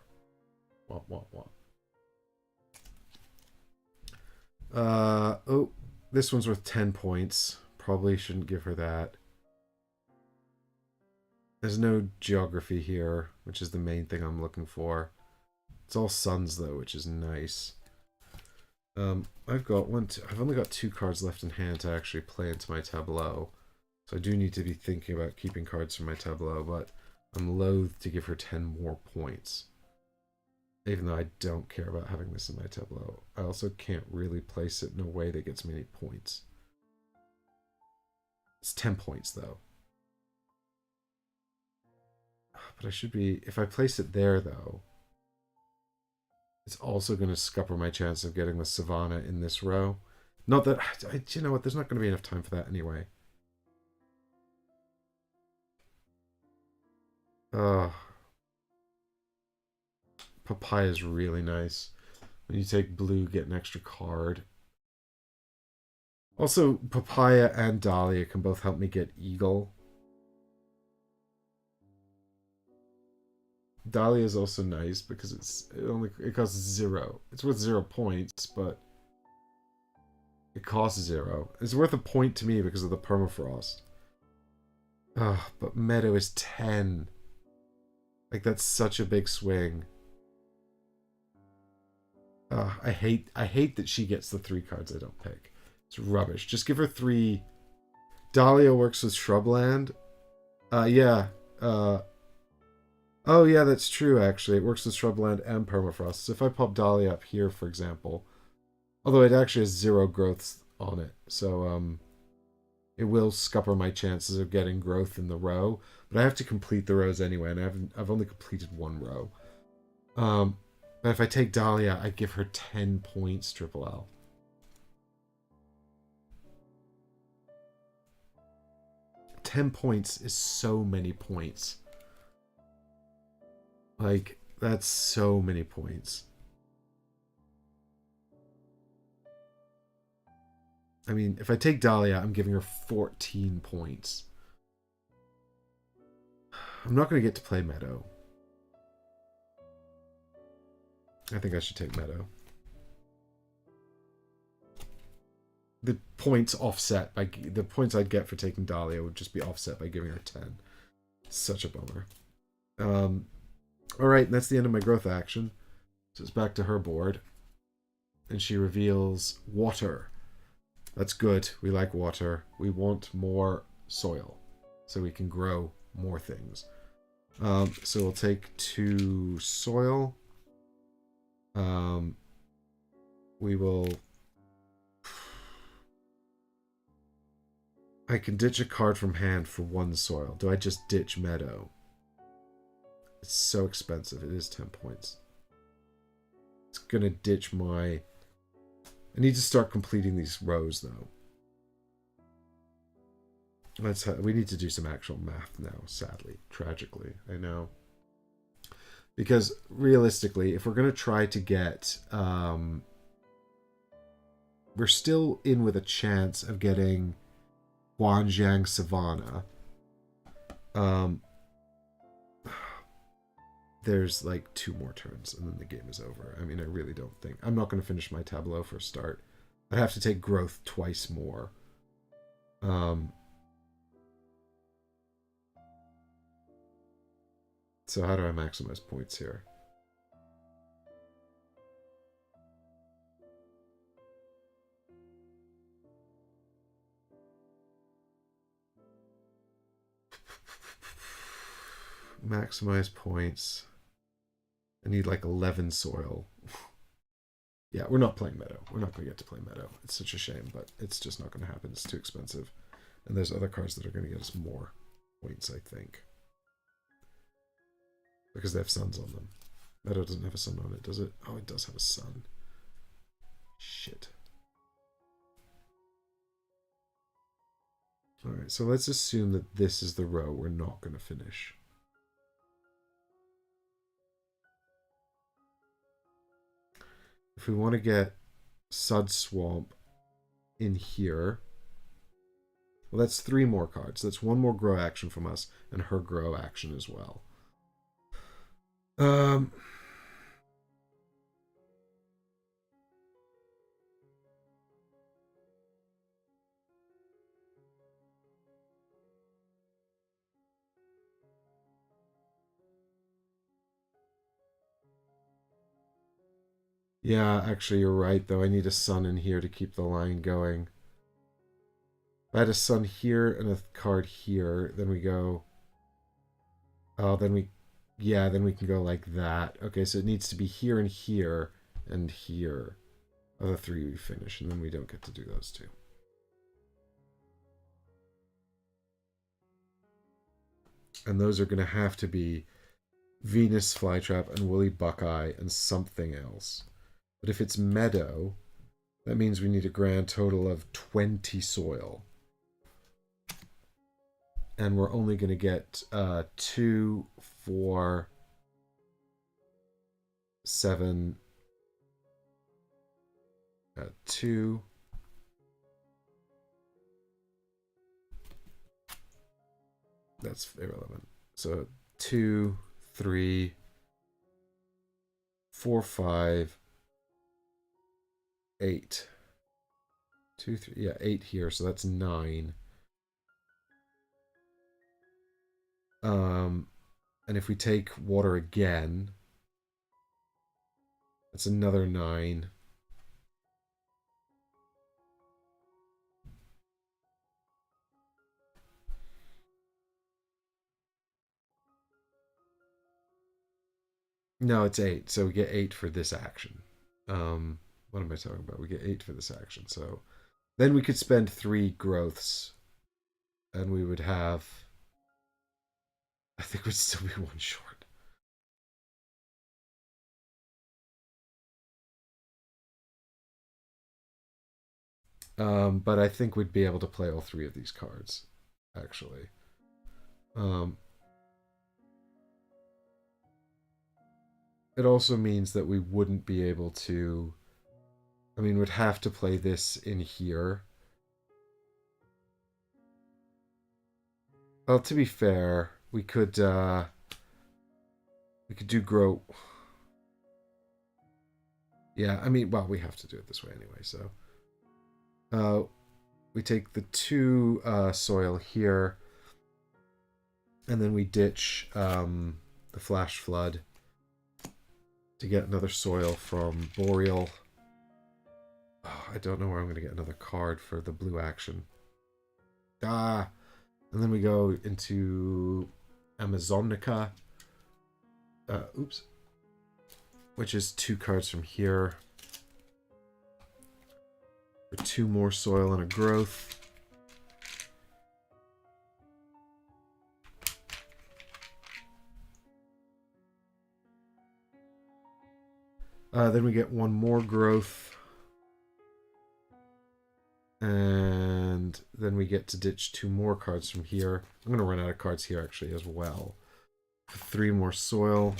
Oh, this one's worth 10 points. Probably shouldn't give her that. There's no geography here, which is the main thing I'm looking for. It's all suns, though, which is nice. I've only got 2 cards left in hand to actually play into my tableau. So I do need to be thinking about keeping cards from my tableau, but I'm loath to give her 10 more points. Even though I don't care about having this in my tableau. I also can't really place it in a way that gets me any points. It's 10 points, though. But I should be... If I place it there, though, it's also going to scupper my chance of getting the Savannah in this row. Not that... you know what? There's not going to be enough time for that anyway. Papaya is really nice. When you take blue, get an extra card. Also, Papaya and Dahlia can both help me get Eagle. Dahlia is also nice because it costs 0. It's worth 0 points, but it costs 0. It's worth a point to me because of the permafrost. But Meadow is 10. Like, that's such a big swing. I hate that she gets the 3 cards I don't pick. It's rubbish. Just give her 3. Dahlia works with Shrubland. Yeah. Oh, yeah, that's true, actually. It works with Shrubland and Permafrost. So if I pop Dahlia up here, for example, although it actually has 0 growths on it, so it will scupper my chances of getting growth in the row. But I have to complete the rows anyway, and I've only completed 1 row. But if I take Dahlia, I give her 10 points, Triple L. $10 points is so many points. Like, that's so many points. I mean, if I take Dahlia, I'm giving her 14 points. I'm not going to get to play Meadow. I think I should take Meadow. The points offset by the points I'd get for taking Dahlia would just be offset by giving her 10. Such a bummer. All right, that's the end of my growth action. So it's back to her board, and she reveals water. That's good. We like water. We want more soil, so we can grow more things. So we'll take 2 soil. We will... I can ditch a card from hand for 1 soil. Do I just ditch Meadow? It's so expensive. It is 10 points. It's gonna ditch my... I need to start completing these rows, though. We need to do some actual math now, sadly. Tragically, I know. Because, realistically, if we're going to try to get... we're still in with a chance of getting Guanjiang Savannah. There's like 2 more turns and then the game is over. I mean, I really don't think... I'm not going to finish my tableau for a start. I'd have to take growth twice more. So how do I maximize points here? Maximize points. I need like 11 soil. Yeah, we're not playing Meadow. We're not going to get to play Meadow. It's such a shame, but it's just not going to happen. It's too expensive. And there's other cards that are going to get us more points, I think. Because they have suns on them. Meadow doesn't have a sun on it, does it? Oh, it does have a sun. Shit. Alright, so let's assume that this is the row we're not going to finish. If we want to get Sud Swamp in here, well, that's 3 more cards. That's 1 more grow action from us, and her grow action as well. Yeah, actually, you're right, though. I need a sun in here to keep the line going. If I had a sun here and a card here, then we go Oh, then we, yeah, then we can go like that. Okay, so it needs to be here and here and here. Are the three we finish, and then we don't get to do those two. And those are going to have to be Venus Flytrap and Woolly Buckeye and something else. But if it's meadow, that means we need a grand total of 20 soil. And we're only going to get 2, 4, 7, 2. That's irrelevant. So 2, 3, 4, 5, 8. 2, 3, yeah, 8 here, so that's 9. And if we take water again, that's another 9. No, it's 8. So we get 8 for this action. What am I talking about? We get 8 for this action. So then we could spend 3 growths, and we would have. I think we'd still be 1 short. But I think we'd be able to play all 3 of these cards, actually. It also means that we wouldn't be able to. I mean, we'd have to play this in here. Well, to be fair, we could do grow. Yeah, I mean, well, we have to do it this way anyway. So, we take the 2 soil here, and then we ditch the flash flood to get another soil from Boreal. Oh, I don't know where I'm going to get another card for the blue action. And then we go into Amazonica. Oops. Which is 2 cards from here. For 2 more soil and a growth. Then we get 1 more growth. And then we get to ditch 2 more cards from here. I'm going to run out of cards here actually as well. 3 more soil.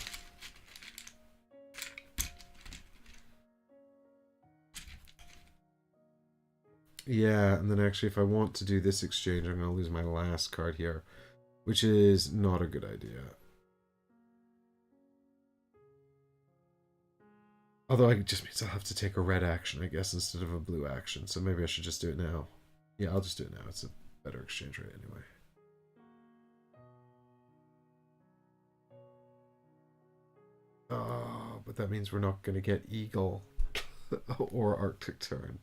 Yeah, and then actually if I want to do this exchange, I'm going to lose my last card here, which is not a good idea. Although it just means I'll have to take a red action, I guess, instead of a blue action. So maybe I should just do it now. Yeah, I'll just do it now. It's a better exchange rate anyway. Oh, but that means we're not going to get Eagle or Arctic Tern.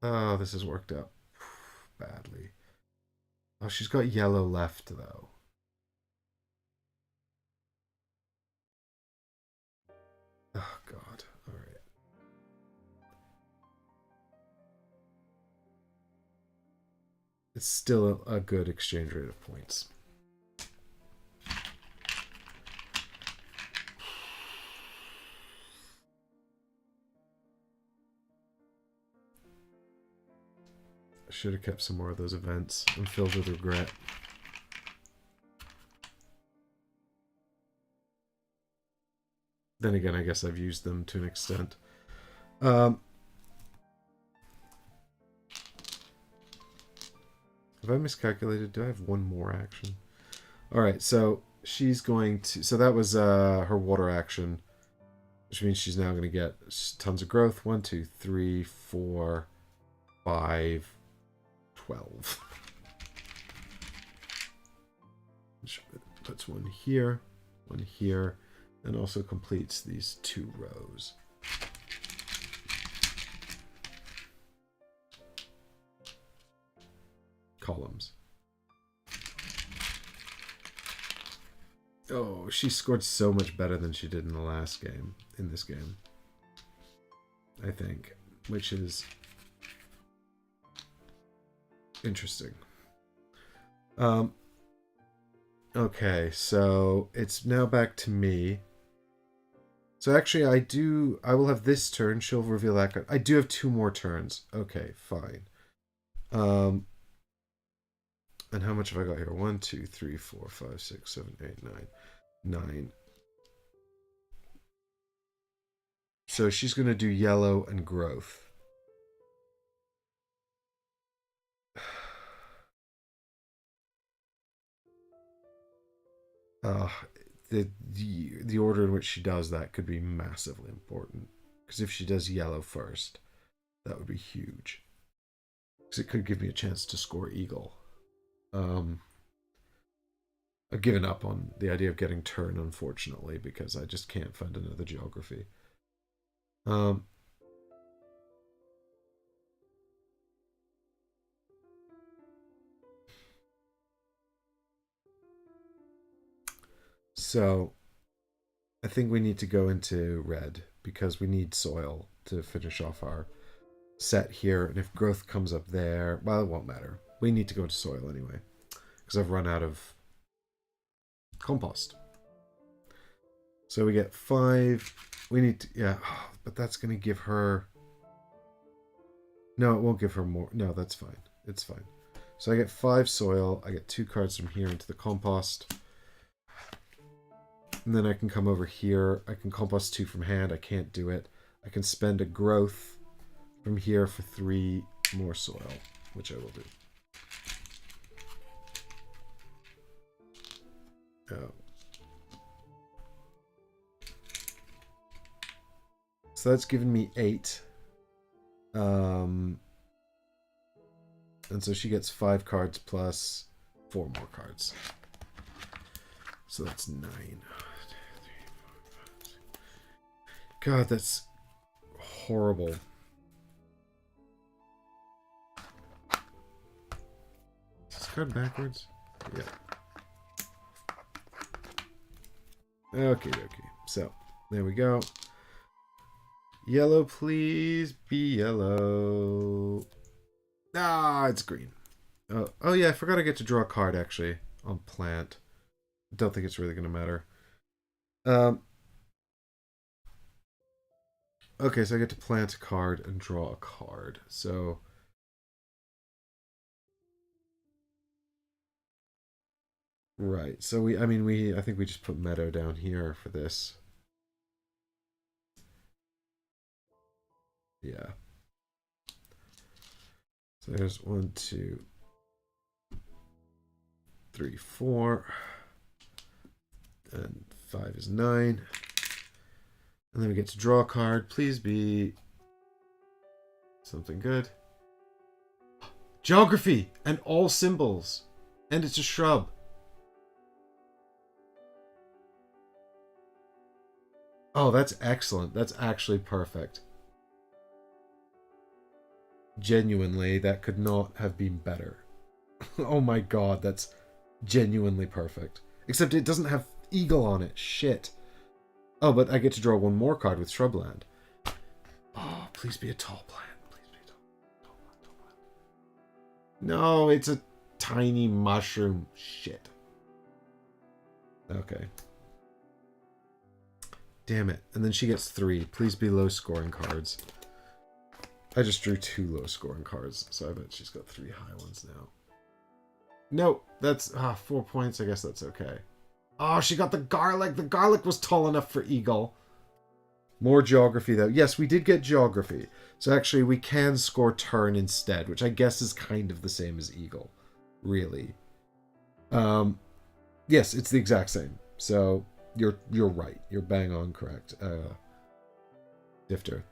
Oh, this has worked out badly. Oh, she's got yellow left, though. Oh, God. All right. It's still a good exchange rate of points. I should have kept some more of those events. I'm filled with regret. Then again, I guess I've used them to an extent. Have I miscalculated? Do I have 1 more action? Alright, so she's going to... So that was her water action, which means she's now going to get tons of growth. 1, 2, 3, 4, 5, 12. Which puts 1 here, 1 here, and also completes these 2 rows. Columns. Oh, she scored so much better than she did in the last game, in this game. I think, which is interesting. Okay, so it's now back to me. So actually, I will have this turn. She'll reveal that card. I do have 2 more turns. Okay, fine. And how much have I got here? 1, 2, 3, 4, 5, 6, 7, 8, 9. 9. So she's going to do yellow and growth. Uh, the order in which she does that could be massively important. Because if she does yellow first, that would be huge. Because it could give me a chance to score eagle. I've given up on the idea of getting turn, unfortunately, because I just can't find another geography. So I think we need to go into red because we need soil to finish off our set here. And if growth comes up there, well, it won't matter. We need to go to soil anyway because I've run out of compost. So we get 5. We need to, yeah, but that's going to give her... No, it won't give her more. No, that's fine. It's fine. So I get 5 soil. I get 2 cards from here into the compost. And then I can come over here. I can compost 2 from hand. I can't do it. I can spend a growth from here for 3 more soil, which I will do. Oh. So that's given me 8. And so she gets 5 cards plus 4 more cards. So that's 9. God, that's horrible. Is this card backwards? Yeah. Okay. So, there we go. Yellow, please be yellow. Ah, it's green. Oh yeah, I forgot I get to draw a card, actually, on plant. Don't think it's really going to matter. Okay, so I get to plant a card and draw a card. So... Right, so I think we just put meadow down here for this. Yeah. So there's 1, 2, 3, 4. And 5 is 9. And then we get to draw a card. Please be something good. Geography and all symbols. And it's a shrub. Oh, that's excellent. That's actually perfect. Genuinely, that could not have been better. Oh my god, that's genuinely perfect. Except it doesn't have eagle on it. Shit. Oh, but I get to draw 1 more card with shrubland. Oh, please be a tall plant. Please be a tall plant. No, it's a tiny mushroom. Shit. Okay. Damn it. And then she gets 3. Please be low scoring cards. I just drew 2 low scoring cards, so I bet she's got 3 high ones now. No, that's 4 points. I guess that's okay. Oh, she got the garlic. The garlic was tall enough for eagle. More geography, though. Yes, we did get geography. So actually, we can score turn instead, which I guess is kind of the same as eagle. Really. Yes, it's the exact same. So you're right. You're bang on correct. Difter.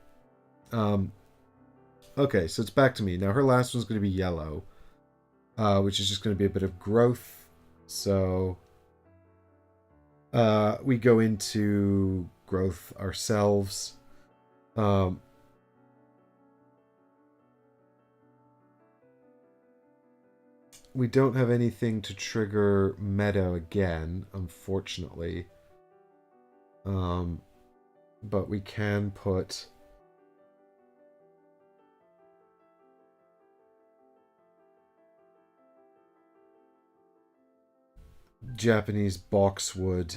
Okay, so it's back to me. Now her last one's going to be yellow, which is just going to be a bit of growth. So we go into growth ourselves. we don't have anything to trigger Meadow again, unfortunately. But we can put... Japanese boxwood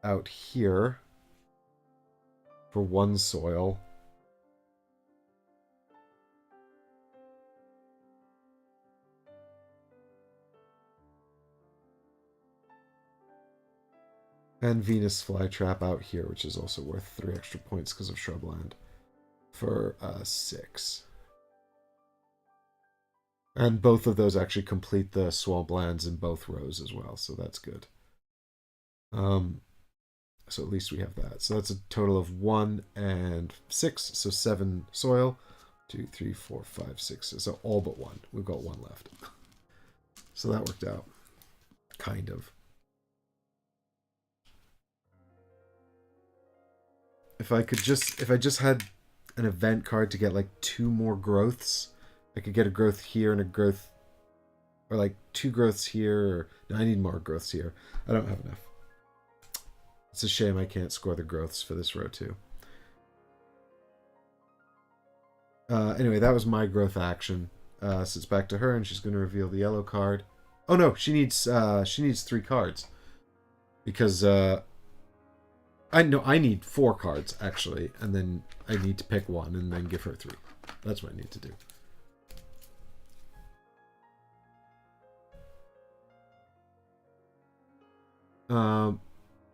out here for one soil. And Venus flytrap out here, which is also worth 3 extra points because of shrubland for 6. And both of those actually complete the swamplands in both rows as well, so that's good. So at least we have that. So that's a total of 1 and 6, so 7 soil. 2, 3, 4, 5, 6. So all but 1. We've got 1 left. So that worked out. Kind of. If I just had an event card to get like 2 more growths, I could get a growth here and a growth, or like 2 growths here. Or, no, I need more growths here. I don't have enough. It's a shame I can't score the growths for this row too. Anyway, that was my growth action. So it's back to her, and she's going to reveal the yellow card. Oh no, she needs 3 cards because I need 4 cards actually, and then I need to pick 1 and then give her 3. That's what I need to do.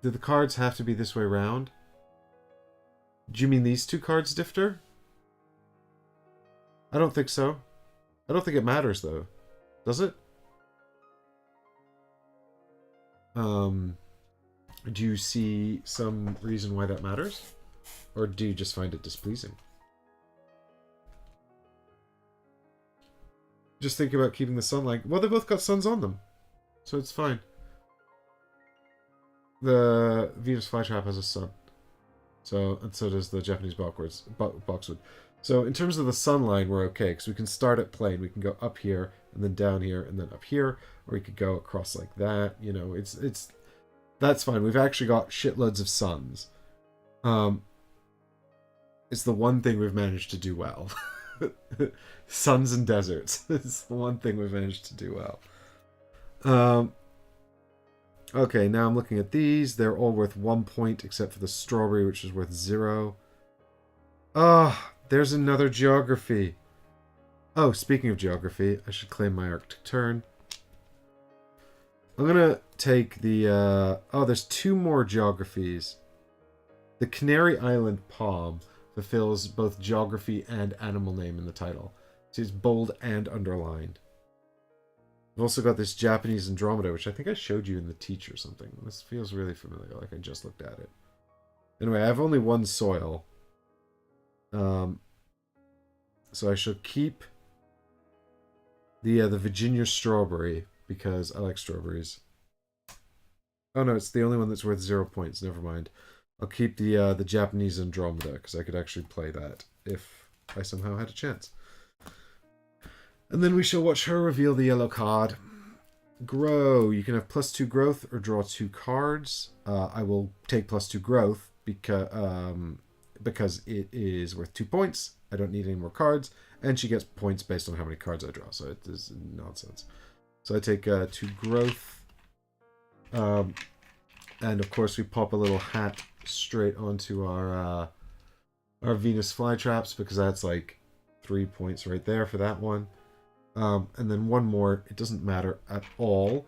Do the cards have to be this way around? Do you mean these 2 cards, Difter? I don't think so. I don't think it matters though. Does it? Do you see some reason why that matters? Or do you just find it displeasing? Just think about keeping the sun like... Well, they both got suns on them. So it's fine. The Venus flytrap has a sun. And so does the Japanese boxwood. So in terms of the sun line, we're okay. Because we can start at plane. We can go up here, and then down here, and then up here. Or we could go across like that. You know, it's... That's fine. We've actually got shitloads of suns. It's the one thing we've managed to do well. Suns and deserts. It's the one thing we've managed to do well. Okay, now I'm looking at these. They're all worth 1 point, except for the strawberry, which is worth 0. Ah, there's another geography. Oh, speaking of geography, I should claim my Arctic turn. I'm gonna take the, there's 2 more geographies. The Canary Island palm fulfills both geography and animal name in the title. So it's bold and underlined. I've also got this Japanese Andromeda, which I think I showed you in the teach or something. This feels really familiar, like I just looked at it. Anyway, I have only 1 soil. So I shall keep the Virginia strawberry, because I like strawberries. Oh no, it's the only one that's worth 0 points. Never mind. I'll keep the Japanese Andromeda, because I could actually play that if I somehow had a chance. And then we shall watch her reveal the yellow card. Grow. You can have +2 growth or draw 2 cards. I will take +2 growth because it is worth 2 points. I don't need any more cards. And she gets points based on how many cards I draw. So it is nonsense. So I take 2 growth. And of course we pop a little hat straight onto our Venus flytraps, because that's like 3 points right there for that one. And then 1 more. It doesn't matter at all.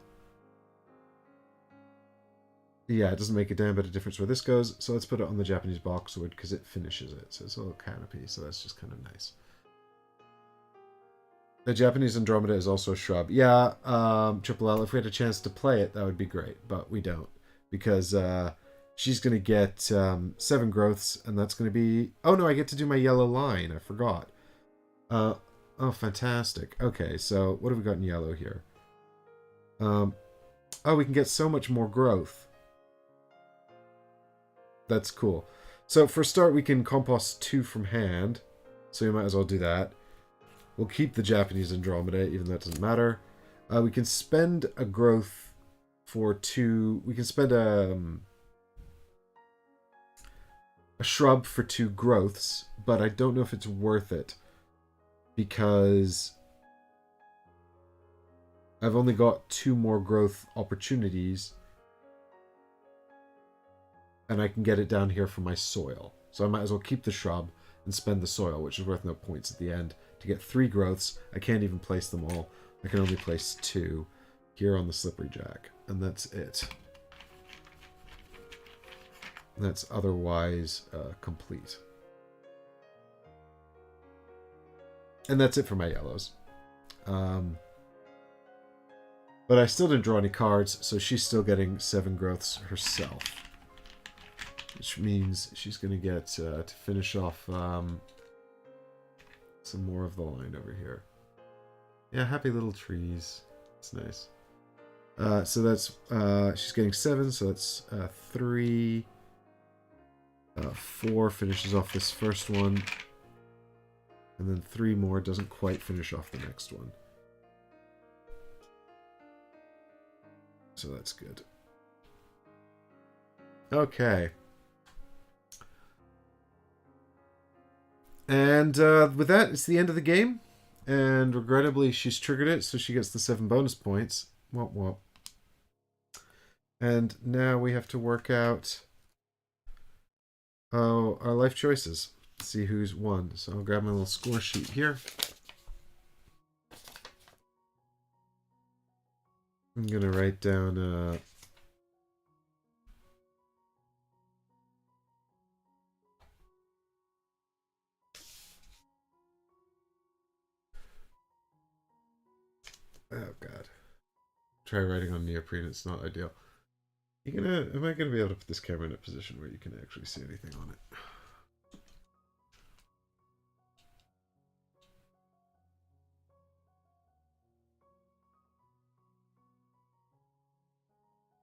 Yeah, it doesn't make a damn bit of difference where this goes. So let's put it on the Japanese boxwood because it finishes it. So it's a little canopy. So that's just kind of nice. The Japanese Andromeda is also a shrub. Yeah, Triple L, if we had a chance to play it, that would be great. But we don't. Because she's going to get 7 growths. And that's going to be... Oh, no, I get to do my yellow line. I forgot. Oh, fantastic. Okay, so what have we got in yellow here? Oh, we can get so much more growth. That's cool. So for a start, we can compost 2 from hand. So we might as well do that. We'll keep the Japanese Andromeda, even though it doesn't matter. We can spend a growth for 2. We can spend a shrub for 2 growths, but I don't know if it's worth it because I've only got 2 more growth opportunities and I can get it down here from my soil. So I might as well keep the shrub and spend the soil, which is worth no points at the end, to get 3 growths. I can't even place them all. I can only place 2 here on the slippery jack, and that's it. That's otherwise complete. And that's it for my yellows. But I still didn't draw any cards, so she's still getting 7 growths herself. Which means she's going to get, to finish off some more of the line over here. Yeah, happy little trees. It's nice. So that's, she's getting 7, so that's 3. 4 finishes off this first one. And then 3 more doesn't quite finish off the next one. So that's good. Okay. And with that, it's the end of the game. And regrettably, she's triggered it, so she gets the 7 bonus points. Womp womp. And now we have to work out our life choices. See who's won. So I'll grab my little score sheet here. I'm going to write down... oh, God. Try writing on neoprene. It's not ideal. Am I going to be able to put this camera in a position where you can actually see anything on it?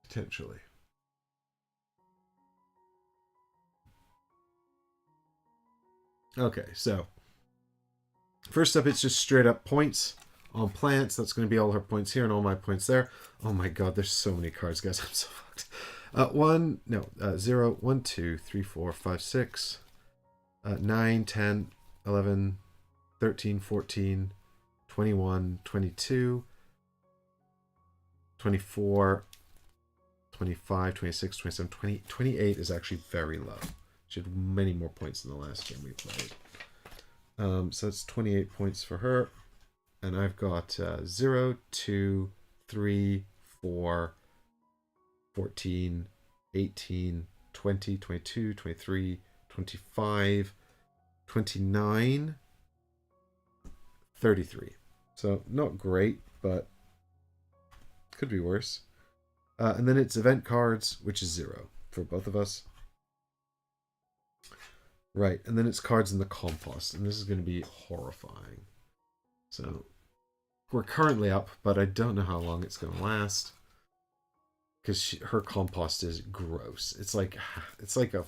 Potentially. Okay, so first up, it's just straight up points on plants. That's going to be all her points here and all my points there. Oh my god, there's so many cards, guys. I'm so fucked. 0, 1, 2, 3, 4, 5, 6, 9, 10, 11, 13, 14, 21, 22, 24, 25, 26, 27, 20, 28 is actually very low. She had many more points than the last game we played. So that's 28 points for her. And I've got 0, 2, 3, 4, 14, 18, 20, 22, 23, 25, 29, 33. So not great, but could be worse. And then it's event cards, which is 0 for both of us. Right, and then it's cards in the compost, and this is going to be horrifying. So we're currently up, but I don't know how long it's going to last. Because her compost is gross. It's like a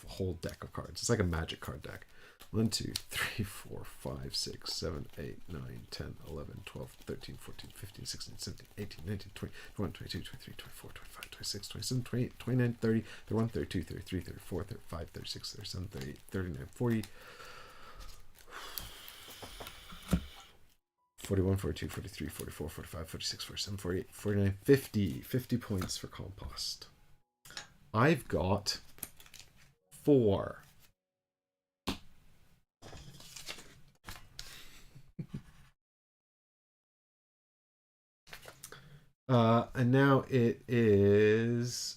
whole deck of cards. It's like a magic card deck. 1, 2, 3, 4, 5, 6, 7, 8, 9, 10, 11, 12, 13, 14, 15, 16, 17, 18, 19, 20, 21, 22, 23, 24, 25, 26, 27, 28, 29, 30, 31, 32, 33, 34, 35, 36, 37, 38, 39, 40, 41, 42, 43, 44, 45, 46, 47, 48, 49, 50. 50 points for compost. I've got 4. And now it is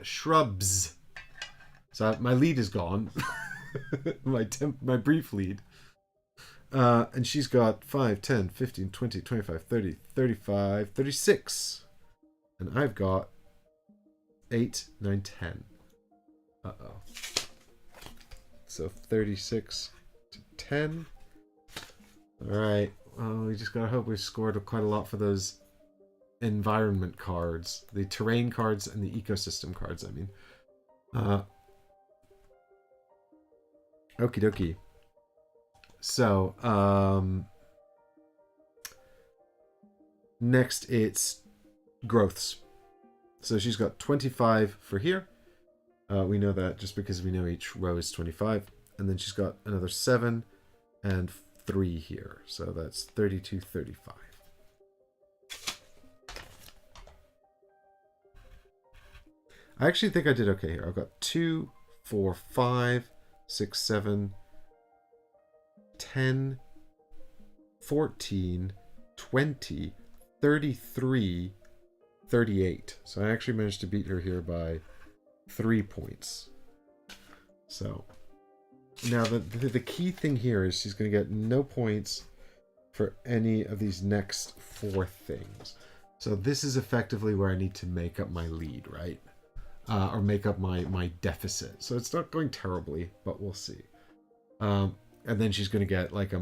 shrubs. So my lead is gone. my brief lead. And she's got 5, 10, 15, 20, 25, 30, 35, 36. And I've got 8, 9, 10. Uh-oh. So 36 to 10. Alright. Well, we just gotta hope we've scored quite a lot for those environment cards. The terrain cards and the ecosystem cards, I mean. Okie dokie. So, Next, it's growths. So she's got 25 for here. We know that just because we know each row is 25. And then she's got another 7 and 3 here. So that's 32, 35. I actually think I did okay here. I've got 2, 4, 5, 6, 7, 10, 14, 20, 33, 38. So I actually managed to beat her here by 3 points. So now the key thing here is she's going to get no points for any of these next 4 things. So this is effectively where I need to make up my lead, right? Or make up my deficit. So it's not going terribly, but we'll see. And then she's going to get like a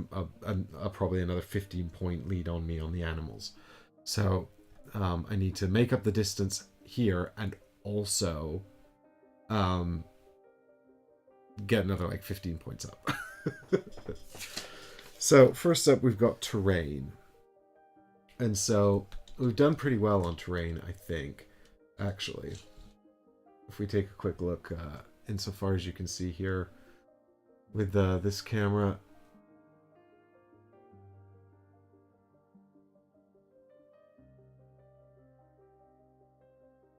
probably another 15-point lead on me on the animals. So I need to make up the distance here and also get another like 15 points up. So first up, we've got terrain. And so we've done pretty well on terrain, I think, actually. If we take a quick look, insofar as you can see here with this camera.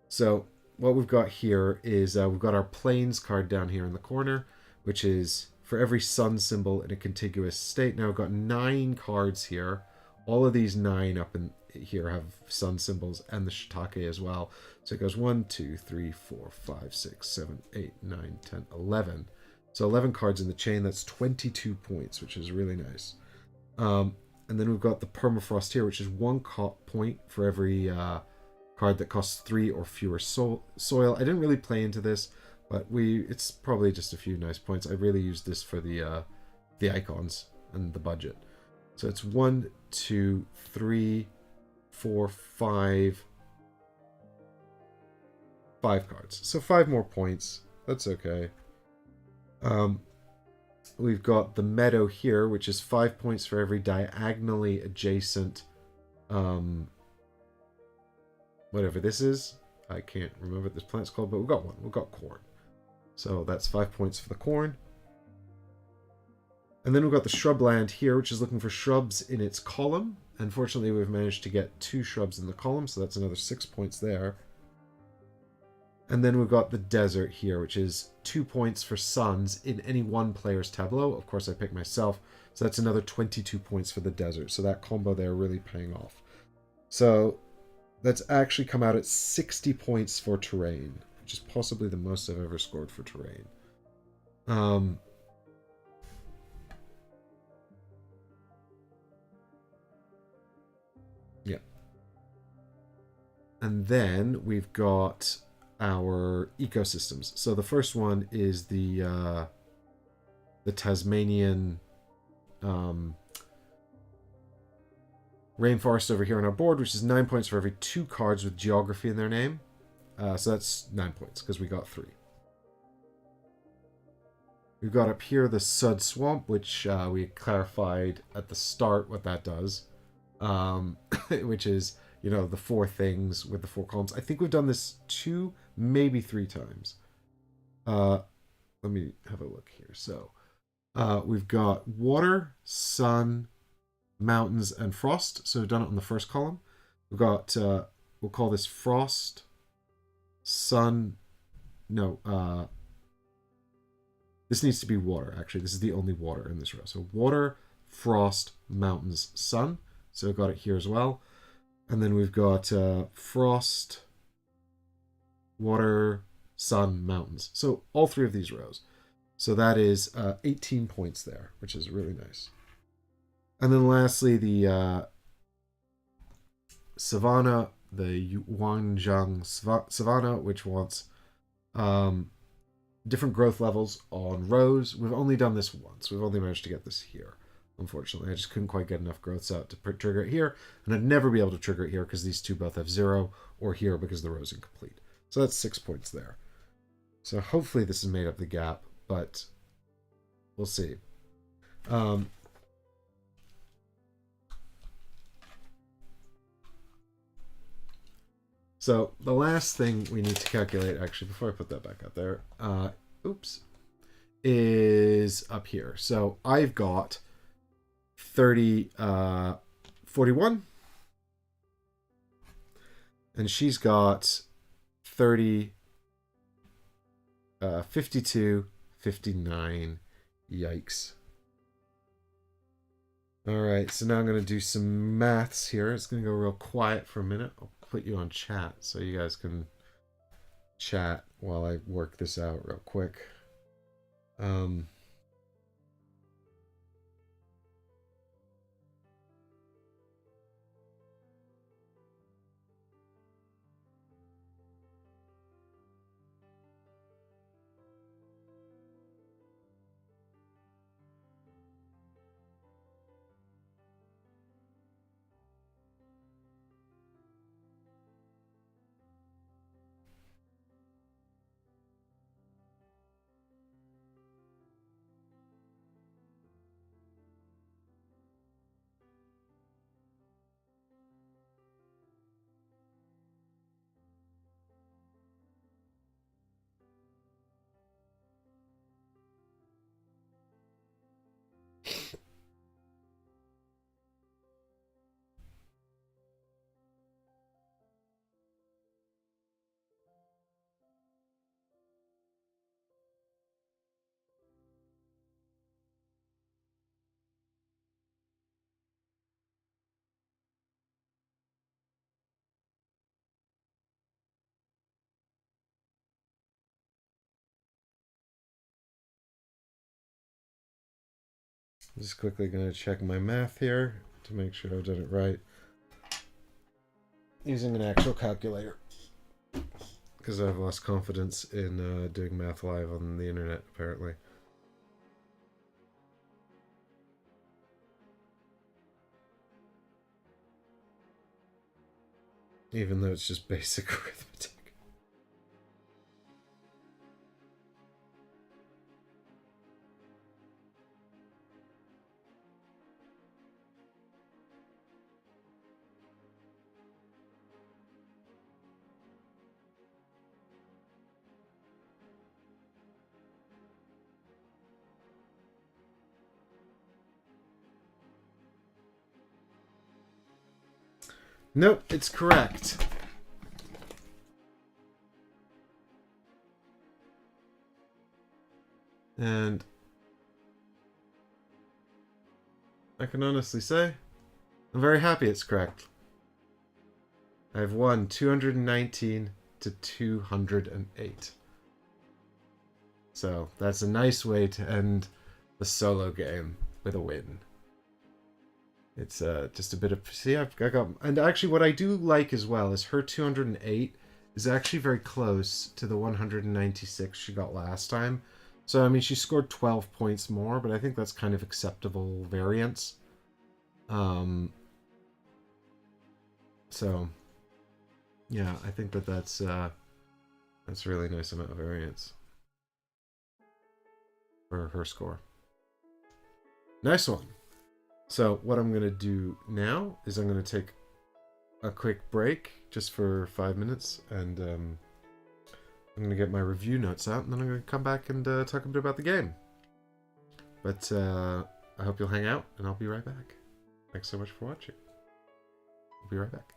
So what we've got here is we've got our planes card down here in the corner, which is for every sun symbol in a contiguous state. Now we've got 9 cards here. All of these 9 up in here have sun symbols and the shiitake as well. So it goes 1, 2, 3, 4, 5, 6, 7, 8, 9, 10, 11. So 11 cards in the chain. That's 22 points, which is really nice. And then we've got the permafrost here, which is 1 point for every card that costs 3 or fewer soil. I didn't really play into this, but it's probably just a few nice points. I really used this for the icons and the budget. So it's 1, 2, 3, 4, 5 cards. So 5 more points. That's okay. We've got the meadow here, which is 5 points for every diagonally adjacent whatever this is. I can't remember what this plant's called, but we've got one. We've got corn. So that's 5 points for the corn. And then we've got the shrubland here, which is looking for shrubs in its column. Unfortunately, we've managed to get 2 shrubs in the column, so that's another 6 points there. And then we've got the desert here, which is 2 points for suns in any one player's tableau. Of course, I picked myself, so that's another 22 points for the desert. So that combo there really paying off. So that's actually come out at 60 points for terrain, which is possibly the most I've ever scored for terrain. Yeah. And then we've got our ecosystems. So the first one is the Tasmanian rainforest over here on our board, which is 9 points for every 2 cards with geography in their name. So that's 9 points because we got 3. We've got up here the Sud Swamp, which we clarified at the start what that does, which is, you know, the 4 things with the 4 columns. I think we've done this 2, maybe 3 times. Let me have a look here. So we've got water, sun, mountains, and frost. So we've done it on the first column. We've got, we'll call this frost, sun, no, this needs to be water, actually. This is the only water in this row. So water, frost, mountains, sun. So we've got it here as well. And then we've got frost, water, sun, mountains. So all 3 of these rows. So that is 18 points there, which is really nice. And then lastly, the savanna, the Yuanzhang savanna, which wants different growth levels on rows. We've only done this once. We've only managed to get this here. Unfortunately, I just couldn't quite get enough growths out to trigger it here. And I'd never be able to trigger it here because these 2 both have 0, or here because the row's incomplete. So that's 6 points there. So hopefully this has made up the gap, but we'll see. So the last thing we need to calculate, actually, before I put that back out there, oops, is up here. So I've got 41, and she's got 30, 52, 59. Yikes. All right, so now I'm going to do some maths here. It's going to go real quiet for a minute. I'll put you on chat so you guys can chat while I work this out real quick. Just quickly going to check my math here to make sure I've done it right. Using an actual calculator. Because I've lost confidence in doing math live on the internet, apparently. Even though it's just basic arithmetic. Nope, it's correct. And I can honestly say, I'm very happy it's correct. I've won 219 to 208. So that's a nice way to end the solo game with a win. It's just a bit of... See, I got... And actually what I do like as well is her 208 is actually very close to the 196 she got last time. So, I mean, she scored 12 points more, but I think that's kind of acceptable variance. So, yeah, I think that's a really nice amount of variance for her score. Nice one. So what I'm going to do now is I'm going to take a quick break just for 5 minutes, and I'm going to get my review notes out, and then I'm going to come back and talk a bit about the game. But I hope you'll hang out, and I'll be right back. Thanks so much for watching. I'll be right back.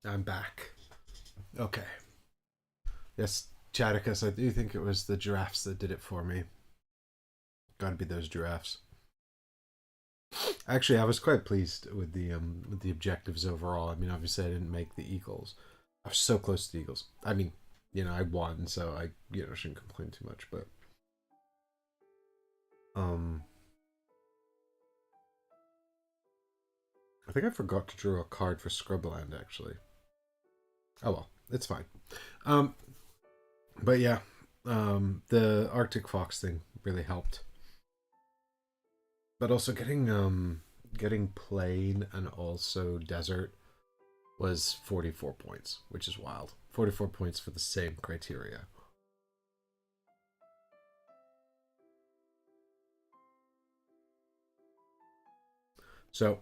I'm back. Okay. Yes, Chadicus, I do think it was the giraffes that did it for me. Gotta be those giraffes. Actually, I was quite pleased with the objectives overall. I mean, obviously, I didn't make the Eagles. I was so close to the Eagles. I mean, I won, so I shouldn't complain too much. But I think I forgot to draw a card for Scrubland. Actually, oh well, it's fine. But yeah, the Arctic Fox thing really helped. But also getting plain and also desert was 44 points, which is wild. 44 points for the same criteria. So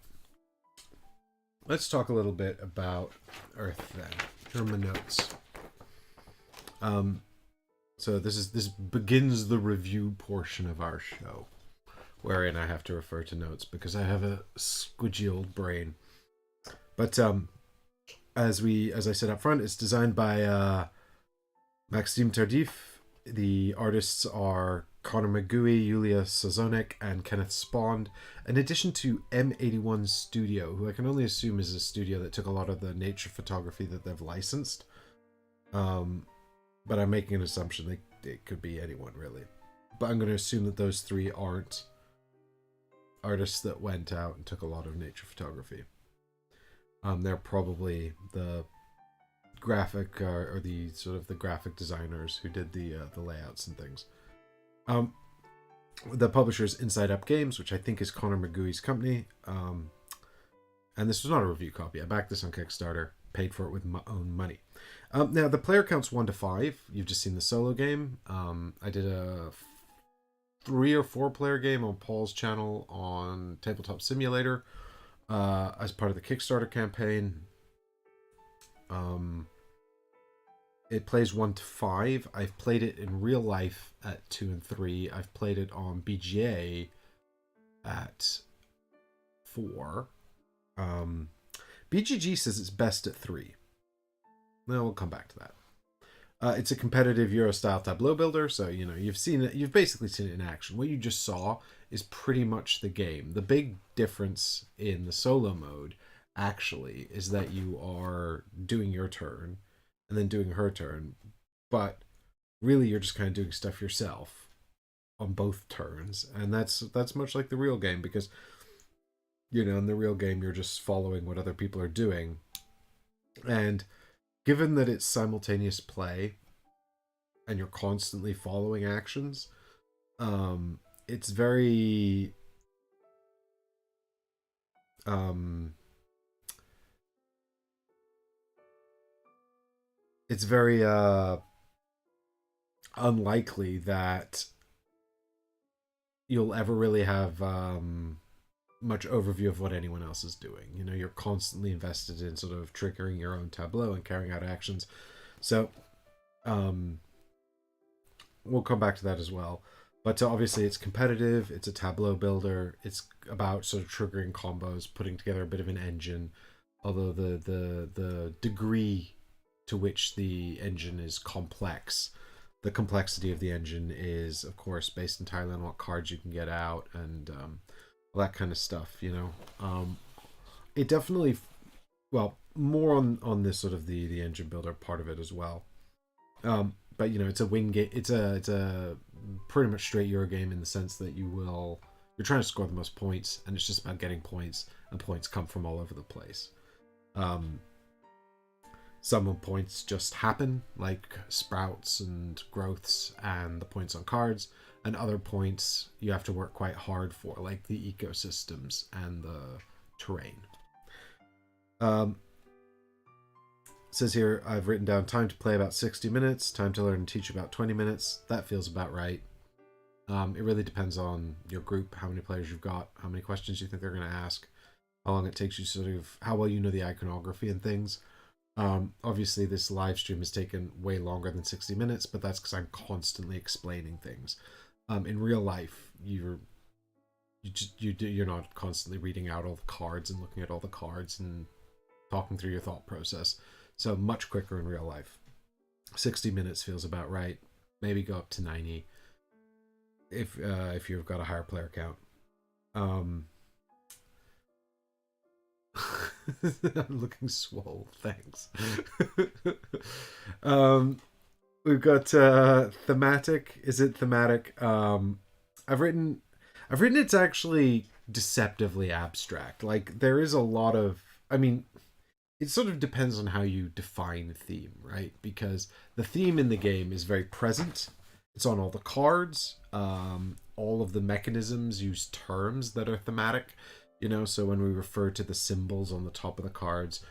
let's talk a little bit about Earth then. Here are my notes. So this begins the review portion of our show, wherein I have to refer to notes because I have a squidgy old brain. But as I said up front, it's designed by Maxime Tardif. The artists are Connor McGooey, Yulia Sazonik, and Kenneth Spond, in addition to M81 Studio, who I can only assume is a studio that took a lot of the nature photography that they've licensed. But I'm making an assumption it could be anyone, really. But I'm going to assume that those three aren't artists that went out and took a lot of nature photography. They're probably the graphic or the sort of the graphic designers who did the layouts and things. The publisher is Inside Up Games, which I think is Connor McGooey's company. And this was not a review copy. I backed this on Kickstarter, paid for it with my own money. Now, the player count's 1 to 5. You've just seen the solo game. I did a 3 or 4 player game on Paul's channel on Tabletop Simulator as part of the Kickstarter campaign. It plays 1 to 5. I've played it in real life at 2 and 3. I've played it on BGA at 4. BGG says it's best at 3. No, we'll come back to that. It's a competitive Euro-style tableau builder, so you've seen it. You've basically seen it in action. What you just saw is pretty much the game. The big difference in the solo mode, actually, is that you are doing your turn and then doing her turn, but really you're just kind of doing stuff yourself on both turns, and that's much like the real game, because in the real game you're just following what other people are doing. And given that it's simultaneous play and you're constantly following actions, it's very unlikely that you'll ever really have much overview of what anyone else is doing. You're constantly invested in sort of triggering your own tableau and carrying out actions. So we'll come back to that as well. But obviously it's competitive, it's a tableau builder, it's about sort of triggering combos, putting together a bit of an engine, although the degree to which the engine is complex, the complexity of the engine is, of course, based entirely on what cards you can get out and all that kind of stuff. It definitely, well, more on this sort of the engine builder part of it as well. but it's a win game. It's a pretty much straight Euro game in the sense that you're trying to score the most points, and it's just about getting points, and points come from all over the place. Some points just happen, like sprouts and growths and the points on cards, and other points you have to work quite hard for, like the ecosystems and the terrain. Says here, I've written down time to play about 60 minutes, time to learn and teach about 20 minutes. That feels about right. It really depends on your group, how many players you've got, how many questions you think they're going to ask, how long it takes you, sort of how well you know the iconography and things. Obviously, this live stream has taken way longer than 60 minutes, but that's because I'm constantly explaining things. In real life, you're not constantly reading out all the cards and looking at all the cards and talking through your thought process. So much quicker in real life. 60 minutes feels about right. Maybe go up to 90 if you've got a higher player count. I'm looking swole, thanks. We've got thematic. Is it thematic? I've written it's actually deceptively abstract. Like, there is a lot of, I mean, it sort of depends on how you define theme, right? Because the theme in the game is very present. It's on all the cards. All of the mechanisms use terms that are thematic. So when we refer to the symbols on the top of the cards,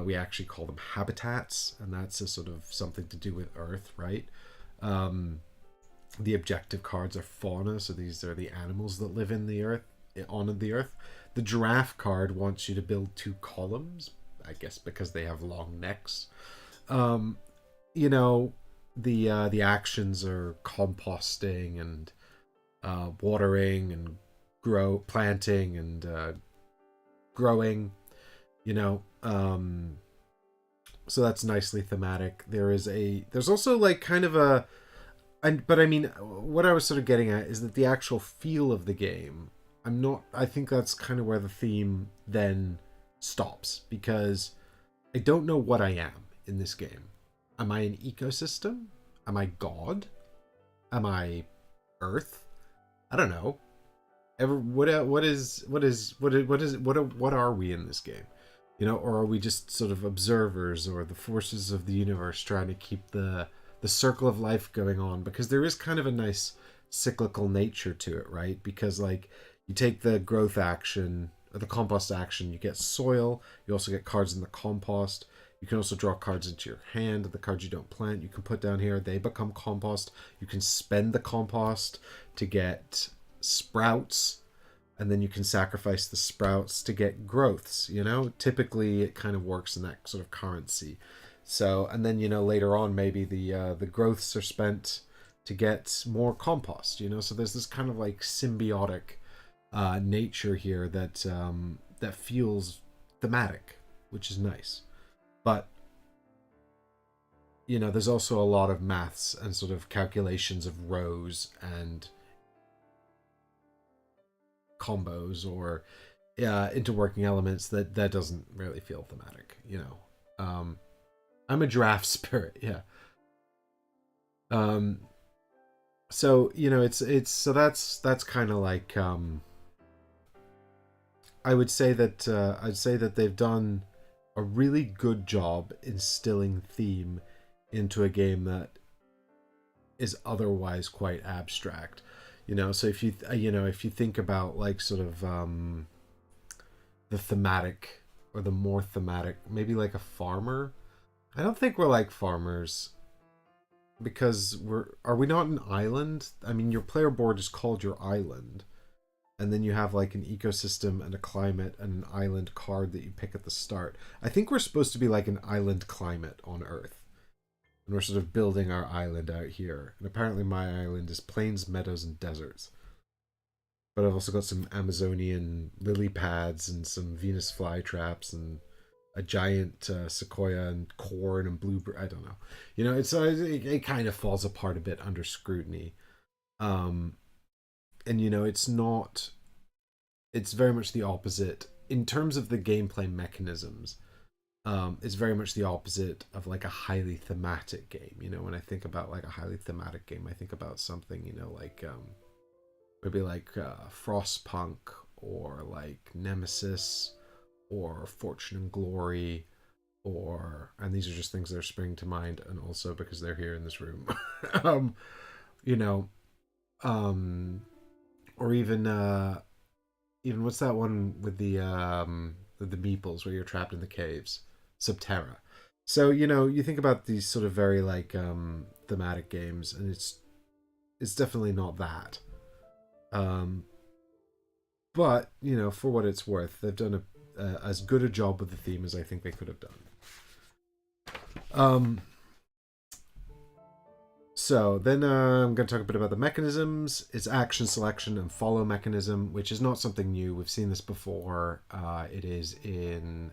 we actually call them habitats, and that's a sort of something to do with Earth, right? The objective cards are fauna, so these are the animals that live in the Earth, on the Earth. The giraffe card wants you to build 2 columns, I guess because they have long necks. The actions are composting and watering and planting and growing. So that's nicely thematic. There's also like kind of but I mean, what I was sort of getting at is that the actual feel of the game, I think that's kind of where the theme then stops, because I don't know what I am in this game. Am I an ecosystem? Am I God? Am I Earth? I don't know. What are we in this game? Or are we just sort of observers, or the forces of the universe trying to keep the circle of life going on? Because there is kind of a nice cyclical nature to it, right? Because like you take the growth action or the compost action, you get soil. You also get cards in the compost. You can also draw cards into your hand. The cards you don't plant, you can put down here. They become compost. You can spend the compost to get sprouts, and then you can sacrifice the sprouts to get growths. Typically it kind of works in that sort of currency. So, and then later on maybe the growths are spent to get more compost. So there's this kind of like symbiotic nature here that feels thematic, which is nice. But there's also a lot of maths and sort of calculations of rows and combos or interworking elements that doesn't really feel thematic. I'm a giraffe spirit, yeah. So it's that's kind of like I'd say that they've done a really good job instilling theme into a game that is otherwise quite abstract. So if you think about like sort of the thematic or the more thematic, maybe like a farmer. I don't think we're like farmers, because are we not an island? I mean, your player board is called your island, and then you have like an ecosystem and a climate and an island card that you pick at the start. I think we're supposed to be like an island climate on Earth, and we're sort of building our island out here. And apparently my island is plains, meadows, and deserts. But I've also got some Amazonian lily pads and some Venus flytraps and a giant sequoia and corn and blueberry. I don't know. It kind of falls apart a bit under scrutiny. And it's not. It's very much the opposite in terms of the gameplay mechanisms. It's very much the opposite of like a highly thematic game. You know, when I think about like a highly thematic game, I think about something, you know, like maybe like Frostpunk, or like Nemesis, or Fortune and Glory, or, and these are just things that are springing to mind, and also because they're here in this room. um, you know, um, or even what's that one with the meeples where you're trapped in the caves, Subterra. So, you know, you think about these sort of very like thematic games, and it's definitely not that. Um, but you know, for what it's worth, they've done as good a job with the theme as I think they could have done. Um, so then I'm going to talk a bit about the mechanisms. It's action selection and follow mechanism, which is not something new. We've seen this before. It is in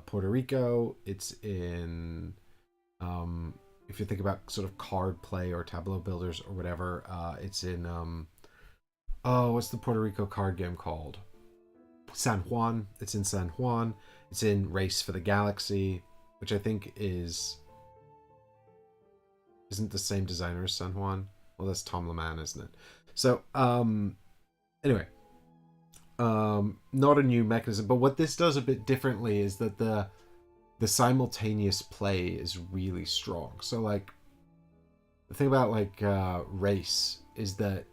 Puerto Rico. It's in if you think about sort of card play or tableau builders or whatever. It's in what's the Puerto Rico card game called? San Juan. It's in San Juan. It's in Race for the Galaxy, which I think isn't the same designer as San Juan. Well, that's Tom Leman, isn't it? So, anyway, not a new mechanism, but what this does a bit differently is that the simultaneous play is really strong. So, like, the thing about like Race is that,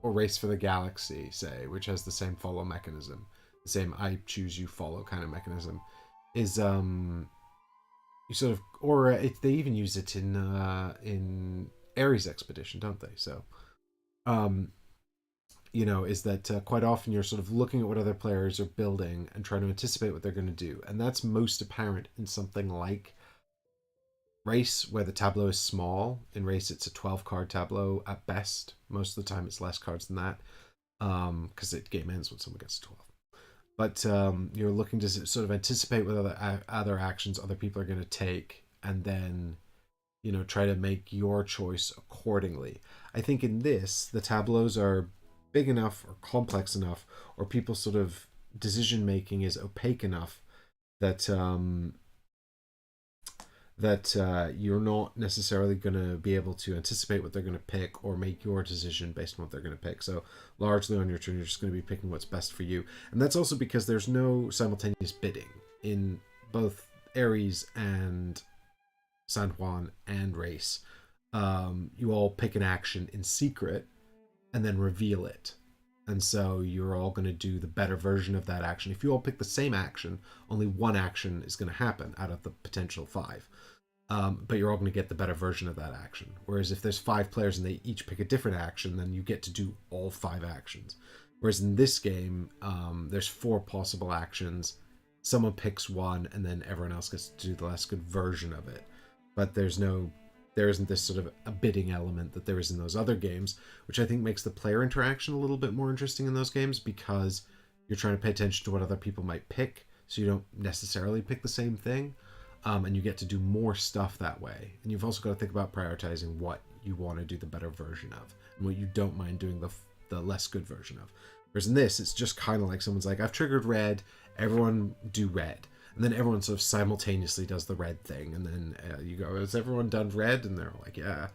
or Race for the Galaxy, say, which has the same follow mechanism, the same I choose you follow kind of mechanism, is you sort of, or they even use it in Ares Expedition, don't they? So, you know, is that quite often you're sort of looking at what other players are building and trying to anticipate what they're going to do, and that's most apparent in something like Race, where the tableau is small. In Race, it's a 12-card tableau at best. Most of the time, it's less cards than that, because the game ends when someone gets to 12. But you're looking to sort of anticipate what other actions other people are going to take, and then, you know, try to make your choice accordingly. I think in this, the tableaus are big enough or complex enough, or people's sort of decision making is opaque enough that you're not necessarily going to be able to anticipate what they're going to pick or make your decision based on what they're going to pick. So largely on your turn, you're just going to be picking what's best for you. And that's also because there's no simultaneous bidding in both Ares and San Juan and Race. You all pick an action in secret and then reveal it. And so you're all going to do the better version of that action. If you all pick the same action, only one action is going to happen out of the potential 5. But you're all going to get the better version of that action. Whereas if there's 5 players and they each pick a different action, then you get to do all 5 actions. Whereas in this game, there's 4 possible actions. Someone picks one, and then everyone else gets to do the less good version of it. But there isn't this sort of a bidding element that there is in those other games, which I think makes the player interaction a little bit more interesting in those games, because you're trying to pay attention to what other people might pick, so you don't necessarily pick the same thing, and you get to do more stuff that way. And you've also got to think about prioritizing what you want to do the better version of, and what you don't mind doing the less good version of. Whereas in this, it's just kind of like someone's like, I've triggered red, everyone do red. And then everyone sort of simultaneously does the red thing. And then you go, has everyone done red? And they're like, yeah.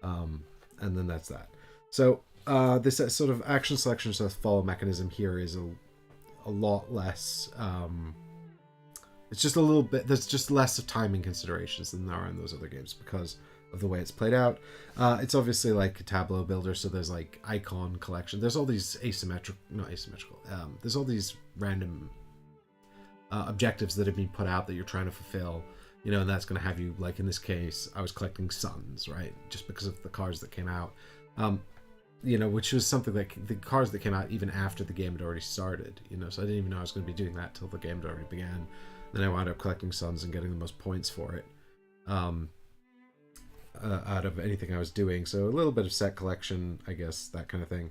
And then that's that. So this sort of action selection sort of follow mechanism here is a lot less... it's just a little bit... There's just less of timing considerations than there are in those other games because of the way it's played out. It's obviously like a tableau builder, so there's like icon collection. There's all these not asymmetrical. There's all these random... objectives that have been put out that you're trying to fulfill, you know, and that's going to have you, like in this case, I was collecting suns, right? Just because of the cards that came out, you know, which was something that the cards that came out even after the game had already started, you know, so I didn't even know I was going to be doing that till the game had already began. Then I wound up collecting suns and getting the most points for it, out of anything I was doing. So a little bit of set collection, I guess, that kind of thing.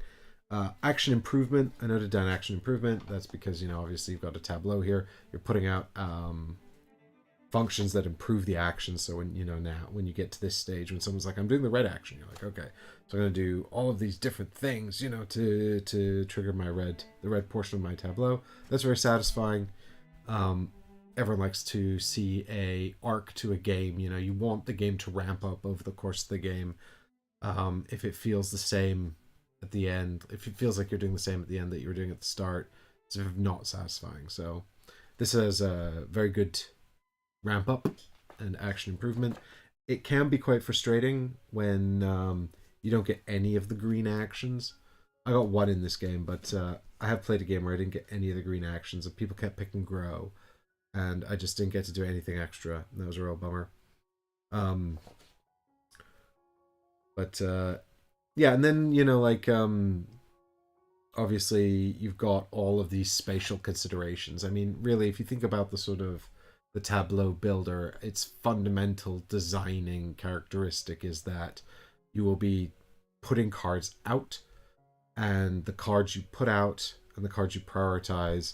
Action improvement. I noted down action improvement. That's because, you know, obviously you've got a tableau here. You're putting out functions that improve the action. So when, you know, now when you get to this stage, when someone's like, I'm doing the red action, you're like, okay, so I'm going to do all of these different things, you know, to trigger the red portion of my tableau. That's very satisfying. everyone likes to see a arc to a game. You know, you want the game to ramp up over the course of the game. If it feels the same at the end, if it feels like you're doing the same at the end that you were doing at the start, it's sort of not satisfying. So this has a very good ramp up and action improvement. It can be quite frustrating when you don't get any of the green actions. I got one in this game, but I have played a game where I didn't get any of the green actions, and people kept picking grow, and I just didn't get to do anything extra. And that was a real bummer. Um, but yeah, and then like obviously you've got all of these spatial considerations. I mean, really, if you think about the sort of the tableau builder, its fundamental designing characteristic is that you will be putting cards out, and the cards you put out and the cards you prioritize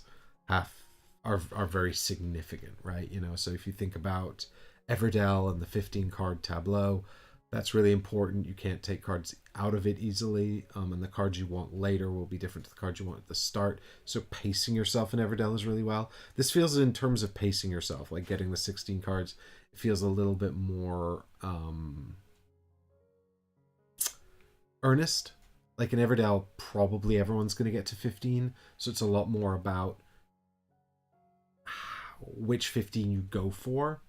are very significant, right? So if you think about Everdell and the 15 card tableau, that's really important. You can't take cards out of it easily, and the cards you want later will be different to the cards you want at the start. So pacing yourself in Everdell is really well. This feels, in terms of pacing yourself, like getting the 16 cards, it feels a little bit more earnest. Like in Everdell, probably everyone's going to get to 15, so it's a lot more about which 15 you go for.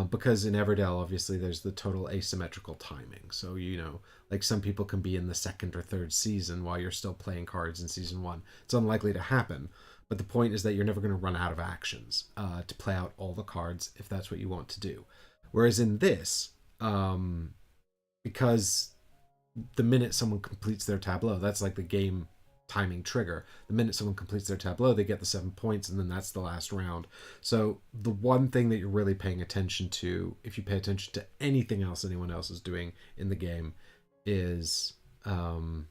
Because in Everdell, obviously, there's the total asymmetrical timing. So, like some people can be in the second or third season while you're still playing cards in season 1. It's unlikely to happen. But the point is that you're never going to run out of actions to play out all the cards if that's what you want to do. Whereas in this, because the minute someone completes their tableau, that's like the game timing trigger. The minute someone completes their tableau, they get the 7 points, and then that's the last round. So the one thing that you're really paying attention to, if you pay attention to anything else anyone else is doing in the game, is the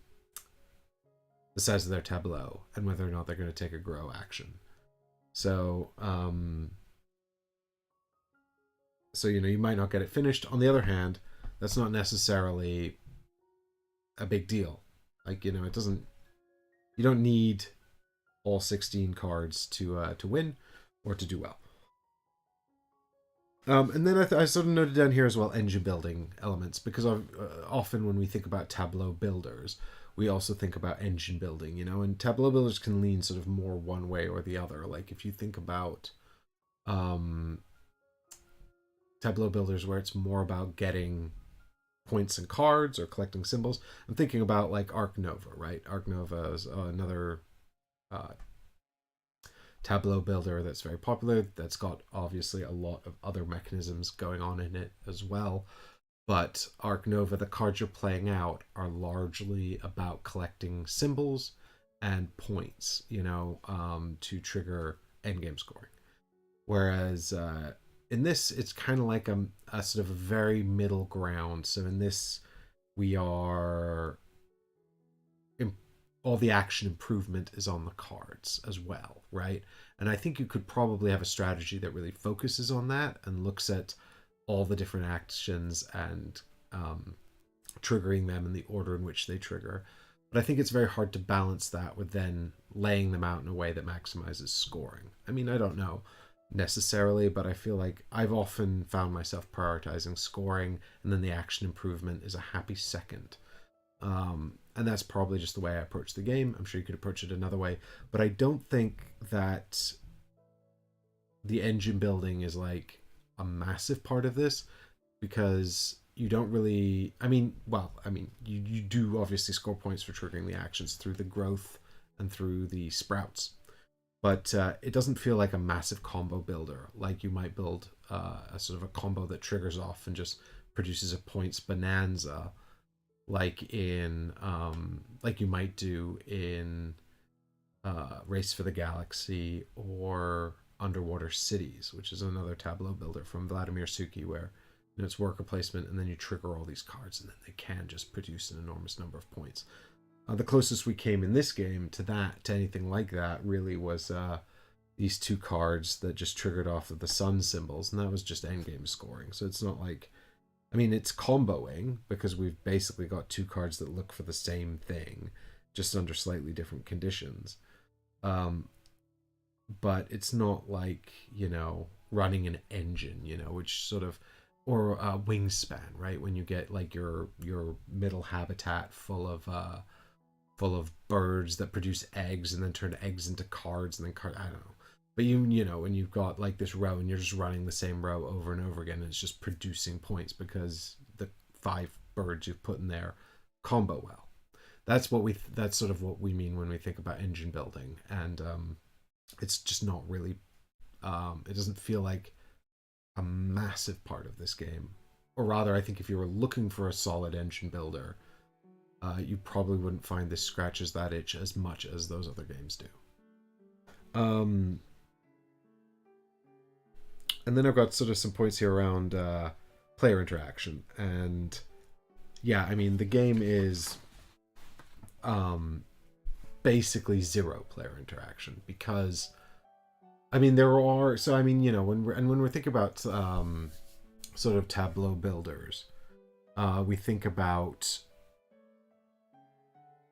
size of their tableau and whether or not they're going to take a grow action. So you might not get it finished. On the other hand, that's not necessarily a big deal. Like, it doesn't. You don't need all 16 cards to win or to do well. And then I sort of noted down here as well engine building elements, because often when we think about tableau builders, we also think about engine building, and tableau builders can lean sort of more one way or the other. Like if you think about tableau builders where it's more about getting points and cards or collecting symbols, I'm thinking about like Arc Nova, right? Arc Nova is another tableau builder that's very popular, that's got obviously a lot of other mechanisms going on in it as well. But Arc Nova, the cards you're playing out are largely about collecting symbols and points, to trigger endgame scoring. Whereas in this, it's kind of like a sort of a very middle ground. So in this, we are all the action improvement is on the cards as well, right? And I think you could probably have a strategy that really focuses on that and looks at all the different actions and triggering them in the order in which they trigger. But I think it's very hard to balance that with then laying them out in a way that maximizes scoring. I mean, I don't know necessarily, but I feel like I've often found myself prioritizing scoring, and then the action improvement is a happy second. And that's probably just the way I approach the game. I'm sure you could approach it another way, but I don't think that the engine building is like a massive part of this, because you don't really, you do obviously score points for triggering the actions through the growth and through the sprouts, but it doesn't feel like a massive combo builder, like you might build a sort of a combo that triggers off and just produces a points bonanza, like in like you might do in Race for the Galaxy or Underwater Cities, which is another tableau builder from Vladimir Suki, where it's worker placement and then you trigger all these cards and then they can just produce an enormous number of points. The closest we came in this game to anything like that really was these 2 cards that just triggered off of the sun symbols, and that was just endgame scoring. So it's not like, it's comboing, because we've basically got 2 cards that look for the same thing, just under slightly different conditions. but it's not like, running an engine, which sort of, or wingspan, right? When you get like your middle habitat full of birds that produce eggs and then turn eggs into cards and then I don't know. But when you've got like this row and you're just running the same row over and over again, and it's just producing points because the 5 birds you've put in there combo well. That's sort of what we mean when we think about engine building, and it's just not really. It doesn't feel like a massive part of this game, or rather, I think if you were looking for a solid engine builder, you probably wouldn't find this scratches that itch as much as those other games do. And then I've got sort of some points here around player interaction, and yeah, I mean the game is basically 0 player interaction because I mean there are when we're thinking about sort of tableau builders, we think about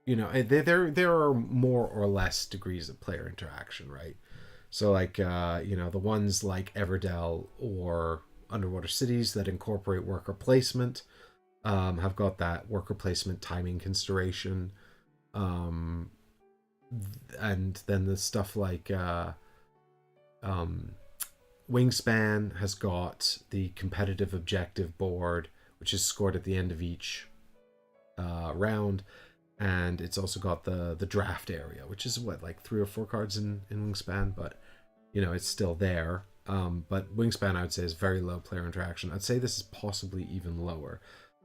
there are more or less degrees of player interaction, right? So like the ones like Everdell or Underwater Cities that incorporate worker placement have got that worker placement timing consideration. And then the stuff like Wingspan has got the competitive objective board, which is scored at the end of each round, and it's also got the draft area, which is like 3 or 4 cards in Wingspan, but it's still there. But Wingspan, I would say, is very low player interaction. I'd say this is possibly even lower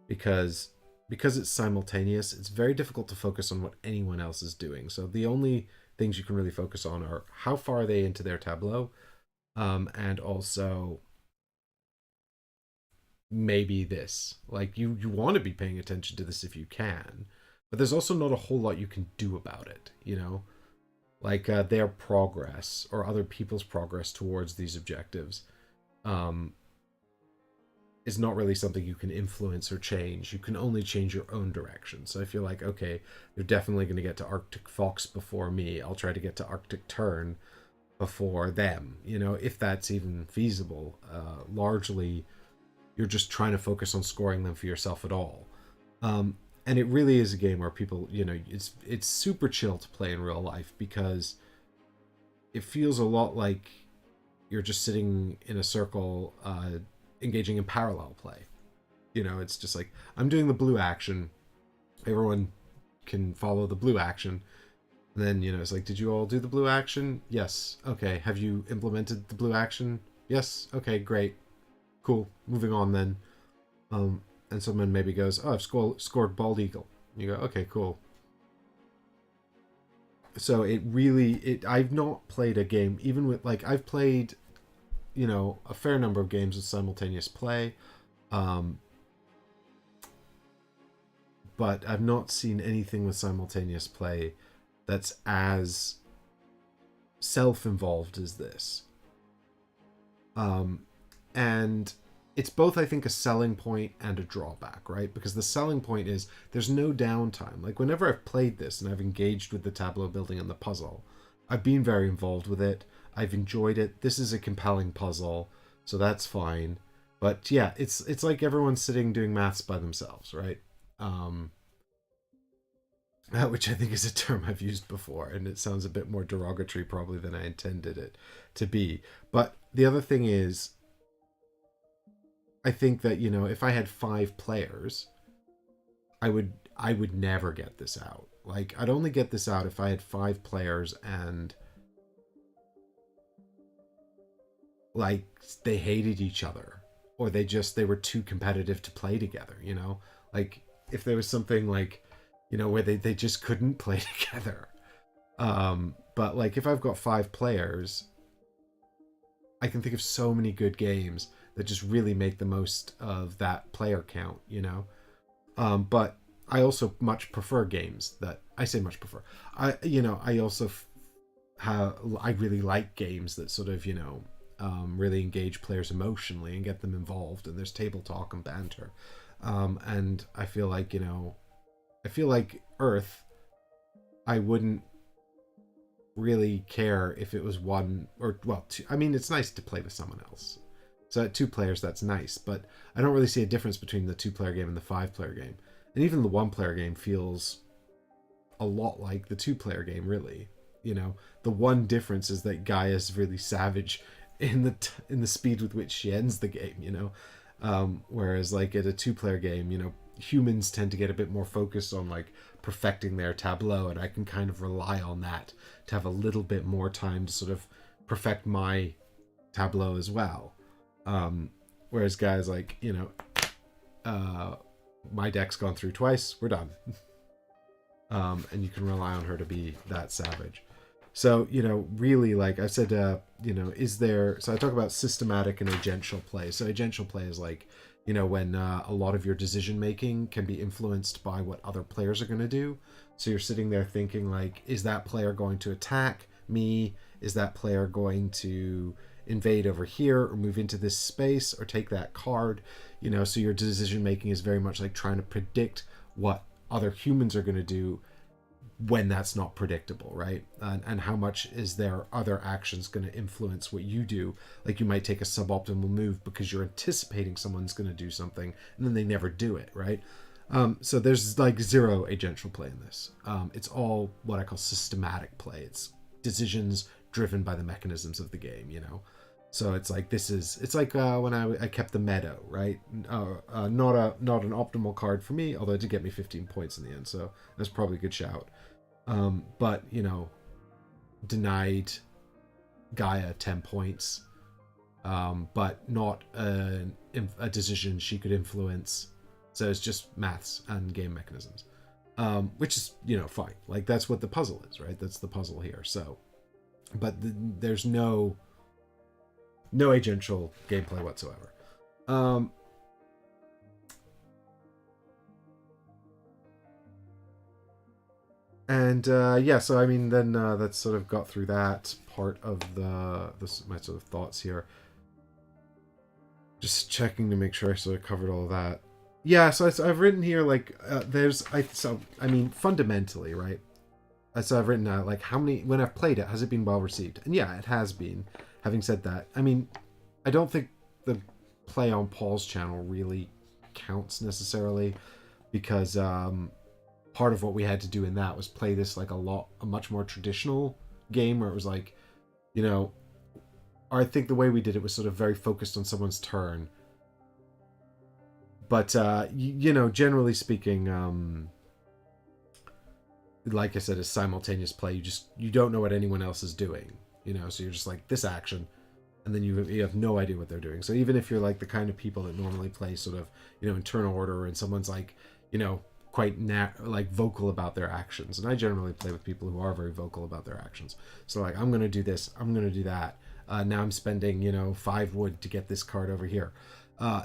because it's simultaneous. It's very difficult to focus on what anyone else is doing. So the only things you can really focus on are how far are they into their tableau, and also maybe this. Like you want to be paying attention to this if you can, but there's also not a whole lot you can do about it. Like their progress or other people's progress towards these objectives is not really something you can influence or change. You can only change your own direction. So I feel like, okay, they're definitely going to get to Arctic Fox before me. I'll try to get to Arctic Tern before them, if that's even feasible. Largely, you're just trying to focus on scoring them for yourself at all. And it really is a game where people, it's super chill to play in real life because it feels a lot like you're just sitting in a circle engaging in parallel play. It's just like, I'm doing the blue action. Everyone can follow the blue action. And then, it's like, did you all do the blue action? Yes. Okay. Have you implemented the blue action? Yes. Okay, great. Cool. Moving on then. And someone maybe goes, oh, I've scored bald eagle. You go, okay, cool. So I've not played a game, even with, like, I've played, a fair number of games with simultaneous play. But I've not seen anything with simultaneous play that's as self-involved as this. And it's both, I think, a selling point and a drawback, right? Because the selling point is there's no downtime. Like, whenever I've played this and I've engaged with the tableau building and the puzzle, I've been very involved with it. I've enjoyed it. This is a compelling puzzle, so that's fine. But yeah, it's like everyone's sitting doing maths by themselves, right? Which I think is a term I've used before, and it sounds a bit more derogatory probably than I intended it to be. But the other thing is, I think that, if I had 5 players, I would never get this out. Like, I'd only get this out if I had 5 players and, like, they hated each other, or they were too competitive to play together, Like, if there was something like, where they just couldn't play together. But, like, if I've got 5 players, I can think of so many good games that just really make the most of that player count, But I also much prefer games that, I say much prefer. I also I really like games that sort of, really engage players emotionally and get them involved, and there's table talk and banter. And I feel like, Earth, I wouldn't really care if it was one or, well, two. I mean, it's nice to play with someone else. So at 2 players, that's nice, but I don't really see a difference between the 2-player game and the 5-player game. And even the 1-player game feels a lot like the 2-player game, really. The one difference is that Gaia's really savage in the speed with which she ends the game. Whereas like at a 2-player game, humans tend to get a bit more focused on like perfecting their tableau, and I can kind of rely on that to have a little bit more time to sort of perfect my tableau as well. Whereas guys like, my deck's gone through twice, we're done. And you can rely on her to be that savage. So, really, like I said, is there... So I talk about systematic and agential play. So agential play is like, when a lot of your decision-making can be influenced by what other players are going to do. So you're sitting there thinking, like, is that player going to attack me? Is that player going to invade over here or move into this space or take that card? So your decision-making is very much like trying to predict what other humans are going to do when that's not predictable, right? And how much is their other actions going to influence what you do? Like you might take a suboptimal move because you're anticipating someone's going to do something and then they never do it, right? So there's like zero agential play in this. It's all what I call systematic play. It's decisions driven by the mechanisms of the game, So it's like it's like when I kept the Meadow, right? Not an optimal card for me, although it did get me 15 points in the end, so that's probably a good shout. But denied Gaia 10 points, but not a decision she could influence. So it's just maths and game mechanisms, which is fine. Like that's what the puzzle is, right? That's the puzzle here. So, but there's no agential gameplay whatsoever. So I mean, then that's sort of got through that part of my sort of thoughts here. Just checking to make sure I sort of covered all of that. Yeah, so I've written here like fundamentally, right? So I've written like how many, when I've played it, has it been well received? And yeah, it has been. Having said that, I mean, I don't think the play on Paul's channel really counts necessarily, because part of what we had to do in that was play this like a much more traditional game where it was like, I think the way we did it was sort of very focused on someone's turn. But generally speaking, like I said, is simultaneous play. You don't know what anyone else is doing, so you're just like this action, and then you have no idea what they're doing. So even if you're like the kind of people that normally play sort of internal order, and someone's like quite like vocal about their actions, and I generally play with people who are very vocal about their actions. So like, I'm gonna do this, I'm gonna do that. Now I'm spending 5 wood to get this card over here.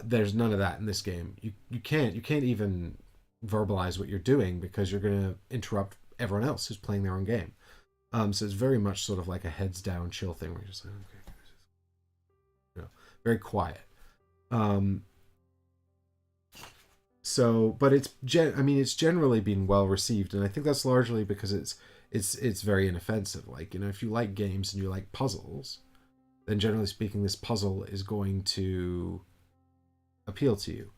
There's none of that in this game. You can't even verbalize what you're doing because you're gonna interrupt everyone else who's playing their own game. So it's very much sort of like a heads down chill thing where you're just like, okay, very quiet. So, but it's generally been well received, and I think that's largely because it's very inoffensive. Like, if you like games and you like puzzles, then generally speaking, this puzzle is going to appeal to you.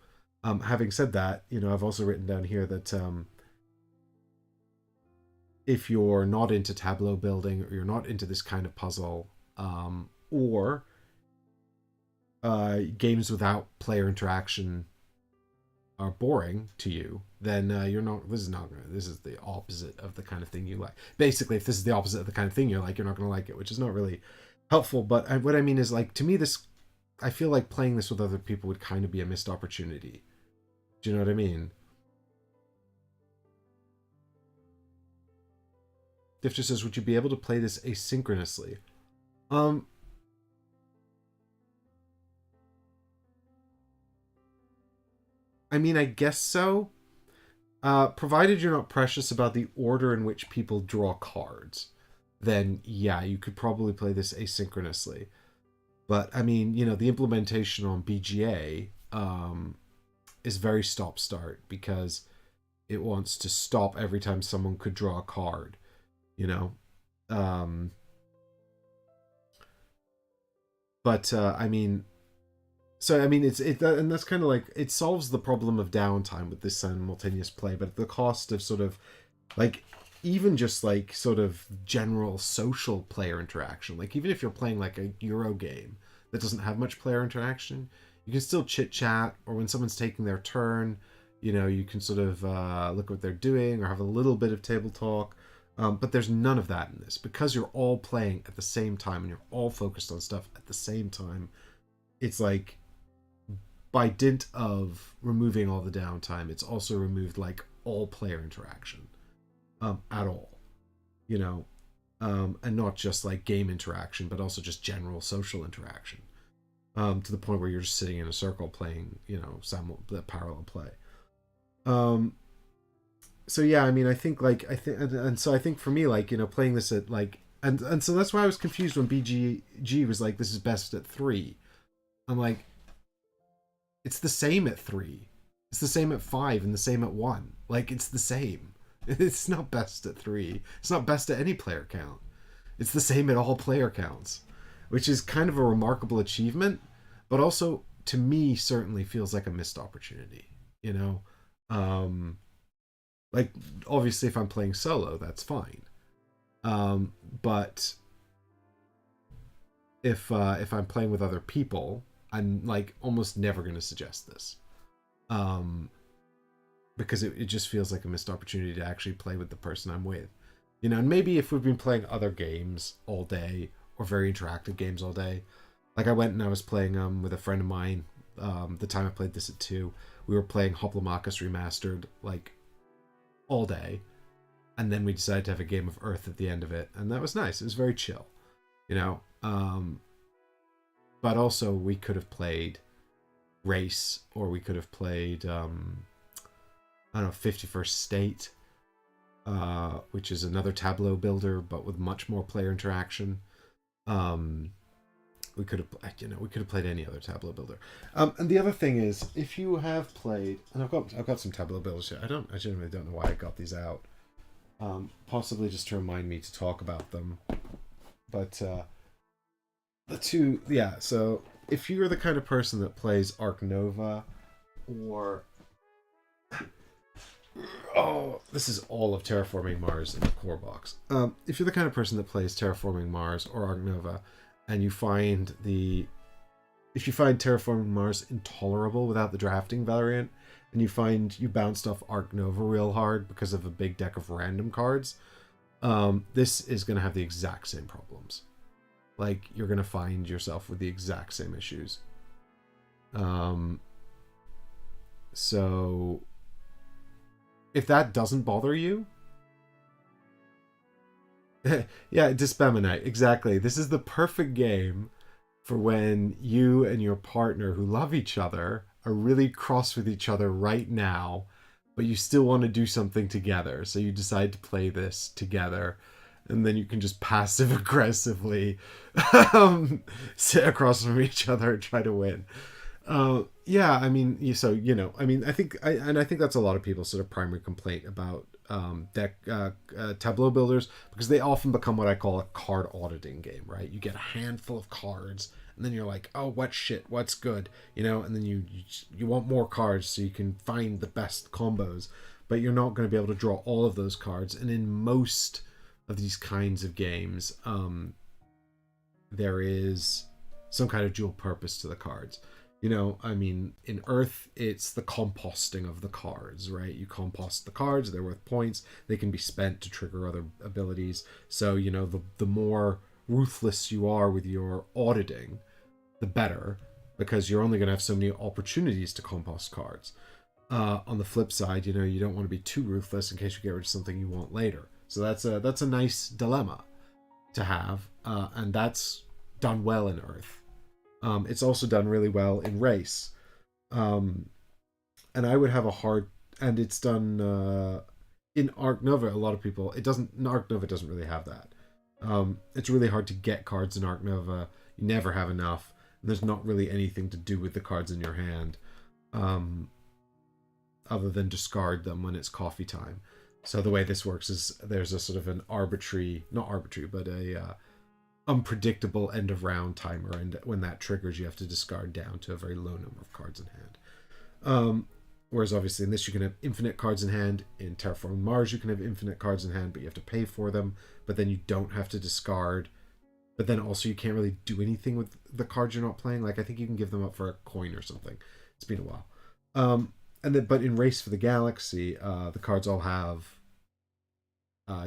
Having said that, I've also written down here that if you're not into tableau building, or you're not into this kind of puzzle, or games without player interaction are boring to you, then you're not. This is the opposite of the kind of thing you like. Basically, if this is the opposite of the kind of thing you like, you're not going to like it, which is not really helpful. But what I mean is, like, to me, I feel like playing this with other people would kind of be a missed opportunity. Do you know what I mean? Diff just says, would you be able to play this asynchronously? I mean, I guess so. Provided you're not precious about the order in which people draw cards, then yeah, you could probably play this asynchronously. But I mean, the implementation on BGA is very stop-start, because it wants to stop every time someone could draw a card. Um, but I mean, so I mean, and that's kind of like it solves the problem of downtime with this simultaneous play, but at the cost of sort of like even just like sort of general social player interaction. Like even if you're playing like a Euro game that doesn't have much player interaction, you can still chit chat, or when someone's taking their turn, you know, you can sort of look what they're doing or have a little bit of table talk. But there's none of that in this because you're all playing at the same time and you're all focused on stuff at the same time. It's like by dint of removing all the downtime, it's also removed like all player interaction at all, you know, and not just like game interaction, but also just general social interaction, to the point where you're just sitting in a circle playing, you know, parallel play. So yeah, I mean, I think like and so I think for me, like, you know, playing this at like and so that's why I was confused when BGG was like, this is best at 3. I'm like, it's the same at 3. It's the same at 5 and the same at 1. Like, it's the same. It's not best at 3. It's not best at any player count. It's the same at all player counts, which is kind of a remarkable achievement, but also to me certainly feels like a missed opportunity, you know? Like, obviously if I'm playing solo, that's fine. But if I'm playing with other people, I'm like almost never going to suggest this. Because it just feels like a missed opportunity to actually play with the person I'm with. You know, and maybe if we've been playing other games all day or very interactive games all day, like I went and I was playing with a friend of mine, the time I played this at 2, we were playing Hoplomachus Remastered like all day, and then we decided to have a game of Earth at the end of it, and that was nice. It was very chill, you know. But also we could have played Race, or we could have played I don't know, 51st State, which is another tableau builder but with much more player interaction. We could have, you know, we could have played any other tableau builder. And the other thing is, if you have played, and I've got some tableau builders here. I genuinely don't know why I got these out. Possibly just to remind me to talk about them. But the two, yeah. So if you're the kind of person that plays Arc Nova, or oh, this is all of Terraforming Mars in the core box. If you're the kind of person that plays Terraforming Mars or Arc Nova, and if you find Terraforming Mars intolerable without the drafting variant, and you find you bounced off Arc Nova real hard because of a big deck of random cards, this is going to have the exact same problems. Like, you're going to find yourself with the exact same issues. So if that doesn't bother you, yeah, Dispeminite, exactly. This is the perfect game for when you and your partner who love each other are really cross with each other right now, but you still want to do something together. So you decide to play this together, and then you can just passive aggressively sit across from each other and try to win. Yeah, I mean, so, you know, I mean, I think that's a lot of people's sort of primary complaint about deck tableau builders, because they often become what I call a card auditing game, right? You get a handful of cards, and then you're like, oh, what's good, you know, and then you want more cards so you can find the best combos, but you're not going to be able to draw all of those cards. And in most of these kinds of games, there is some kind of dual purpose to the cards. You know, I mean, in Earth, it's the composting of the cards, right? You compost the cards, they're worth points, they can be spent to trigger other abilities. So, you know, the more ruthless you are with your auditing, the better, because you're only going to have so many opportunities to compost cards. On the flip side, you know, you don't want to be too ruthless in case you get rid of something you want later. So that's a nice dilemma to have, and that's done well in Earth. It's also done really well in Race. And I would have a hard... And it's done... in Arc Nova, a lot of people... Arc Nova doesn't really have that. It's really hard to get cards in Arc Nova. You never have enough. And there's not really anything to do with the cards in your hand. Other than discard them when it's coffee time. So the way this works is there's a sort of an arbitrary, not arbitrary, but a unpredictable end of round timer, and when that triggers, you have to discard down to a very low number of cards in hand. Whereas obviously in this you can have infinite cards in hand. In Terraforming Mars you can have infinite cards in hand, but you have to pay for them. But then you don't have to discard. But then also you can't really do anything with the cards you're not playing. Like I think you can give them up for a coin or something. It's been a while. But in Race for the Galaxy, the cards all have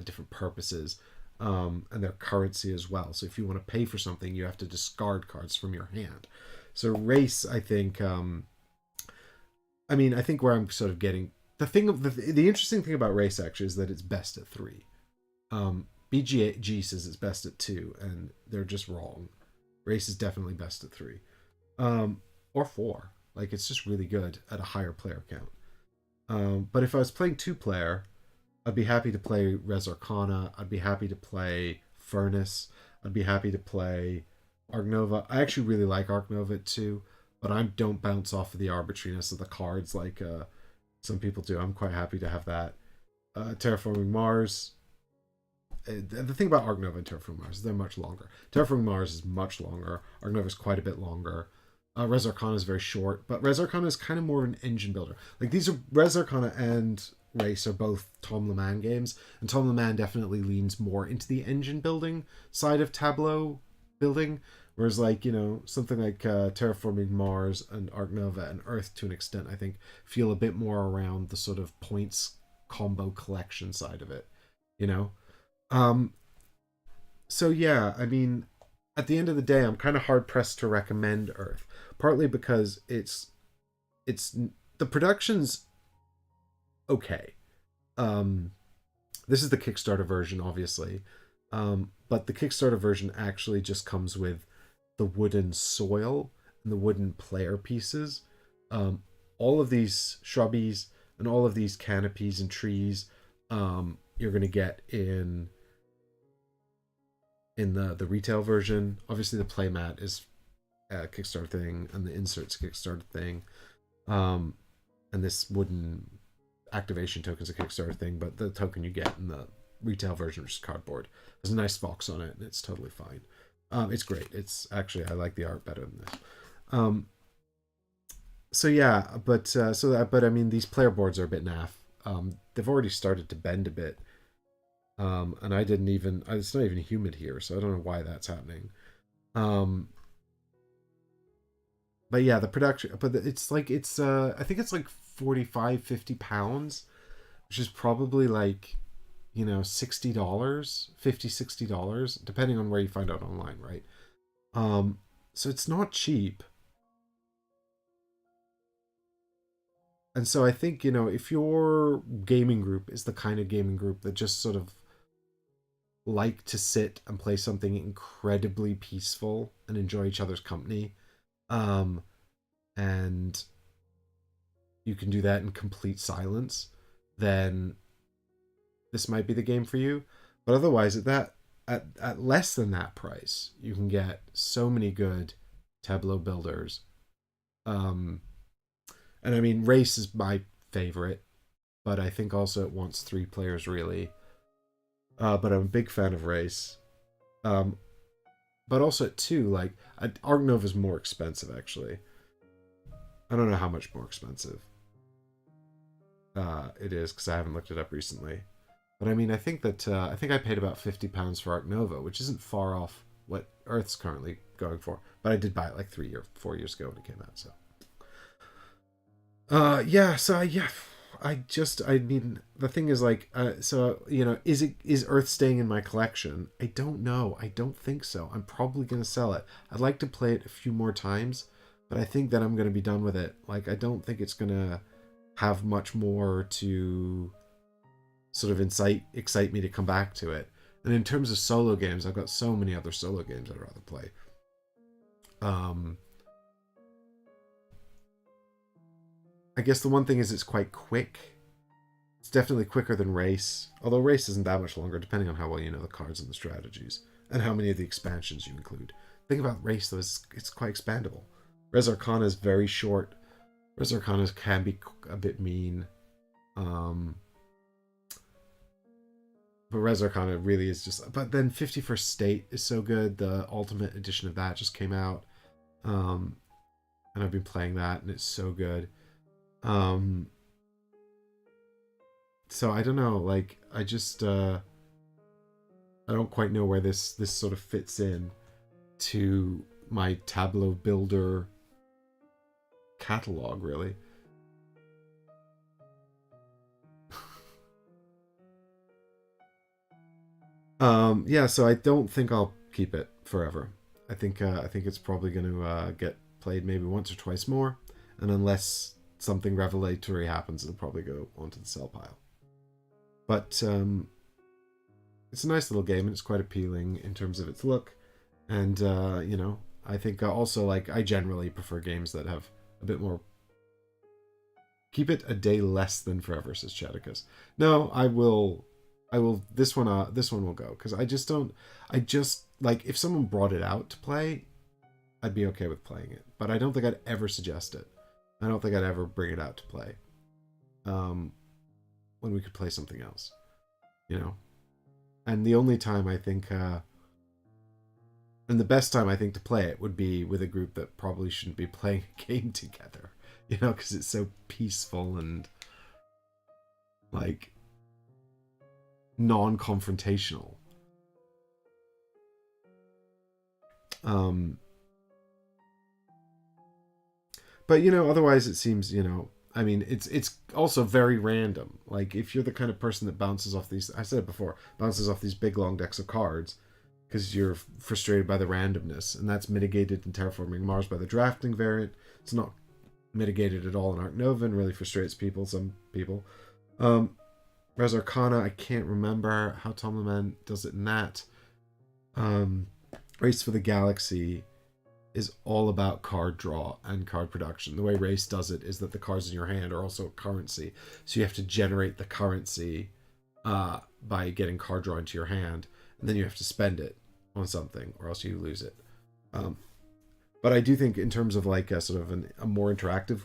different purposes. And their currency as well. So if you want to pay for something, you have to discard cards from your hand. So Race, I think, I think where I'm sort of getting the interesting thing about Race actually is that it's best at 3. BGG says it's best at 2, and they're just wrong. Race is definitely best at 3, or 4. Like it's just really good at a higher player count. But if I was playing 2-player, I'd be happy to play Res Arcana. I'd be happy to play Furnace. I'd be happy to play Arc Nova. I actually really like Arc Nova too, but I don't bounce off of the arbitrariness of the cards like some people do. I'm quite happy to have that. Terraforming Mars. The thing about Arc Nova and Terraforming Mars is they're much longer. Terraforming Mars is much longer. Arc Nova is quite a bit longer. Res Arcana is very short, but Res Arcana is kind of more of an engine builder. Like these are Res Arcana and Race are both Tom LeMan games, and Tom LeMan definitely leans more into the engine building side of tableau building, whereas like, you know, something like Terraforming Mars and Arc Nova and Earth to an extent, I think, feel a bit more around the sort of points combo collection side of it, you know? So yeah, I mean, at the end of the day, I'm kind of hard pressed to recommend Earth, partly because it's the production's okay. This is the Kickstarter version, obviously, but the Kickstarter version actually just comes with the wooden soil and the wooden player pieces. All of these shrubbies and all of these canopies and trees, you're going to get in the retail version. Obviously, the playmat is a Kickstarter thing, and the inserts a Kickstarter thing, and this wooden activation token is a Kickstarter thing, but the token you get in the retail version, which is cardboard, has a nice box on it, and it's totally fine. It's great. It's actually, I like the art better than this. So yeah, but I mean, these player boards are a bit naff. They've already started to bend a bit. And it's not even humid here, so I don't know why that's happening. But yeah, the production, but it's I think it's like 45-50 pounds, which is probably like, you know, $60, $50-$60, depending on where you find out online, right? So it's not cheap. And so I think, you know, if your gaming group is the kind of gaming group that just sort of like to sit and play something incredibly peaceful and enjoy each other's company, and you can do that in complete silence, then this might be the game for you. But otherwise, at less than that price, you can get so many good tableau builders. And I mean, Race is my favorite, but I think also it wants 3 players really. But I'm a big fan of Race. But also at 2, like, Arc Nova is more expensive, actually. I don't know how much more expensive it is, because I haven't looked it up recently. But I mean, I think I paid about £50 for Arc Nova, which isn't far off what Earth's currently going for. But I did buy it like 3 or 4 years ago when it came out, so. I mean, the thing is, like, so, you know, is Earth staying in my collection? I don't know. I don't think so. I'm probably going to sell it. I'd like to play it a few more times, but I think that I'm going to be done with it. Like, I don't think it's going to have much more to sort of excite me to come back to it. And in terms of solo games, I've got so many other solo games I'd rather play. I guess the one thing is it's quite quick. It's definitely quicker than Race, although Race isn't that much longer, depending on how well you know the cards and the strategies, and how many of the expansions you include. The thing about Race, though, is it's quite expandable. Res Arcana is very short. Res Arcana can be a bit mean. But Res Arcana really is just. But then 51st State is so good. The Ultimate Edition of that just came out. And I've been playing that, and it's so good. So I don't know. Like, I just... I don't quite know where this sort of fits in to my Tableau Builder catalog, really. Yeah, so I don't think I'll keep it forever. I think it's probably going to get played maybe once or twice more, and unless something revelatory happens, it'll probably go onto the sell pile. But it's a nice little game, and it's quite appealing in terms of its look, and you know, I think also, like, I generally prefer games that have a bit more. Keep it a day less than forever, says Chadicus. No, I will. This one will go, because I just like, if someone brought it out to play, I'd be okay with playing it, but I don't think I'd ever suggest it. I don't think I'd ever bring it out to play when we could play something else, you know. And the only time I think and the best time I think to play it would be with a group that probably shouldn't be playing a game together, you know, because it's so peaceful and like non-confrontational. But, you know, otherwise it seems, you know, I mean, it's also very random. Like, if you're the kind of person that bounces off these, I said it before, bounces off these big long decks of cards because you're frustrated by the randomness, and that's mitigated in Terraforming Mars by the drafting variant. It's not mitigated at all in Arc Nova, and really frustrates people, some people. Res Arcana, I can't remember how Tom Lament does it in that. Race for the Galaxy is all about card draw and card production. The way Race does it is that the cards in your hand are also a currency. So you have to generate the currency by getting card draw into your hand, and then you have to spend it on something, or else you lose it. But I do think, in terms of like a sort of a more interactive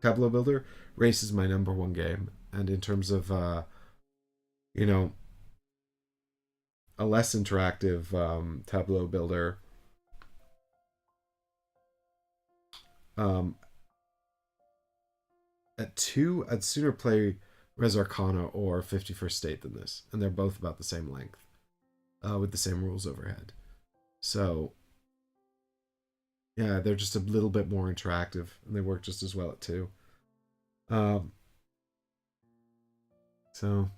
Tableau Builder, Race is my #1 game. And in terms of you know, a less interactive Tableau Builder, at 2, I'd sooner play Res Arcana or 51st State than this, and they're both about the same length, with the same rules overhead. So yeah, they're just a little bit more interactive, and they work just as well at 2. So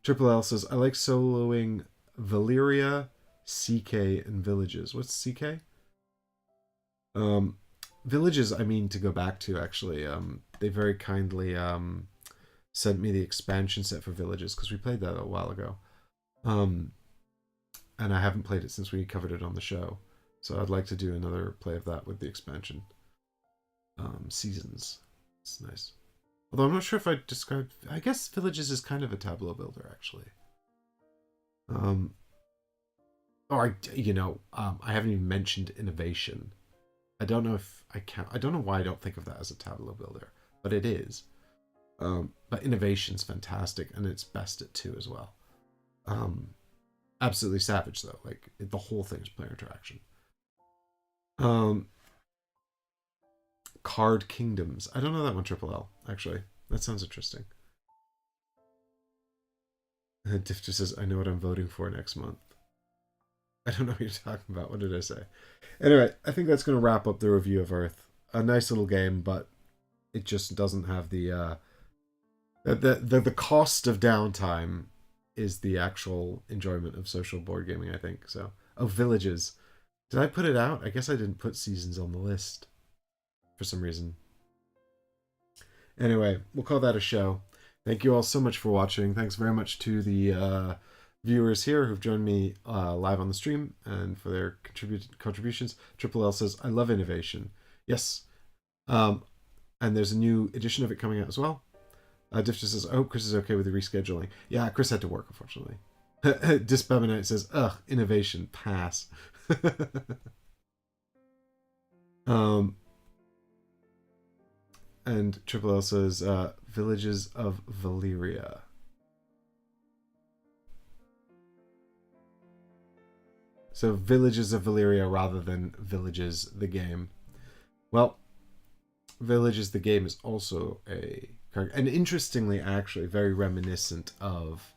Triple L says, I like soloing Valyria, CK, and Villages. What's CK? Villages, I mean to go back to, actually. They very kindly sent me the expansion set for Villages, because we played that a while ago. And I haven't played it since we covered it on the show. So I'd like to do another play of that with the expansion. Seasons. It's nice. Although I'm not sure if I described... I guess Villages is kind of a Tableau Builder, actually. Or, I haven't even mentioned Innovation. I don't know if I can... I don't know why I don't think of that as a Tableau Builder, but it is. But Innovation's fantastic, and it's best at 2 as well. Absolutely savage, though. Like, the whole thing's player interaction. Card Kingdoms. I don't know that one, Triple L, actually. That sounds interesting. Diff just says, I know what I'm voting for next month. I don't know what you're talking about. What did I say? Anyway, I think that's going to wrap up the review of Earth. A nice little game, but it just doesn't have the cost of downtime is the actual enjoyment of social board gaming, I think. So, Villages. Did I put it out? I guess I didn't put Seasons on the list for some reason. Anyway, we'll call that a show. Thank you all so much for watching. Thanks very much to the viewers here who've joined me live on the stream and for their contributions. Triple L says, I love Innovation. Yes. And there's a new edition of it coming out as well. Diff just says, I hope Chris is okay with the rescheduling. Yeah, Chris had to work, unfortunately. Dispaminite says, ugh, Innovation, pass. And Triple L says, Villages of Valyria. So Villages of Valyria rather than Villages the game. Well, Villages the game is also a card, and interestingly, actually, very reminiscent of,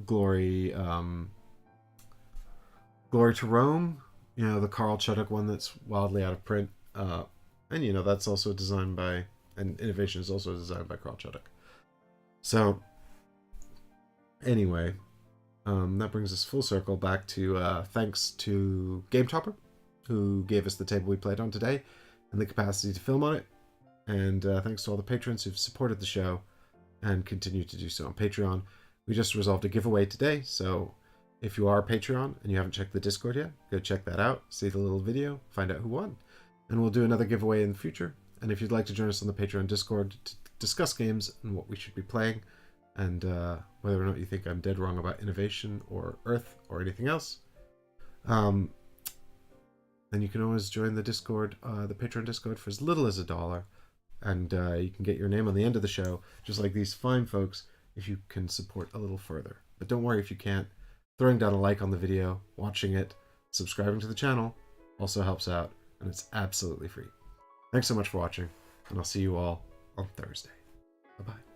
Glory, Glory to Rome. You know, the Carl Chuddock one that's wildly out of print, and you know that's also designed by, and Innovation is also designed by Carl Chuddock. So, anyway. That brings us full circle back to thanks to Game Topper, who gave us the table we played on today and the capacity to film on it. And thanks to all the patrons who've supported the show and continue to do so on Patreon. We just resolved a giveaway today, so if you are a Patreon and you haven't checked the Discord yet, go check that out, see the little video, find out who won. And we'll do another giveaway in the future. And if you'd like to join us on the Patreon Discord to discuss games and what we should be playing, and whether or not you think I'm dead wrong about Innovation or Earth or anything else, then you can always join the Discord, the Patreon Discord, for as little as $1, and you can get your name on the end of the show, just like these fine folks, if you can support a little further. But don't worry if you can't. Throwing down a like on the video, watching it, subscribing to the channel also helps out, and it's absolutely free. Thanks so much for watching, and I'll see you all on Thursday. Bye-bye.